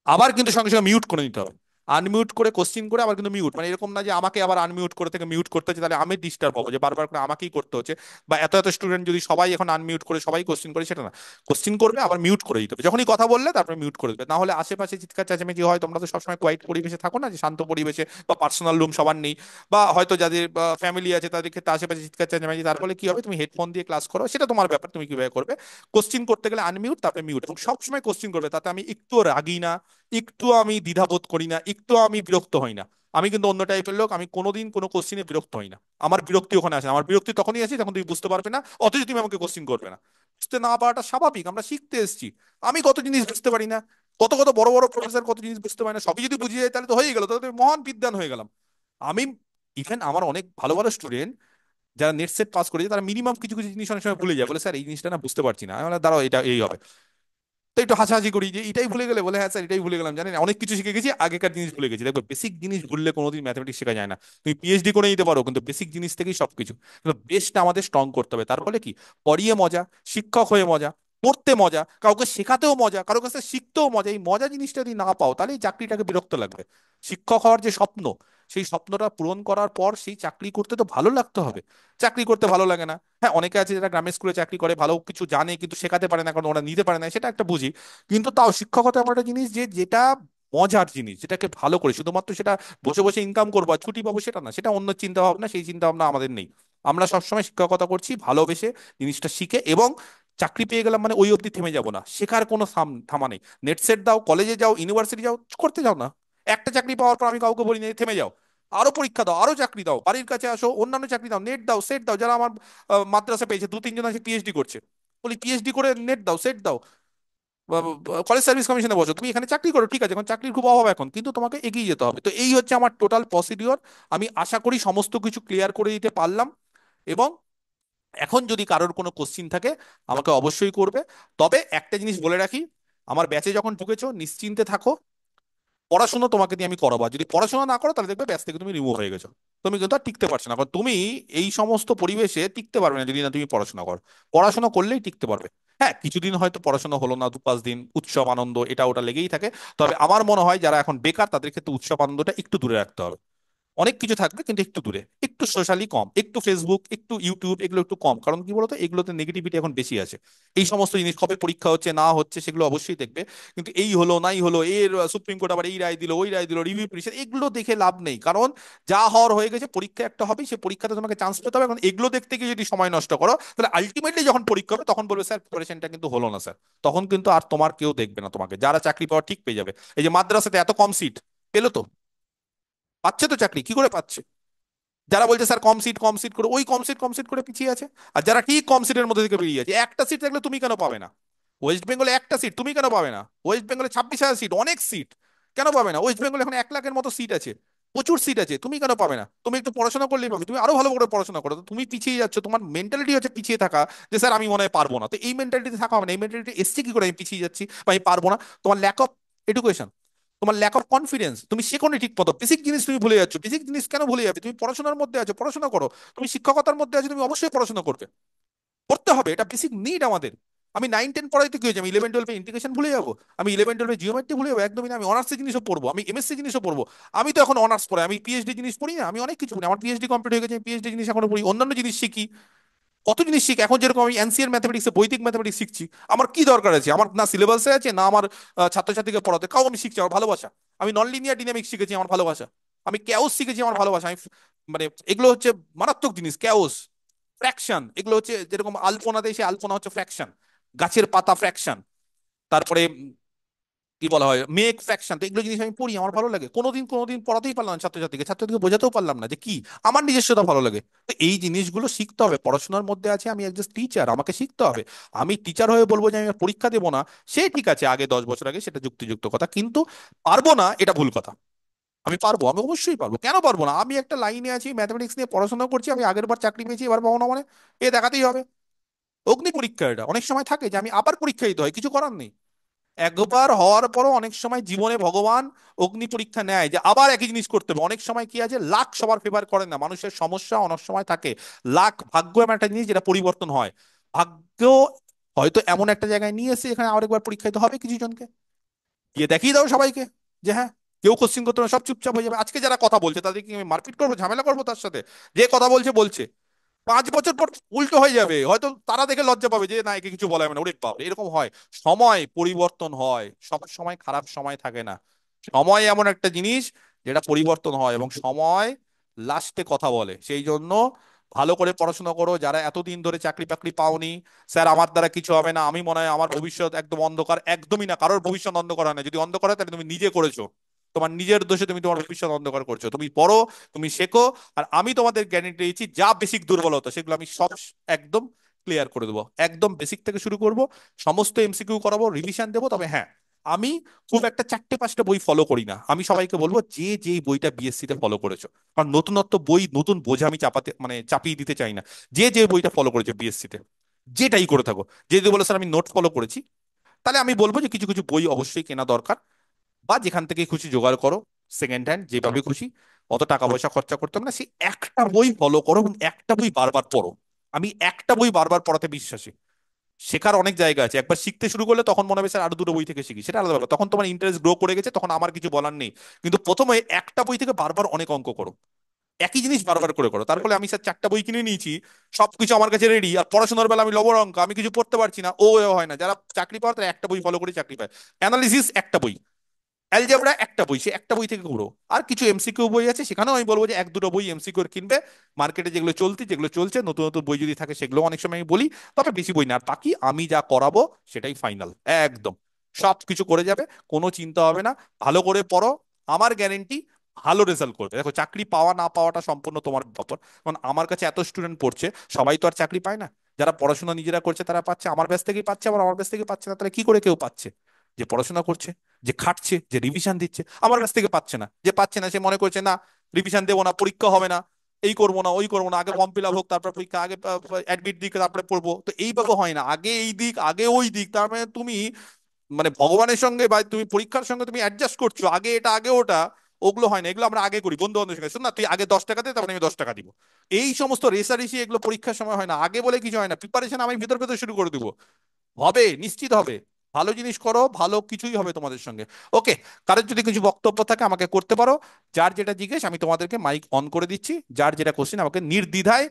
আবার কিন্তু সঙ্গে সঙ্গে মিউট করে নিতে হবে। আনমিউট করে কোশ্চিন করে আবার কিন্তু মিউট, মানে এরকম না যে আমাকে আবার আনমিউট করে থেকে মিউট করতে হচ্ছে, তাহলে আমি ডিস্টার্ব হবো যে বারবার করে আমাকেই করতে হচ্ছে। বা এত এত স্টুডেন্ট যদি সবাই এখন আনমিউট করে সবাই কোশ্চিন করে, সেটা না। কোশ্চিন করবে আবার মিউট করে দিতে হবে, যখনই কথা বললে তারপরে মিউট করে দেবে। না হলে আশেপাশে চিৎকার চেঁচামেচি হয়, তোমরা তো সবসময় কোয়াইট পরিবেশে থাকো না, যে শান্ত পরিবেশে, বা পার্সোনাল রুম সবার নেই, বা হয়তো যাদের ফ্যামিলি আছে তাদের ক্ষেত্রে আশেপাশে চিৎকার চেঁচামেচি, তার ফলে কি হবে, তুমি হেডফোন দিয়ে ক্লাস করো, সেটা তোমার ব্যাপার, তুমি কিভাবে করবে। কোশ্চিন করতে গেলে আনমিউট তারপরে মিউট, এবং সবসময় কোশ্চিন করবে, তাতে আমি একটুও রাগি না, একটু আমি দ্বিধাবোধ করি না, একটু আমি বিরক্ত হই না। আমি কিন্তু অন্য টাইপের লোক, আমি কোনোদিন কোনো কোশ্চিনে বিরক্ত হই না। আমার বিরক্তি ওখানে আসে না। আমার বিরক্তি তখনই আসে যখন তুমি বুঝতে পারবে না, অথচ তুমি আমাকে কোশ্চিন করবে না। বুঝতে না পারাটা স্বাভাবিক, আমরা শিখতে এসেছি। আমি কত জিনিস বুঝতে পারি না, কত কত বড় বড় প্রফেসর কত জিনিস বুঝতে পারে না, সবই যদি বুঝিয়ে যায় তাহলে তো হয়ে গেল, তাহলে তো মহান বিদ্বান হয়ে গেলাম। আমি ইভেন আমার অনেক ভালো ভালো স্টুডেন্ট যারা নেট সেট পাস করেছে, তারা মিনিমাম কিছু কিছু জিনিস অনেক সময় ভুলে যায়, বলে স্যার এই জিনিসটা না বুঝতে পারছি না। আমি বললাম, দাঁড়াও, এটা এই হবে। তো একটু হাসাহাসি করি যে এটাই ভুলে গেলে, বলে হ্যাঁ স্যার এটাই ভুলে গেলাম, জানেন অনেক কিছু শিখে গেছি, আগেকার জিনিস ভুলে গেছি। দেখো, বেসিক জিনিস ভুললে কোনোদিন ম্যাথমেটিক্স শেখা যায় না। তুমি পিএইচডি করে নিতে পারো, কিন্তু বেসিক জিনিস থেকেই সবকিছু। কিন্তু বেসটা আমাদের স্ট্রং করতে হবে। তার ফলে কি, পড়িয়ে মজা, শিক্ষক হয়ে মজা, পড়তে মজা, কাউকে শেখাতেও মজা, কারো কাছে শিখতেও মজা। এই মজা জিনিসটা যদি না পাও, তাহলে এই চাকরিটাকে বিরক্ত লাগবে। শিক্ষক হওয়ার যে স্বপ্ন, সেই স্বপ্নটা পূরণ করার পর সেই চাকরি করতে তো ভালো লাগতে হবে। চাকরি করতে ভালো লাগে না, হ্যাঁ, অনেকে আছে যারা গ্রামের স্কুলে চাকরি করে, ভালো কিছু জানে কিন্তু শেখাতে পারে না, কারণ ওরা নিতে পারে না, সেটা একটা বুঝি। কিন্তু তাও শিক্ষকতা এমন একটা জিনিস যে যেটা মজার জিনিস, যেটাকে ভালো করে শুধুমাত্র সেটা বসে বসে ইনকাম করবো আর ছুটি পাবো, সেটা না, সেটা অন্য চিন্তা ভাবনা, সেই চিন্তা ভাবনা আমাদের নেই। আমরা সবসময় শিক্ষকতা করছি ভালোবেসে, জিনিসটা শিখে, এবং চাকরি পেয়ে গেলাম মানে ওই অবধি থেমে যাব না, শেখার কোনো থামা নেই। নেট সেট দাও, কলেজে যাও, ইউনিভার্সিটি যাও, করতে যাও না। একটা চাকরি পাওয়ার পর আমি কাউকে বলি না থেমে যাও, আরো পরীক্ষা দাও, আরো চাকরি দাও, বাড়ির কাছে আসো, অন্যান্য চাকরি দাও, নেট দাও, সেট দাও। যারা আমার মাদ্রাসা পেয়েছে, দু তিনজন আছে পিএইচডি করছে, বলি পিএইচডি করে নেট দাও, সেট দাও, কলেজ সার্ভিস কমিশনে বসো, তুমি এখানে চাকরি করো, ঠিক আছে, এখন চাকরির খুব অভাব এখন, কিন্তু তোমাকে এগিয়ে যেতে হবে। তো এই হচ্ছে আমার টোটাল প্রসিডিওর। আমি আশা করি সমস্ত কিছু ক্লিয়ার করে দিতে পারলাম। এবং এখন যদি কারোর কোনো কোশ্চিন থাকে আমাকে অবশ্যই করবে। তবে একটা জিনিস বলে রাখি, আমার ব্যাচে যখন ঢুকেছো নিশ্চিন্তে থাকো, পড়াশোনা তোমাকে দিয়ে আমি করাবো। আর যদি পড়াশোনা না করো তাহলে দেখবে ব্যাচ থেকে তুমি রিমুভ হয়ে গেছো, তুমি কিন্তু আর টিকতে পারছো না। কারণ তুমি এই সমস্ত পরিবেশে টিকতে পারবে না যদি না তুমি পড়াশোনা করো। পড়াশোনা করলেই টিকতে পারবে। হ্যাঁ, কিছুদিন হয়তো পড়াশোনা হলো না, 2-5 দিন উৎসব আনন্দ এটা ওটা লেগেই থাকে। তবে আমার মনে হয় যারা এখন বেকার তাদের ক্ষেত্রে উৎসব আনন্দটা একটু দূরে রাখতে হবে। অনেক কিছু থাকবে কিন্তু একটু দূরে, একটু সোশ্যালি কম, একটু ফেসবুক, একটু ইউটিউব, এগুলো একটু কম। কারণ কি বলতো, এগুলোতে নেগেটিভিটি এখন বেশি আছে। এই সমস্ত জিনিস কবে পরীক্ষা হচ্ছে না হচ্ছে সেগুলো অবশ্যই দেখবে, কিন্তু এই হলো নাই হলো, এর সুপ্রিম কোর্ট আবার এই রায় দিল, ওই রায় দিল, রিভিউ পিটিশন, এগুলো দেখে লাভ নেই। কারণ যা হওয়ার হয়ে গেছে, পরীক্ষা একটা হবে, সেই পরীক্ষাতে তোমাকে চান্স পেতে হবে। এখন এগুলো দেখতে গিয়ে যদি সময় নষ্ট করো, তাহলে আলটিমেটলি যখন পরীক্ষা হবে তখন বলবে স্যার প্রিপারেশনটা কিন্তু হলো না স্যার। তখন কিন্তু আর তোমার কেউ দেখবে না তোমাকে, যারা চাকরি পাওয়া ঠিক পেয়ে যাবে। এই যে মাদ্রাসাতে এত কম সিট পেলো তো, পাচ্ছে তো চাকরি, কি করে পাচ্ছে? যারা বলছে স্যার কম সিট, কম সিট করে, ওই কম সিট করে পিছিয়ে আছে। আর যারা ঠিক কম সিটের মধ্যে থেকে বেরিয়ে আছে, একটা সিট থাকলে তুমি কেন পাবে না? ওয়েস্ট বেঙ্গলে একটা সিট তুমি কেন পাবে না? ওয়েস্ট বেঙ্গলে 26,000 সিট, অনেক সিট, কেন পাবে না? ওয়েস্ট বেঙ্গলে এখন 1 লাখের মতো সিট আছে, প্রচুর সিট আছে, তুমি কেন পাবে না? তুমি একটু পড়াশোনা করলেই পাবে, তুমি আরো ভালো করে পড়াশোনা করো। তো তুমি পিছিয়ে যাচ্ছ, তোমার মেন্টালিটি হচ্ছে পিছিয়ে থাকা, যে স্যার আমি মনে হয় পারবো না। তো এই মেন্টালিটিতে থাকা হবে না। এই মেন্টালিটি এসছে কি করে আমি পিছিয়ে যাচ্ছি বা আমি পারবো না? তোমার ল্যাক অফ এডুকেশন, তোমার ল্যাক অফ কনফিডেন্স, তুমি শেখোনি ঠিক মতো, বেসিক জিনিস তুমি ভুলে যাচ্ছ। বেসিক জিনিস কেন ভুলে যাবে? তুমি পড়াশোনার মধ্যে আছো, পড়াশোনা করো। তুমি শিক্ষকতার মধ্যে আছো, তুমি অবশ্যই পড়াশোনা করবে, করতে হবে, এটা বেসিক নিড আমাদের। আমি 9-10 পড়াইতে কি হয়েছে, আমি 11-12 ইন্টিগ্রেশন ভুলে যাবো? আমি 11-12 জিওমেট্রি ভুলে যাবো? একদমই না। আমি অনার্সের জিনিসও পড়বো, আমি এমএসসি জিনিসও পড়বো। আমি তো এখন অনার্স পড়াই, আমি পিএইচডি জিনিস পড়ি না? আমি অনেক কিছু পড়ি, আমার পিএইচডি কমপ্লিট হয়ে গেছে, আমি পিএইচডি জিনিস এখনো পড়ি, অন্যান্য জিনিস শিখি। কত জিনিস শিখি এখন, যেরকম আমি এনসিএর ম্যাথমেটিক্সে বৈদিক ম্যাথমেটিক্স শিখছি। আমার কি দরকার আছে? আমার না সিলেবাসে আছে, না আমার ছাত্রছাত্রীকে পড়াতে, কাউ আমি শিখছি আমার ভালোবাসা। আমি নন লিনিয়ার ডিনামিক্স শিখেছি আমার ভালোবাসা। আমি ক্যাওস শিখেছি আমার ভালোবাসা। আমি মানে এগুলো হচ্ছে মারাত্মক জিনিস, ক্যাওস, ফ্র্যাকশন, এগুলো হচ্ছে যেরকম আলপনাতে, সে আলপনা হচ্ছে ফ্র্যাকশন, গাছের পাতা ফ্র্যাকশন, তারপরে কি বলা হয় মেক ফ্র্যাকশন। তো এগুলো জিনিস আমি পড়ি, আমার ভালো লাগে। কোনোদিন পড়াতেই পারলাম না ছাত্রছাত্রীকে বোঝাতেও পারলাম না যে কি, আমার নিজস্বতা ভালো লাগে। তো এই জিনিসগুলো শিখতে হবে, পড়াশোনার মধ্যে আছে। আমি একজন টিচার, আমাকে শিখতে হবে। আমি টিচার হয়ে বলবো যে আমি আর পরীক্ষা দেবো না, সে ঠিক আছে, আগে 10 বছর আগে সেটা যুক্তিযুক্ত কথা, কিন্তু পারবো না এটা ভুল কথা। আমি পারবো, আমি অবশ্যই পারবো, কেন পারবো না? আমি একটা লাইনে আছি, ম্যাথমেটিক্স নিয়ে পড়াশোনা করছি, আমি আগের বার চাকরি পেয়েছি, এবার পাবো না মানে? এ দেখাতেই হবে। অগ্নি পরীক্ষা, এটা অনেক সময় থাকে যে আমি আবার পরীক্ষা দিতে হয়, কিছু করার নেই। একবার হওয়ার পরও অনেক সময় জীবনে ভগবান অগ্নি পরীক্ষা নেয়, যে আবার একই জিনিস করতে হবে। অনেক সময় কি আছে, লাক সবার ফেভার করে না, মানুষের সমস্যা অনেক সময় থাকে। লাক, ভাগ্য এমন একটা জিনিস যেটা পরিবর্তন হয়। ভাগ্য হয়তো এমন একটা জায়গায় নিয়ে এসে এখানে আরেকবার পরীক্ষা দিতে হবে কিছু জনকে, গিয়ে দেখিয়ে দাও সবাইকে যে হ্যাঁ, কেউ কোশ্চিন করতে হবে না, সব চুপচাপ হয়ে যাবে। আজকে যারা কথা বলছে তাদেরকে আমি মারপিট করবো, ঝামেলা করবো তার সাথে? যে কথা বলছে বলছে, 5 বছর পর উল্টো হয়ে যাবে, হয়তো তারা দেখে লজ্জা পাবে যে না, একে কিছু বলা হবে না, ওরে বাপ, এরকম হয়। সময় পরিবর্তন হয়, সব সময় খারাপ সময় থাকে না। সময় এমন একটা জিনিস যেটা পরিবর্তন হয়, এবং সময় লাস্টে কথা বলে। সেই জন্য ভালো করে পড়াশোনা করো। যারা এতদিন ধরে চাকরি বাকরি পাওনি, স্যার আমার দ্বারা কিছু হবে না, আমি মনে হয় আমার ভবিষ্যৎ একদম অন্ধকার, একদমই না, কারোর ভবিষ্যৎ অন্ধকার হয় না। যদি অন্ধকার হয় তাহলে তুমি নিজে করেছো, তোমার নিজের দোষে তুমি তোমার ভবিষ্যৎ অন্ধকার করছো। তুমি পড়ো, তুমি শেখো। আর আমি তোমাদের গ্যারান্টি দিচ্ছি, যা বেসিক দুর্বলতা সেগুলো আমি সব একদম ক্লিয়ার করে দেবো, একদম বেসিক থেকে শুরু করব, সমস্ত এমসিকিউ করাবো, রিভিশন দেবো। তবে হ্যাঁ, আমি খুব একটা 4টে 5টা বই ফলো করি না। আমি সবাইকে বলবো যে যে বইটা বিএসসি তে ফলো করেছো, কারণ নতুনত্ব বই, নতুন বোঝা আমি চাপাতে মানে চাপিয়ে দিতে চাই না। যে যে বইটা ফলো করেছো বিএসসি তে, যেটাই করে থাকো, যে যদি বলো স্যার আমি নোট ফলো করেছি, তাহলে আমি বলবো যে কিছু কিছু বই অবশ্যই কেনা দরকার, বা যেখান থেকে খুশি জোগাড় করো, সেকেন্ড হ্যান্ড, যেভাবে খুশি। অত টাকা পয়সা খরচা করতে হবে না, সেই একটা বই ফলো করো এবং একটা বই বারবার পড়ো। আমি একটা বই বারবার পড়াতে বিশ্বাসী। শেখার অনেক জায়গা আছে, একবার শিখতে শুরু করলে তখন মনে হবে স্যার আরো দুটো বই থেকে শিখি, সেটা আলাদা ব্যাপার, তখন তোমার ইন্টারেস্ট গ্রো করে গেছে, তখন আমার কিছু বলার নেই। কিন্তু প্রথমে একটা বই থেকে বারবার অনেক অঙ্ক করো, একই জিনিস বারবার করে করো। তার ফলে আমি স্যার 4টা বই কিনে নিয়েছি, সবকিছু আমার কাছে রেডি, আর পড়াশোনার বেলা আমি লবর অঙ্ক, আমি কিছু পড়তে পারছি না, ও এ হয় না। যারা চাকরি পাওয়ার, তারা একটা বই ফলো করে চাকরি পায়। অ্যানালিসিস একটা বই, অ্যালজেব্রা একটা বই, সে একটা বই থেকে ঘুরো। আর কিছু এমসিকিউ বই আছে, সেখানেও আমি বলবো যে 1-2টো বই এমসিকিউ কিনবে। মার্কেটে যেগুলো চলতি, যেগুলো চলছে, নতুন নতুন বই যদি থাকে সেগুলো অনেক সময় আমি বলি। তবে বেশি বই না, আর বাকি আমি যা করাবো সেটাই ফাইনাল, একদম সব কিছু করে যাবে, কোনো চিন্তা হবে না। ভালো করে পড়ো, আমার গ্যারেন্টি ভালো রেজাল্ট করবে। দেখো, চাকরি পাওয়া না পাওয়াটা সম্পূর্ণ তোমার ব্যাপার। কারণ আমার কাছে এত স্টুডেন্ট পড়ছে, সবাই তো আর চাকরি পায় না। যারা পড়াশোনা নিজেরা করছে তারা পাচ্ছে, আমার ব্যাচ থেকেই পাচ্ছে, আবার আমার ব্যাচ থেকে পাচ্ছে না। তাহলে কি করে কেউ পাচ্ছে? যে পড়াশোনা করছে, যে খাটছে, যে রিভিশন দিচ্ছে, আমার কাছ থেকে পাচ্ছে না। যে পাচ্ছে না সে মনে করছে না রিভিশন দেবো না, পরীক্ষা হবে না, এই করবো না ওই করবো না, আগে ফর্ম ফিল আপ হোক তারপর পরীক্ষা, আগে অ্যাডমিট দিক তারপরে পড়বো। তো এইভাবে হয় না, আগে এই দিক আগে ওই দিক। তার মানে তুমি মানে ভগবানের সঙ্গে বা তুমি পরীক্ষার সঙ্গে তুমি অ্যাডজাস্ট করছো, আগে এটা আগে ওটা। ওগুলো হয় না, এগুলো আমরা আগে করি বন্ধু বান্ধবের সঙ্গে। শোন না, তুই আগে 10 টাকা দে, তারপরে আমি 10 টাকা দিব। এই সমস্ত রেসারেসি এগুলো পরীক্ষার সময় হয় না, আগে বলে কিছু হয় না। প্রিপারেশন আমি ভেতর ভেতর শুরু করে দিব। হবে, নিশ্চিত হবে। ভালো জিনিস করো, ভালো কিছুই হবে তোমাদের সঙ্গে। ওকে, কারোর যদি কিছু বক্তব্য থাকে আমাকে করতে পারো। যার যেটা জিজ্ঞেস আমি তোমাদেরকে মাইক অন করে দিচ্ছি, যার যেটা কোশ্চেন আমাকে নির্দ্বিধায়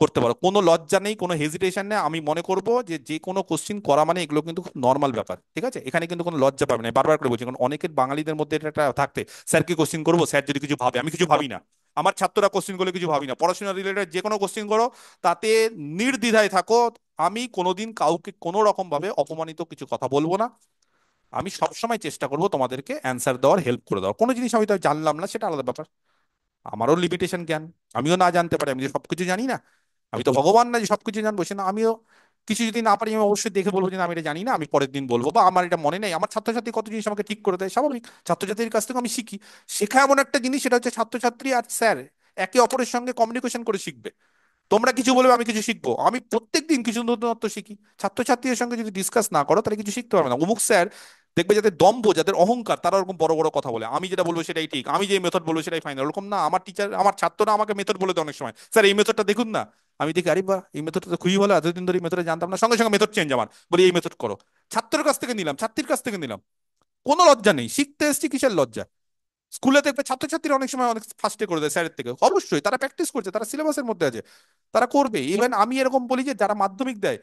করতে পারো, কোনো লজ্জা নেই, কোনো হেজিটেশন নেই। আমি মনে করব যে যে কোনো কোশ্চিন করা মানে এগুলো কিন্তু খুব নর্মাল ব্যাপার, ঠিক আছে? এখানে কিন্তু কোনো লজ্জা পাবে না, বারবার করে বলছি। কারণ অনেকের বাঙালিদের মধ্যে এটা একটা থাকতে, স্যার কি কোশ্চিন করবো, স্যার যদি কিছু ভাবে। আমি কিছু ভাবি না, আমার ছাত্ররা কোশ্চিন করলে কিছু ভাবি না। পড়াশোনা রিলেটেড যে কোনো কোশ্চিন করো, তাতে নির্দ্বিধায় থাকো। আমি কোনোদিন কাউকে কোনো রকম ভাবে অপমানিত কিছু কথা বলবো না। আমি সবসময় চেষ্টা করবো তোমাদেরকে অ্যান্সার দেওয়ার, হেল্প করে দেওয়ার। কোনো জিনিস আমি তো জানলাম না সেটা আলাদা ব্যাপার, আমারও লিমিটেশন জ্ঞান, আমিও না জানতে পারি, আমি যে সবকিছু জানি না। আমি তো ভগবান না যে সবকিছু জানবো, সে না। আমিও কিছু যদি না পারি আমি অবশ্যই দেখে বলবো যে না, আমি এটা জানি না, আমি পরের দিন বলবো, বা আমার এটা মনে নেই। আমার ছাত্রছাত্রী কত জিনিস আমাকে ঠিক করে দেয়, স্বাভাবিক। ছাত্রছাত্রীর কাছ থেকে আমি শিখি। শেখা এমন একটা জিনিস, সেটা হচ্ছে ছাত্রছাত্রী আর স্যার একে অপরের সঙ্গে কমিউনিকেশন করে শিখবে। তোমরা কিছু বলবে, আমি কিছু শিখবো। আমি প্রত্যেকদিন কিছু নতুনত্ব শিখি। ছাত্রছাত্রীদের সঙ্গে যদি ডিসকাস না করো তাহলে কিছু শিখতে পারবে না। অমুক স্যার দেখবে, যাদের দম্ভ, যাদের অহংকার, তারা ওরকম বড় বড় কথা বলে, আমি যেটা বলবো সেটাই ঠিক, আমি যে মেথড বলবো সেটাই ফাইনাল। ওরকম না, আমার টিচার, আমার ছাত্ররা আমাকে মেথড বলে দেয় অনেক সময়, স্যার এই মেথডটা দেখুন না। আমি দেখি, আরে বাহ, এই মেথডটা তো খুবই ভালো, এতদিন ধরে এই মেথডে জানতাম না। সঙ্গে সঙ্গে মেথড চেঞ্জ আমার, বলি এই মেথড করো। ছাত্রের কাছ থেকে নিলাম, ছাত্রীর কাছ থেকে নিলাম, কোনো লজ্জা নেই। শিখতে এসেছি, কিসের লজ্জা? স্কুলে দেখবে ছাত্রছাত্রীরা অনেক সময় অনেক ফার্স্টে করে দেয় স্যারের থেকে। অবশ্যই তারা প্র্যাকটিস করছে, তারা সিলেবাসের মধ্যে আছে, তারা করবে। ইভেন আমি এরকম বলি যে যারা মাধ্যমিক দেয়,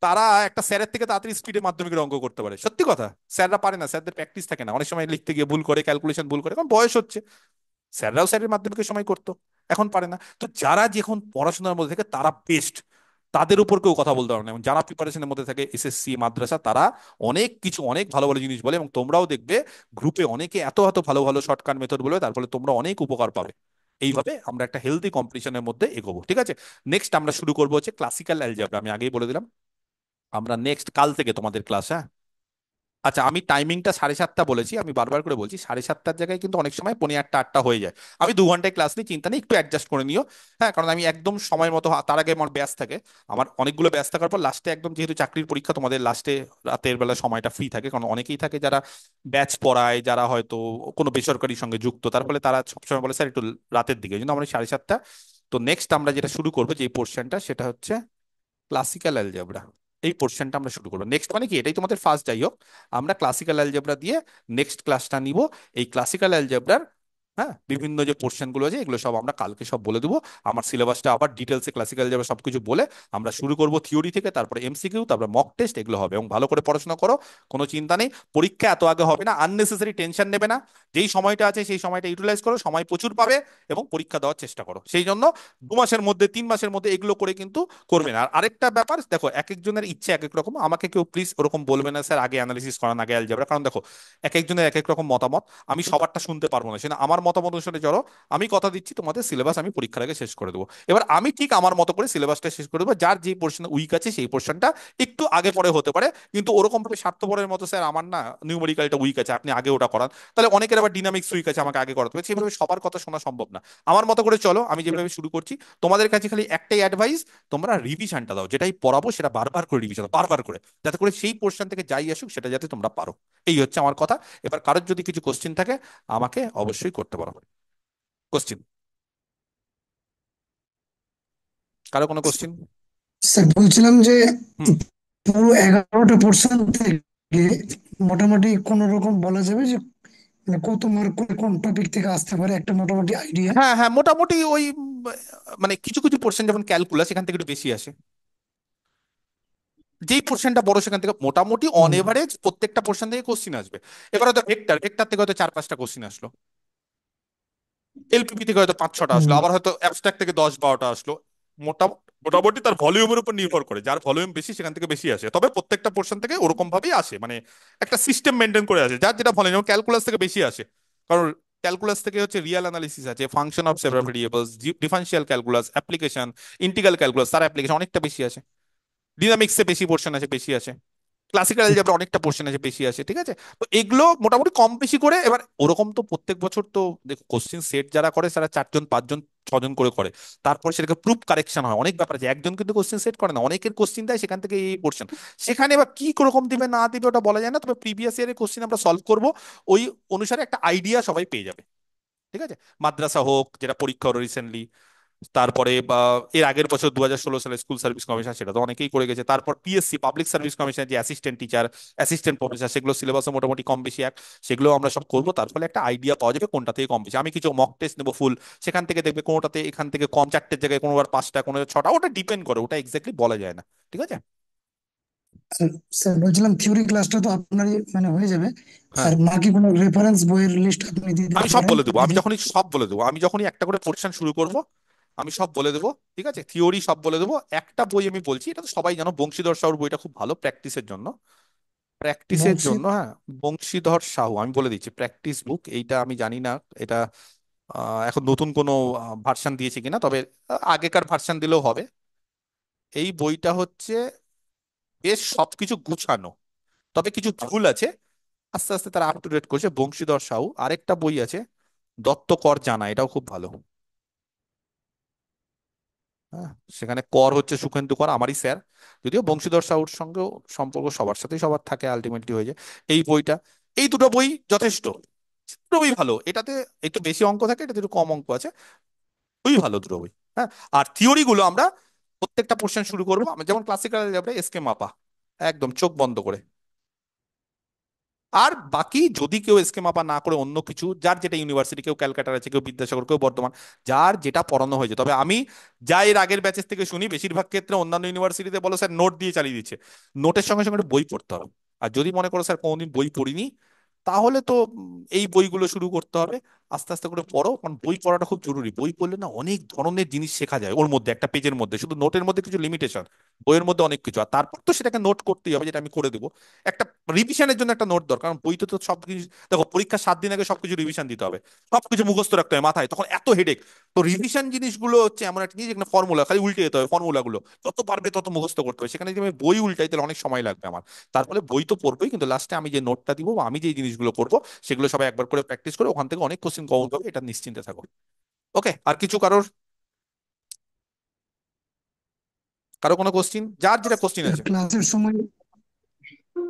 তারা একটা স্যারের থেকে তাড়াতাড়ি স্পিডে মাধ্যমিকের অঙ্ক করতে পারে। সত্যি কথা, স্যাররা পারে না, স্যারদের প্র্যাকটিস থাকে না, অনেক সময় লিখতে গিয়ে ভুল করে, ক্যালকুলেশন ভুল করে, কারণ বয়স হচ্ছে। স্যাররাও স্যারের মাধ্যমিকের সময় করতো, এখন পারে না। তো যারা যখন পড়াশোনার মধ্যে থাকে তারা বেস্ট, তাদের উপর কেউ কথা বলতে পারবে না। এবং যারা প্রিপারেশনের মধ্যে থাকে, এসএসসি মাদ্রাসা, তারা অনেক কিছু, অনেক ভালো ভালো জিনিস বলে। এবং তোমরাও দেখবে গ্রুপে অনেকে এত এত ভালো ভালো শর্টকাট মেথড বলবে, তার ফলে তোমরা অনেক উপকার পাবে। এইভাবে আমরা একটা হেলদি কম্পিটিশনের মধ্যে এগোবো, ঠিক আছে? নেক্সট আমরা শুরু করবো হচ্ছে ক্লাসিক্যাল অ্যালজেব্রা। আমি আগেই বলে দিলাম, আমরা নেক্সট কাল থেকে তোমাদের ক্লাস। হ্যাঁ, আচ্ছা, আমি টাইমিংটা 7:30 বলেছি, আমি বারবার করে বলছি 7:30 জায়গায় কিন্তু অনেক সময় 7:45 8টা হয়ে যায়। আমি 2 ঘন্টায় ক্লাস নিই, চিন্তা নেই, একটু অ্যাডজাস্ট করে নিও। হ্যাঁ, কারণ আমি একদম সময় মতো, তার আগে আমার ব্যাচ থাকে। আমার অনেকগুলো ব্যাচ থাকার পর লাস্টে একদম, যেহেতু চাকরির পরীক্ষা, তোমাদের লাস্টে রাতের বেলা সময়টা ফ্রি থাকে। কারণ অনেকেই থাকে যারা ব্যাচ পড়ায়, যারা হয়তো কোনো বেসরকারির সঙ্গে যুক্ত, তার ফলে তারা সবসময় বলে স্যার একটু রাতের দিকে, কিন্তু আমরা 7:30। তো নেক্সট আমরা যেটা শুরু করবো, যে পোর্শনটা, সেটা হচ্ছে ক্লাসিক্যাল অ্যালজেব্রা। এই পোর্শনটা আমরা শুরু করবো নেক্সট, মানে কি এটাই তোমাদের ফার্স্ট, যাই হোক। আমরা ক্লাসিক্যাল অ্যালজেব্রা দিয়ে নেক্সট ক্লাসটা নিব। এই ক্লাসিক্যাল অ্যালজেব্রার, হ্যাঁ, বিভিন্ন যে পোর্শন গুলো আছে এগুলো সব আমরা কালকে সব বলে দেবো। আমার সিলেবাসটা আবার ডিটেলসে ক্লাসিক্যাল অ্যালজেব্রা সবকিছু বলে আমরা শুরু করব থিওরি থেকে, তারপরে এমসিকিউ, তারপরে মক টেস্ট, এগুলো হবে। এবং ভালো করে পড়াশোনা করো, কোনো চিন্তা নেই। পরীক্ষা এত আগে হবে না, আননেসেসারি টেনশন নেবে না। যেই সময়টা আছে সেই সময়টা ইউটিলাইজ করো, সময় প্রচুর পাবে, এবং পরীক্ষা দেওয়ার চেষ্টা করো। সেই জন্য 2 মাসের মধ্যে, 3 মাসের মধ্যে এগুলো করে কিন্তু করবে না। আর আরেকটা ব্যাপার দেখো, এক একজনের ইচ্ছে এক এক রকম। আমাকে কেউ প্লিজ ওরকম বলবে না স্যার আগে অ্যানালিসিস করান, আগে অ্যালজেব্রা। কারণ দেখো, এক একজনের এক এক রকম মতামত, আমি সবারটা শুনতে পারবো না। সেটা আমার মতামত অনুসারে চলো। আমি কথা দিচ্ছি, তোমাদের সিলেবাস আমি পরীক্ষার আগে শেষ করে দেবো। এবার আমি ঠিক আমার মতো করে সিলেবাসটা শেষ করে দেবো। যার যে পোর্শন উইক আছে সেই পোর্শনটা একটু আগে পরে হতে পারে, কিন্তু ওরকম ভাবে স্বার্থপরের মতো স্যার আমার না নিউমেরিক্যালটা উইক আছে, আপনি আগে ওটা করান, তাহলে অনেকের আবার ডিনামিক্স উইক আছে, আমাকে আগে করাতে হবে। সেভাবে সবার কথা শোনা সম্ভব না। আমার মতো করে চলো, আমি যেভাবে শুরু করছি। তোমাদের কাছে খালি একটাই অ্যাডভাইস, তোমরা রিভিশনটা দাও, যেটাই পড়াবো সেটা বারবার করে রিভিশন দাও, বারবার করে, যাতে করে সেই পোর্শন থেকে যাই আসুক সেটা যাতে তোমরা পারো। এই হচ্ছে আমার কথা। এবার কারোর যদি কিছু কোশ্চিন থাকে আমাকে অবশ্যই করতে পারো। কোশ্চিন, কারো কোনো কোশ্চিন? স্যার বলছিলাম যে হুম। পুরো 11টা পোর্শন থেকে মোটামুটি কোন রকম বলা যাবে যে মানে কত মার্ক করে কোন টপিক থেকে আসতে পারে একটা মোটামুটি আইডিয়া? হ্যাঁ হ্যাঁ, মোটামুটি ওই মানে কিছু কিছু পোর্শন যেমন ক্যালকুলাস, এখান থেকে একটু বেশি আসে। যেই পোর্শনটা বড় সেখান থেকে মোটামুটি অন হুম। এভারেজ প্রত্যেকটা পোর্শন থেকে কোশ্চিন আসবে। এবার হয়তো ভেক্টর, ভেক্টর থেকে হয়তো 4 5টা কোশ্চিন আসলো। এলপিপি থেকে হয়তো 5 6টা আসলো, হুম। আবার হয়তো অ্যাবস্ট্রাক্ট থেকে 10 12টা আসলো। মোটামুটি তার ভলিউমের উপর নির্ভর করে, যার ভলিউম বেশি সেখান থেকে বেশি আসে। তবে প্রত্যেকটা পোর্শন থেকে ওরকম ভাবেই আসে, মানে একটা সিস্টেম মেনটেন করে আসে, যার যেটা ভলিউম। যেমন ক্যালকুলাস থেকে বেশি আসে, কারণ ক্যালকুলাস থেকে হচ্ছে রিয়াল অ্যানালিসিস আছে, function of several variables, differential calculus, application, integral calculus, তার অ্যাপ্লিকেশন অনেকটা বেশি আছে। ডিনামিক্সে বেশি পোর্শন আছে, বেশি আছে। ক্লাসিক্যাল অ্যালজেব্রা অনেকটা পোর্শন আছে, বেশি আছে। ঠিক আছে, তো এগুলো মোটামুটি কম বেশি করে। এবার ওরকম তো প্রত্যেক বছর তো দেখো কোশ্চিন সেট যারা করে তারা 4 জন 5 জন 6 জন করে করে। তারপর সেটাকে প্রুফ কারেকশন হয়, অনেক ব্যাপার আছে। একজন কিন্তু কোশ্চিন সেট করে না, অনেকের কোশ্চিন দেয়, সেখান থেকে এই পোর্শন। সেখানে এবার কি রকম দিবে না দিবে ওটা বলা যায় না, তবে প্রিভিয়াস ইয়ারের কোশ্চিন আমরা সলভ করব, ওই অনুসারে একটা আইডিয়া সবাই পেয়ে যাবে। ঠিক আছে, মাদ্রাসা হোক যেটা পরীক্ষা হলো রিসেন্টলি, তারপরে বা এর আগের বছর 2016 সালে স্কুল সার্ভিস কমিশন, সেটা তো অনেকেই করে গেছে। তারপর পিএসসি পাবলিক সার্ভিস কমিশন, যে অ্যাসিস্ট্যান্ট টিচার, অ্যাসিস্ট্যান্ট প্রফেসর, সেগুলো সিলেবাসও মোটামুটি কম বেশি এক। সেগুলো আমরা সব করবো, তার ফলে একটা আইডিয়া পাওয়া যাবে কোনটা থেকে কম বেশি। আমি কিছু মক টেস্ট নেবো ফুল, সেখান থেকে দেখবে কোনোটাতে এখান থেকে কম, 4টের জায়গায় কোনোবার 5টা, কোনো 6টা, ওটা ডিপেন্ড করে, ওটা এক্স্যাক্টলি বলা যায় না। ঠিক আছে। স্যার বলছিলাম থিওরি ক্লাসটা তো আপনারই মানে হয়ে যাবে, হ্যাঁ, আর বাকি কোনো রেফারেন্স বইয়ের লিস্ট আপনি দিয়ে আমি দিতে সব পারেন বলে দেবো, আমি যদি। যখনই সব বলে দেবো, আমি যখনই একটা করে পোর্শন শুরু করব, আমি সব বলে দেবো। ঠিক আছে, থিওরি সব বলে দেবো। একটা বই আমি বলছি, এটা তো সবাই জানো, বংশীধর সাহুর বইটা খুব ভালো প্র্যাকটিসের জন্য। প্র্যাকটিসের বংশী। জন্য, হ্যাঁ। বংশীধর সাহু, আমি বলে দিচ্ছি, প্র্যাকটিস বুক এইটা। আমি জানি না এটা এখন নতুন কোনো ভার্সন দিয়েছে কিনা, তবে আগেকার ভার্সন দিলেও হবে। এই বইটা হচ্ছে বেশ সবকিছু গুছানো, তবে কিছু ভুল আছে, আস্তে আস্তে তারা আপ টু ডেট করছে। বংশীধর সাহু। আরেকটা বই আছে দত্ত কর জানা, এটাও খুব ভালো। হ্যাঁ, সেখানে কর হচ্ছে সুখেন্দু কর, আমারই স্যার। যদিও বংশীধর সাহুর সঙ্গেও সম্পর্ক সবার সাথেই সবার থাকে, আলটিমেটলি হয়ে যায়। এই বইটা, এই দুটো বই যথেষ্ট। দুটো বই ভালো, এটাতে একটু বেশি অঙ্ক থাকে, এটাতে একটু কম অঙ্ক আছে। খুবই ভালো দুটো বই। হ্যাঁ, আর থিওরি গুলো আমরা প্রত্যেকটা পোর্শন শুরু করবো, যেমন ক্লাসিক্যাল যাবে এসকে মাপা, একদম চোখ বন্ধ করে। আর বাকি যদি কেউ এসকে মাপা না করে অন্য কিছু, যার যেটা ইউনিভার্সিটি, কেউ ক্যালকাটার আছে, কেউ বিদ্যাসাগর, কেউ বর্ধমান, যার যেটা পড়ানো হয়েছে। তবে আমি যা এর আগের ব্যাচেস থেকে শুনি, বেশিরভাগ ক্ষেত্রে অন্যান্য ইউনিভার্সিটিতে বলো স্যার নোট দিয়ে চালিয়ে দিচ্ছে। নোটের সঙ্গে সঙ্গে একটা বই পড়তে হবে। আর যদি মনে করো স্যার কোনোদিন বই পড়িনি, তাহলে তো এই বইগুলো শুরু করতে হবে। আস্তে আস্তে করে পড়ো, কারণ বই পড়াটা খুব জরুরি। বই পড়লে না অনেক ধরনের জিনিস শেখা যায় ওর মধ্যে, একটা পেজের মধ্যে। শুধু নোটের মধ্যে কিছু লিমিটেশন, বইয়ের মধ্যে অনেক কিছু। আর তারপর তো সেটাকে নোট করতেই হবে, যেটা আমি করে দেবো। একটা রিভিশনের জন্য একটা নোট দরকার, কারণ বইতে তো সবকিছু, দেখো পরীক্ষা 7 দিন আগে সবকিছু রিভিশন দিতে হবে, সবকিছু মুখস্থ রাখতে হবে মাথায়, তখন এত হেডেক। তো রিভিশন জিনিসগুলো হচ্ছে এমন একটা জিনিস, যেখানে ফর্মুলা খালি উল্টে যেতে হবে, ফর্মুলাগুলো যত পারবে তত মুখস্থ করতে হবে। সেখানে যদি আমি বই উল্টাই তাহলে অনেক সময় লাগবে আমার। তার ফলে বই তো পড়বোই, কিন্তু লাস্টে আমি যে নোটটা দিব বা আমি যে জিনিসগুলো করবো, সেগুলো সবাই একবার করে প্র্যাকটিস করে ওখান থেকে অনেক কোশ্চেন কমন পাবে, এটা নিশ্চিন্তে থাকো। ওকে, আর কিছু কারোর, কারো কোনো কোশ্চিন, যার যেটা কোশ্চিন আছে। ক্লাসের সময়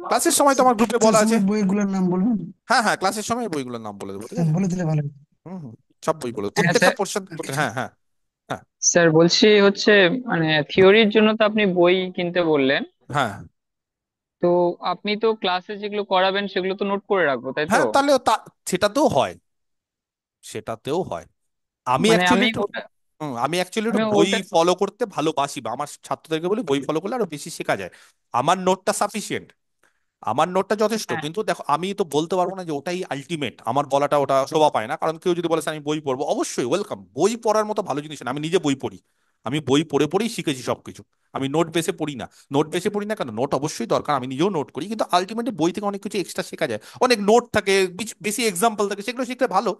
ক্লাসের সময় তো আমার গ্রুপে ক্লাসের বলা আছে। সময় বইগুলোর নাম বলবেন। হ্যাঁ হ্যাঁ, ক্লাসের সময় বইগুলোর নাম বলে দেবো, ঠিক হ্যাঁ, আছে। বলে দিলে ভালো হয়। হুম হুম, সব বই বলে দেবো, হ্যাঁ প্রত্যেকটা স্যার। পোর্শন। আর কিছু। হ্যাঁ হ্যাঁ হ্যাঁ স্যার বলছি হচ্ছে মানে থিওরির জন্য তো আপনি বই কিনতে বললেন, হ্যাঁ তো আপনি তো ক্লাসে যেগুলো করাবেন সেগুলো তো নোট করে রাখবো তাই তো? হ্যাঁ, তাহলে সেটাতেও হয়, সেটাতেও হয়। আমি মানে অ্যাকচুয়ালি আমি একটু, ওটা আমি অ্যাকচুয়ালি আমি একটু বই ওটা ফলো করতে ভালোবাসি, বা আমার ছাত্রদেরকে বলি বই ফলো করলে আরো বেশি শেখা যায়। আমার নোটটা সাফিসিয়েন্ট, আমার নোটটা যথেষ্ট। হ্যাঁ কিন্তু দেখো, আমি তো বলতে পারবো না যে ওটাই আলটিমেট, আমার বলাটা ওটা শোভা পায় না। কারণ কেউ যদি বলে "স্যার, আমি বই পড়বো", অবশ্যই ওয়েলকাম। বই পড়ার মতো ভালো জিনিস না, আমি নিজে বই পড়ি, আমি বই পড়ে পড়েই শিখেছি সবকিছু। আমি নোট বেসে পড়ি না। নোট বেসে পড়ি না কেন, নোট অবশ্যই দরকার, আমি নিজেও নোট করি, কিন্তু আলটিমেটলি বই থেকে অনেক কিছু এক্সট্রা শেখা যায়, অনেক নোট থাকে, বেশি এক্সাম্পল থাকে, সেগুলো শিখলে ভালো।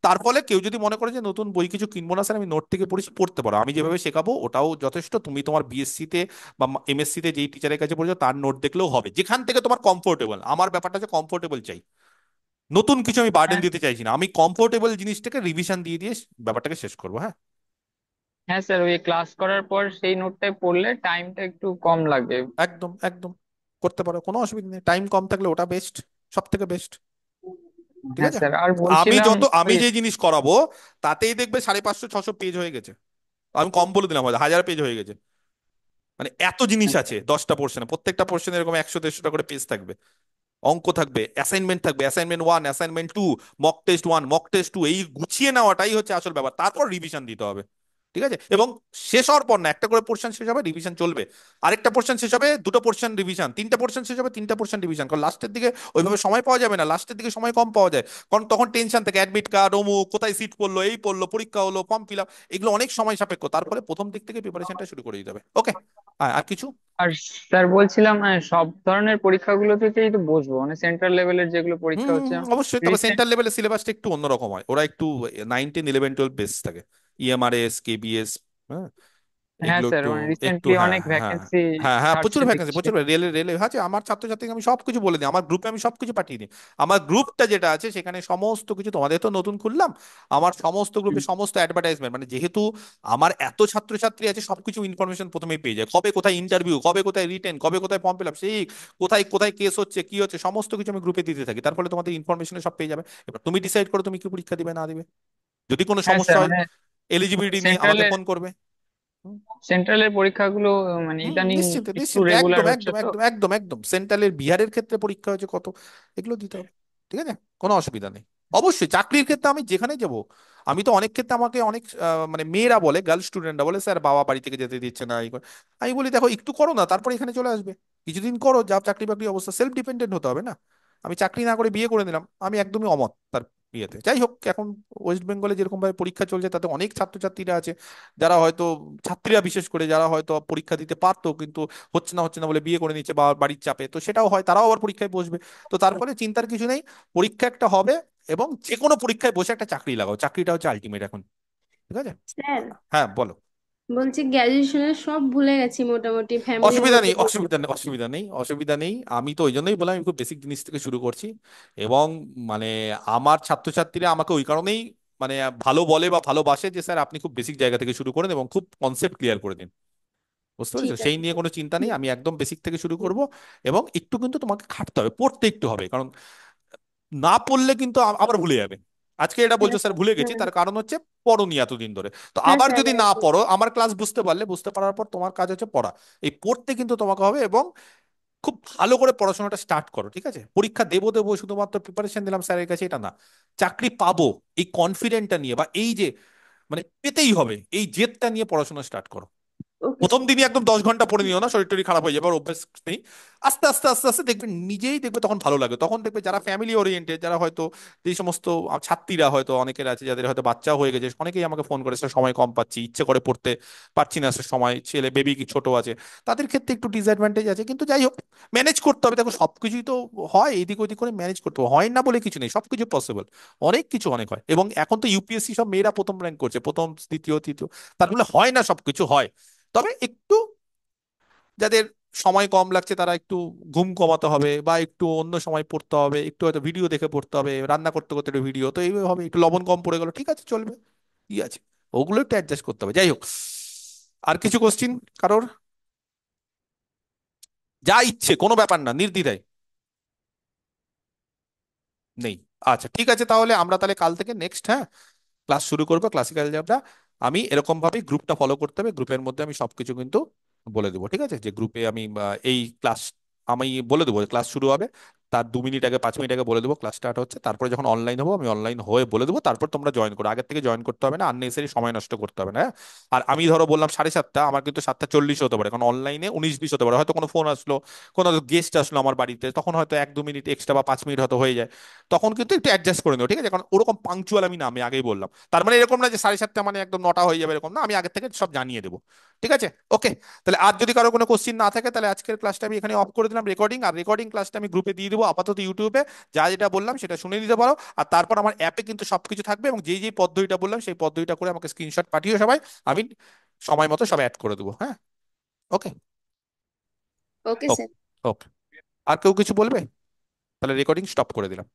তার ফলে কেউ যদি মনে করে যে নতুন বই কিছু কিনবো না স্যার, আমি নোট থেকে পড়েছি, পড়তে পারো। আমি যেভাবে শেখাবো ওটাও যথেষ্ট। তুমি তোমার বিএসসি তে বা এমএসসি তে যেই টিচারের কাছে পড়েছো তার নোট দেখলেও হবে, যেখান থেকে তোমার কমফোর্টেবল। আমার ব্যাপারটা হচ্ছে কমফোর্টেবল চাই, নতুন কিছু আমি বার্ডেন হ্যাঁ দিতে চাইছি না। আমি কমফোর্টেবল জিনিসটাকে রিভিশন দিয়ে দিয়ে ব্যাপারটাকে শেষ করবো। হ্যাঁ, হ্যাঁ স্যার, ওই ক্লাস করার পর সেই নোটটাই পড়লে টাইমটা একটু কম লাগে। একদম একদম, করতে পারো, কোনো অসুবিধা নেই। টাইম কম থাকলে ওটা বেস্ট, সব থেকে বেস্ট। ঠিক হ্যাঁ আছে। স্যার, আর আমি বলছিলাম যত, আমি ওই যে জিনিস করাবো তাতেই দেখবে 550-600 পেজ হয়ে গেছে। আমি কম বলে দিলাম, হয়তো 1000 পেজ হয়ে গেছে। মানে এত জিনিস আছে 10টা পোর্শনে, প্রত্যেকটা পোর্শনে এরকম 100-150টা করে পেজ থাকবে, অঙ্ক থাকবে, অ্যাসাইনমেন্ট থাকবে, assignment 1, assignment 2, mock test 1, mock test 2, এই গুছিয়ে নেওয়াটাই হচ্ছে আসল ব্যাপার। তারপর রিভিশন দিতে হবে। ঠিক আছে, এবং শেষ হওয়ার পর না, একটা করে পোর্শন শেষ হবে, রিভিশন চলবে। আরেকটা পোর্শন শেষ হবে, দুটো পোর্শন রিভিশন, তিনটা পোর্শন শেষ হবে, তিনটা পোর্শন রিভিশন। কারণ লাস্টের দিকে ওইভাবে সময় পাওয়া যাবে না, লাস্টের দিকে সময় কম পাওয়া যায়। কারণ তখন টেনশন থাকে, অ্যাডমিট কার্ড, অমুক, কোথায় সিট পড়লো, এই পড়লো, পরীক্ষা হলো, ফর্ম ফিল আপ, এগুলো অনেক সময় সাপেক্ষ। তারপরে প্রথম দিক থেকে প্রিপারেশনটা শুরু করে দিতে হবে। ওকে। আর কিছু? আর স্যার বলছিলাম, সব ধরনের পরীক্ষাগুলোতেই তো বসবো, মানে সেন্ট্রাল লেভেলের যেগুলো হুম পরীক্ষা হুম, হচ্ছে হুম, অবশ্যই। তবে রিসেন্ট। সেন্ট্রাল লেভেলের সিলেবাসটা একটু অন্যরকম হয়, ওরা একটু 9, 10, 11, 12 বেস থাকে। ইএমআরএস, কেবিএস, হ্যাঁ, হ্যাঁ এগুলো স্যার, একটু মানে একটু রিসেন্টলি হ্যাঁ অনেক হ্যাঁ ভ্যাকেন্সি হ্যাঁ হ্যাঁ, ছাড়ছে প্রচুর ভ্যাকেন্সি, দেখছি। প্রচুর রেলে রেলে আছে। আমার ছাত্রছাত্রীকে আমি সবকিছু বলে দিই, আমার গ্রুপে আমি সবকিছু পাঠিয়ে দিই। আমার গ্রুপটা যেটা আছে সেখানে সমস্ত কিছু, তোমাদের তো নতুন খুললাম, আমার সমস্ত গ্রুপে সমস্ত অ্যাডভার্টাইজমেন্ট, মানে যেহেতু আমার এত ছাত্রছাত্রী আছে সবকিছু ইনফরমেশন প্রথমেই পেয়ে যায়, কবে কোথায় ইন্টারভিউ, কবে কোথায় রিটেন, কবে কোথায় ফর্ম ফিল আপ, সেই কোথায় কোথায় কেস হচ্ছে কি হচ্ছে সমস্ত কিছু আমি গ্রুপে দিতে থাকি। তার ফলে তোমাদের ইনফরমেশন সব পেয়ে যাবে। এবার তুমি ডিসাইড করো তুমি কি পরীক্ষা দিবে না দিবে। যদি কোনো হ্যাঁ সমস্যা স্যার, হয় মানে এলিজিবিলিটি নিয়ে আমাকে সেন্ট্রালের ফোন করবে। সেন্ট্রালের পরীক্ষাগুলো মানে হুম, ইদানিং নিশ্চিন্তে একটু নিশ্চিন্তে, রেগুলার একদম হচ্ছে একদম তো। একদম একদম একদম সেন্ট্রালের বিহারের ক্ষেত্রে পরীক্ষা হয়েছে কত, এগুলো দিতে হবে। ঠিক আছে, কোনো অসুবিধা নেই। অবশ্যই চাকরির ক্ষেত্রে আমি যেখানে যাব, আমি তো অনেক ক্ষেত্রে আমাকে অনেক মানে মেয়েরা বলে, গার্ল স্টুডেন্টরা বলে স্যার বাবা বাড়ি থেকে যেতে দিচ্ছে না এই করে। আমি বলি দেখো একটু করো না, তারপরে এখানে চলে আসবে, কিছুদিন করো, যা চাকরি বাকরি অবস্থা, সেলফ ডিপেন্ডেন্ট হতে হবে না। আমি চাকরি না করে বিয়ে করে নিলাম, আমি একদমই অমত তার বিয়েতে। যাই হোক, এখন ওয়েস্ট বেঙ্গলে যেরকম ভাবে পরীক্ষা চলছে তাতে অনেক ছাত্রছাত্রীরা আছে যারা হয়তো, ছাত্রীরা বিশেষ করে, যারা হয়তো পরীক্ষা দিতে পারতো কিন্তু হচ্ছে না বলে বিয়ে করে নিচ্ছে বা বাড়ির চাপে, তো সেটাও হয়, তারাও আবার পরীক্ষায় বসবে। তো তার ফলে চিন্তার কিছু নেই, পরীক্ষা একটা হবে, এবং যে কোনো পরীক্ষায় বসে একটা চাকরি লাগাও, চাকরিটা হচ্ছে আলটিমেট এখন। ঠিক আছে। স্যার, হ্যাঁ বলো। বলছি গ্র্যাজুয়েশনের সব ভুলে গেছি মোটামুটি, ফ্যামিলির অসুবিধা মধ্যে নেই, অসুবিধা নেই, অসুবিধা নেই, অসুবিধা নেই। আমি তো ওই জন্যই বললাম আমি খুব বেসিক জিনিস থেকে শুরু করছি। এবং মানে আমার ছাত্রছাত্রীরা আমাকে ওই কারণেই মানে ভালো বলে বা ভালোবাসে যে স্যার আপনি খুব বেসিক জায়গা থেকে শুরু করেন এবং খুব কনসেপ্ট ক্লিয়ার করে দিন। বুঝতে পেরেছো, ঠিক সেই আছে নিয়ে স্যার। কোনো চিন্তা নেই, হুম, আমি একদম বেসিক থেকে শুরু হুম। করব। এবং একটু কিন্তু তোমাকে খাটতে হবে, পড়তে একটু হবে, কারণ না পড়লে কিন্তু আবার ভুলে যাবে। আজকে এটা বলছো হ্যাঁ স্যার স্যার, ভুলে গেছি, হ্যাঁ তার কারণ হচ্ছে পড়োনি এতদিন ধরে। তো হ্যাঁ আবার স্যার, যদি না একদম। পড়ো, আমার ক্লাস বুঝতে পারলে, বুঝতে পারার পর তোমার কাজ হচ্ছে পড়া। এই পড়তে কিন্তু তোমাকে হবে, এবং খুব ভালো করে পড়াশোনাটা স্টার্ট করো। ঠিক আছে, পরীক্ষা দেবো দেবো শুধুমাত্র প্রিপারেশন দিলাম স্যারের কাছে, এটা না। চাকরি পাবো এই কনফিডেন্টটা নিয়ে, বা এই যে মানে পেতেই হবে এই জেদটা নিয়ে পড়াশোনা স্টার্ট করো। ওকে প্রথম স্যার। দিনই একদম 10 ঘন্টা পড়ে নিও না, শরীর টরীর খারাপ হয়ে যাবে, আর অভ্যাস নেই। আস্তে আস্তে আস্তে আস্তে দেখবে নিজেই, দেখবে তখন ভালো লাগে। তখন দেখবে যারা ফ্যামিলি ওরিয়েন্টেড, যারা হয়তো, যে সমস্ত ছাত্রীরা হয়তো অনেকের আছে যাদের হয়তো বাচ্চা হয়ে গেছে, অনেকেই আমাকে ফোন করে স্যার সময় কম পাচ্ছি, ইচ্ছে করে পড়তে পারছি না স্যার, সময়, ছেলে বেবি কি ছোট আছে, তাদের ক্ষেত্রে একটু ডিসঅ্যাডভান্টেজ আছে, কিন্তু যাই হোক ম্যানেজ করতে হবে। দেখো সবকিছুই তো হয়, এদিক ওদিক করে ম্যানেজ করতে হবে, হয় না বলে কিছু নেই, সবকিছু পসিবল। অনেক কিছু অনেক হয়, এবং এখন তো ইউপিএসসি সব মেয়েরা প্রথম র্যাঙ্ক করছে, প্রথম দ্বিতীয় তৃতীয়। তার ফলে হয় না, সবকিছু হয়। তবে একটু, যাদের সময় কম লাগছে তারা একটু ঘুম কমাতে হবে, বা একটু অন্য সময় পড়তে হবে, একটু হয়তো ভিডিও দেখে পড়তে হবে, রান্না করতে করতে একটু ভিডিও, তো এইভাবে হবে। একটু লবণ কম পড়ে গেল, ঠিক আছে চলবে, কি আছে, ওগুলো একটু অ্যাডজাস্ট করতে হবে। যাই হোক, আর কিছু কোশ্চিন কারোর? যা ইচ্ছে, কোনো ব্যাপার না, নির্দ্বিধায়। নেই? আচ্ছা ঠিক আছে, তাহলে আমরা তাহলে কাল থেকে নেক্সট, হ্যাঁ, ক্লাস শুরু করবো ক্লাসিক্যাল ল্যাবটা। আমি এরকম ভাবে গ্রুপটা ফলো করতে হবে, গ্রুপের মধ্যে আমি সবকিছু কিন্তু বলে দেবো। ঠিক আছে, যে গ্রুপে আমি এই ক্লাস, আমি বলে দেবো ক্লাস শুরু হবে, তার 2 মিনিট আগে 5 মিনিট আগে বলে দেবো ক্লাস স্টার্ট হচ্ছে। তারপরে যখন অনলাইন হবো আমি অনলাইন হয়ে বলে দেবো, তারপর তোমরা জয়েন করো। আগের থেকে জয়েন করতে হবে না, আননেসেসারি সময় নষ্ট করতে হবে না, হ্যাঁ। আর আমি ধরো বললাম 7:30, আমার কিন্তু 7:40 হতে পারে, কারণ অনলাইনে 19-20 হতে পারে, হয়তো কোনো ফোন আসলো, কোনো গেস্ট আসলো আমার বাড়িতে, তখন হয়তো 1-2 মিনিট এক্সট্রা বা 5 মিনিট হয়তো হয়ে যায়। তখন কিন্তু একটু অ্যাডজাস্ট করে নেবো। ঠিক আছে, কারণ ওরকম পাংচুয়াল আমি না, আমি আগেই বললাম। তার মানে এরকম না যে 7:30 মানে একদম 9টা হয়ে যাবে, এরকম না, আমি আগে থেকে সব জানিয়ে দেবো। ঠিক আছে, ওকে। তাহলে আর যদি কারো কোনো কোশ্চিন না থাকে, তাহলে আজকের ক্লাসটা আমি এখানে অফ করে দিলাম রেকর্ডিং, আর রেকর্ডিং ক্লাসটা আমি গ্রুপে দিয়ে দেবো আপাতত ইউটিউবে। যা যেটা বললাম সেটা শুনে নিতে পারো, আর তারপর আমার অ্যাপে কিন্তু সবকিছু থাকবে, এবং যেই যেই পদ্ধতিটা বললাম সেই পদ্ধতিটা করে আমাকে স্ক্রিনশট পাঠিয়ে সবাই, আমি সময় মতো সব অ্যাড করে দেবো, হ্যাঁ। ওকে। ওকে ওকে। স্যার। ওকে। আর কেউ কিছু বলবে? তাহলে রেকর্ডিং স্টপ করে দিলাম।